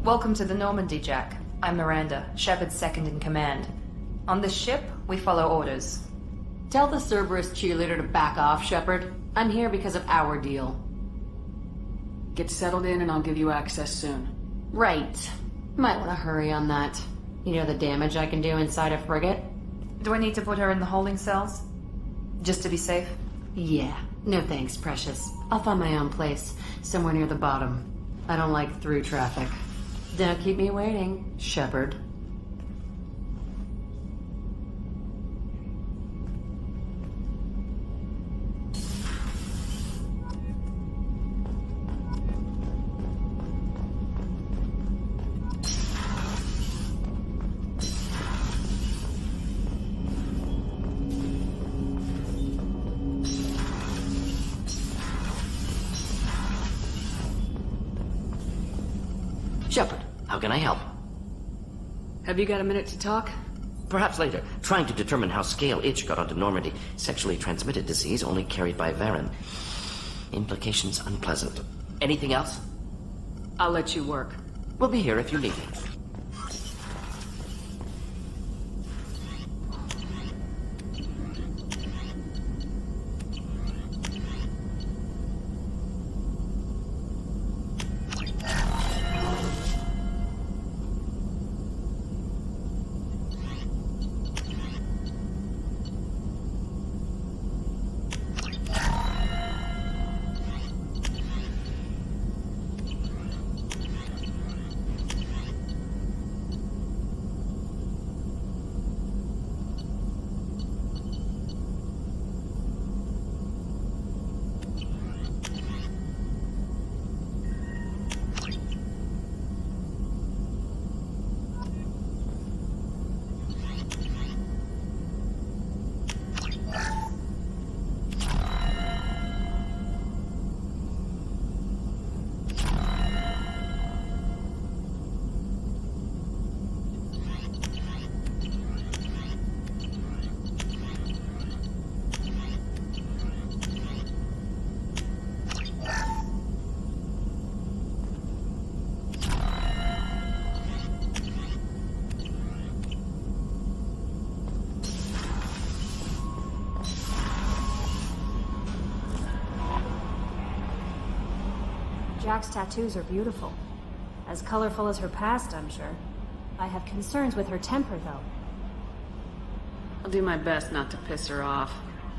Welcome to the Normandy, Jack. I'm Miranda, Shepard's second in command. On this ship, we follow orders. Tell the Cerberus cheerleader to back off, Shepard. I'm here because of our deal. Get settled in and I'll give you access soon. Right. Might want to hurry on that. You know the damage I can do inside a frigate? Do I need to put her in the holding cells? Just to be safe? Yeah. No thanks, precious. I'll find my own place, somewhere near the bottom. I don't like through traffic. Don't keep me waiting, Shepard. Shepard, how can I help? Have you got a minute to talk? Perhaps later. Trying to determine how scale itch got onto Normandy. Sexually transmitted disease only carried by Varen. Implications unpleasant. Anything else? I'll let you work. We'll be here if you need me. Jack's tattoos are beautiful. As colorful as her past, I'm sure. I have concerns with her temper, though. I'll do my best not to piss her off.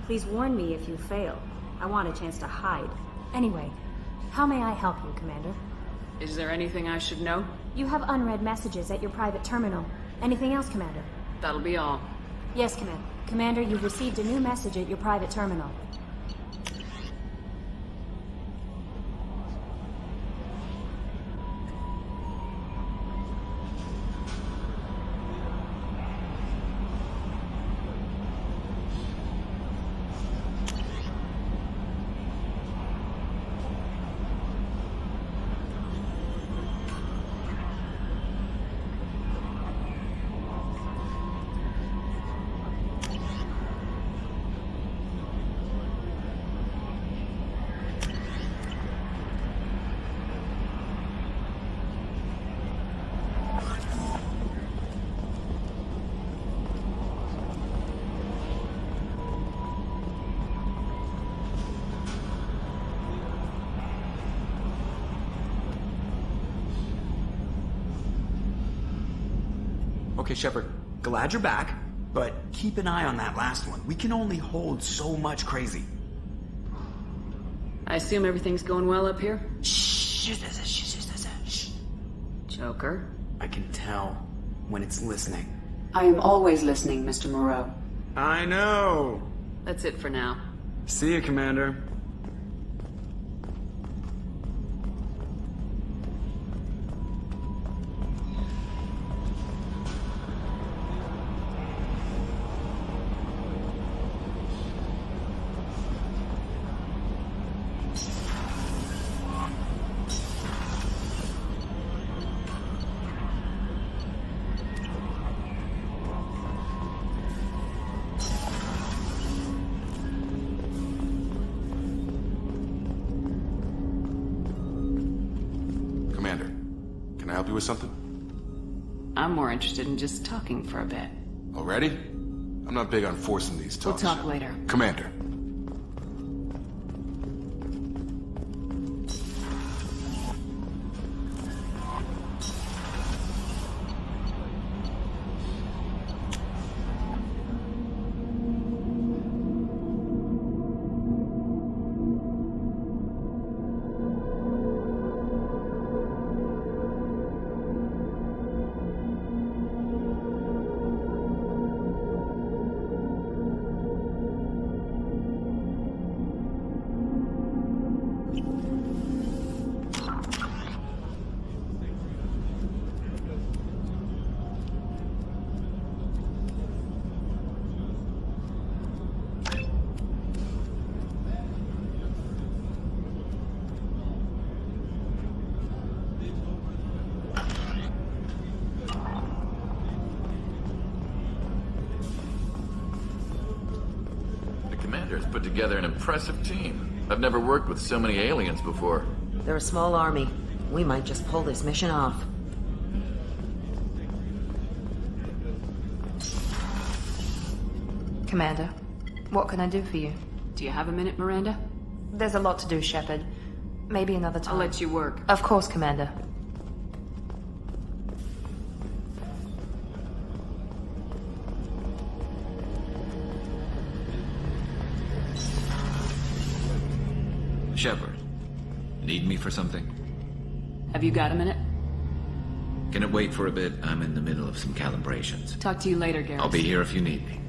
Please warn me if you fail. I want a chance to hide. Anyway, how may I help you, Commander? Is there anything I should know? You have unread messages at your private terminal. Anything else, Commander? That'll be all. Yes, Commander. Commander, you've received a new message at your private terminal. Okay, Shepard, glad you're back. But keep an eye on that last one. We can only hold so much crazy. I assume everything's going well up here? Shh. Joker? I can tell when it's listening. I am always listening, Mr. Moreau. I know. That's it for now. See you, Commander. Commander, can I help you with something? I'm more interested in just talking for a bit. Already? I'm not big on forcing these We'll talks. talk later. Commander. Commander's put together an impressive team. I've never worked with so many aliens before. They're a small army. We might just pull this mission off. Commander, what can I do for you? Do you have a minute, Miranda? There's a lot to do, Shepard. Maybe another time. I'll let you work. Of course, Commander. Shepard, need me for something? Have you got a minute? Can it wait for a bit? I'm in the middle of some calibrations. Talk to you later, Garrett. I'll be here if you need me.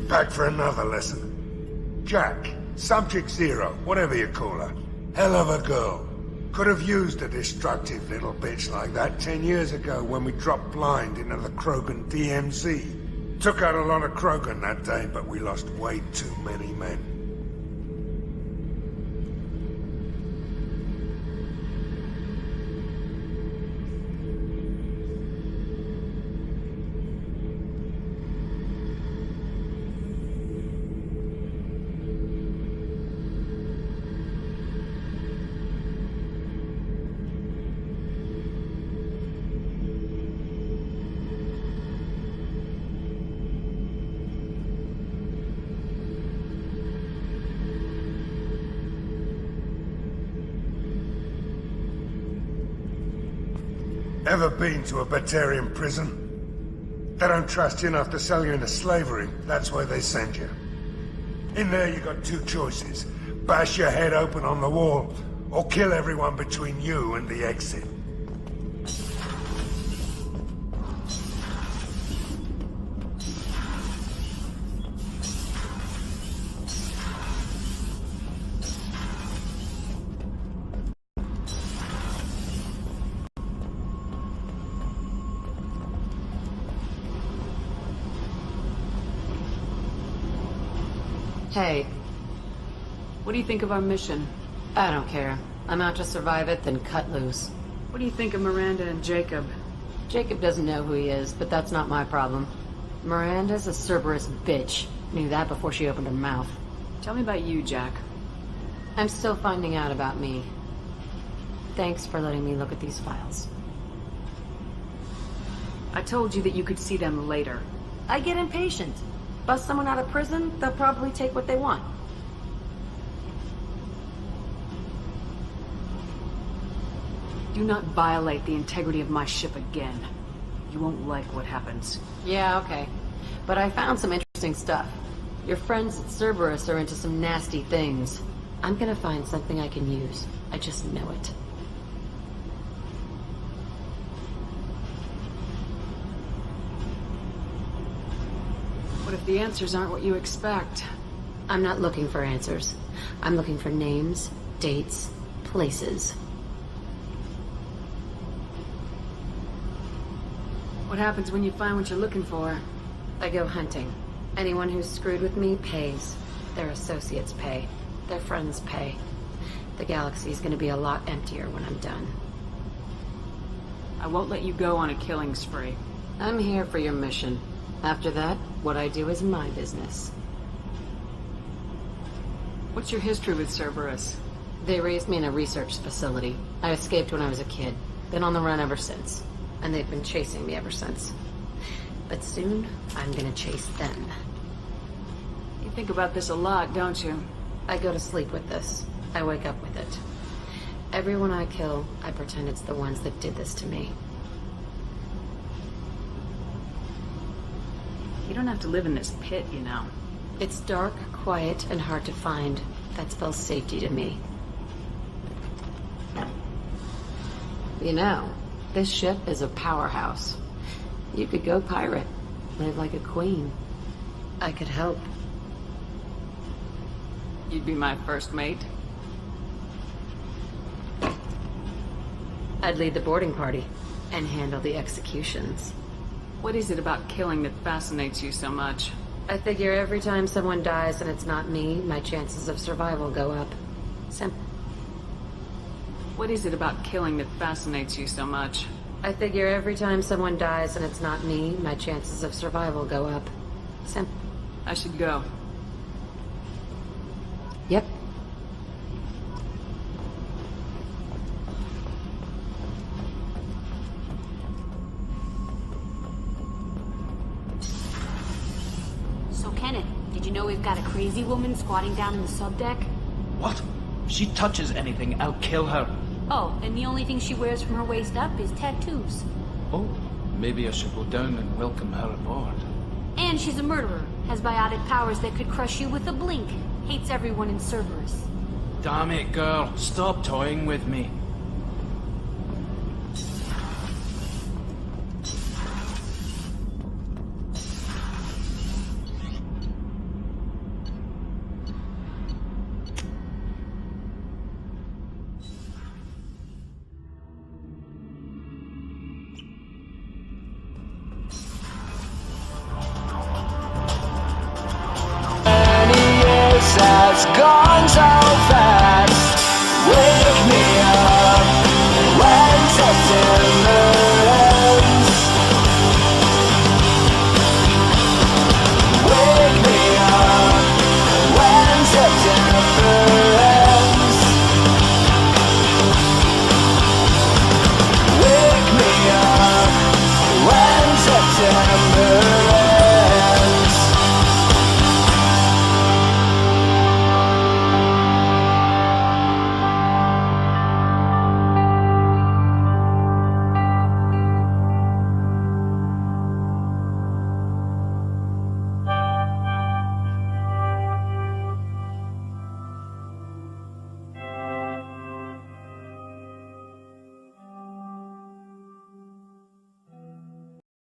Back for another lesson. Jack, Subject Zero, whatever you call her. Hell of a girl. Could have used a destructive little bitch like that 10 years ago when we dropped blind into the Krogan DMZ. Took out a lot of Krogan that day, but we lost way too many men. Ever been to a Batarian prison? They don't trust you enough to sell you into slavery. That's where they send you. In there you got two choices. Bash your head open on the wall, or kill everyone between you and the exit. Hey. What do you think of our mission? I don't care. I'm out to survive it, then cut loose. What do you think of Miranda and Jacob? Jacob doesn't know who he is, but that's not my problem. Miranda's a Cerberus bitch. Knew that before she opened her mouth. Tell me about you, Jack. I'm still finding out about me. Thanks for letting me look at these files. I told you that you could see them later. I get impatient. Bust someone out of prison, they'll probably take what they want. Do not violate the integrity of my ship again. You won't like what happens. Yeah, okay. But I found some interesting stuff. Your friends at Cerberus are into some nasty things. I'm gonna find something I can use. I just know it. What if the answers aren't what you expect? I'm not looking for answers. I'm looking for names, dates, places. What happens when you find what you're looking for? I go hunting. Anyone who's screwed with me pays. Their associates pay. Their friends pay. The galaxy's gonna be a lot emptier when I'm done. I won't let you go on a killing spree. I'm here for your mission. After that, what I do is my business. What's your history with Cerberus? They raised me in a research facility. I escaped when I was a kid. Been on the run ever since. And they've been chasing me ever since. But soon, I'm gonna chase them. You think about this a lot, don't you? I go to sleep with this. I wake up with it. Everyone I kill, I pretend it's the ones that did this to me. You don't have to live in this pit, you know. It's dark, quiet, and hard to find. That spells safety to me. You know, this ship is a powerhouse. You could go pirate. Live like a queen. I could help. You'd be my first mate. I'd lead the boarding party and handle the executions. What is it about killing that fascinates you so much? I figure every time someone dies and it's not me, my chances of survival go up. Simple. What is it about killing that fascinates you so much? I figure every time someone dies and it's not me, my chances of survival go up. Simple. I should go. Yep. So, Kenneth, did you know we've got a crazy woman squatting down in the subdeck? What? If she touches anything, I'll kill her. Oh, and the only thing she wears from her waist up is tattoos. Oh, maybe I should go down and welcome her aboard. And she's a murderer, has biotic powers that could crush you with a blink, hates everyone in Cerberus. Damn it, girl. Stop toying with me.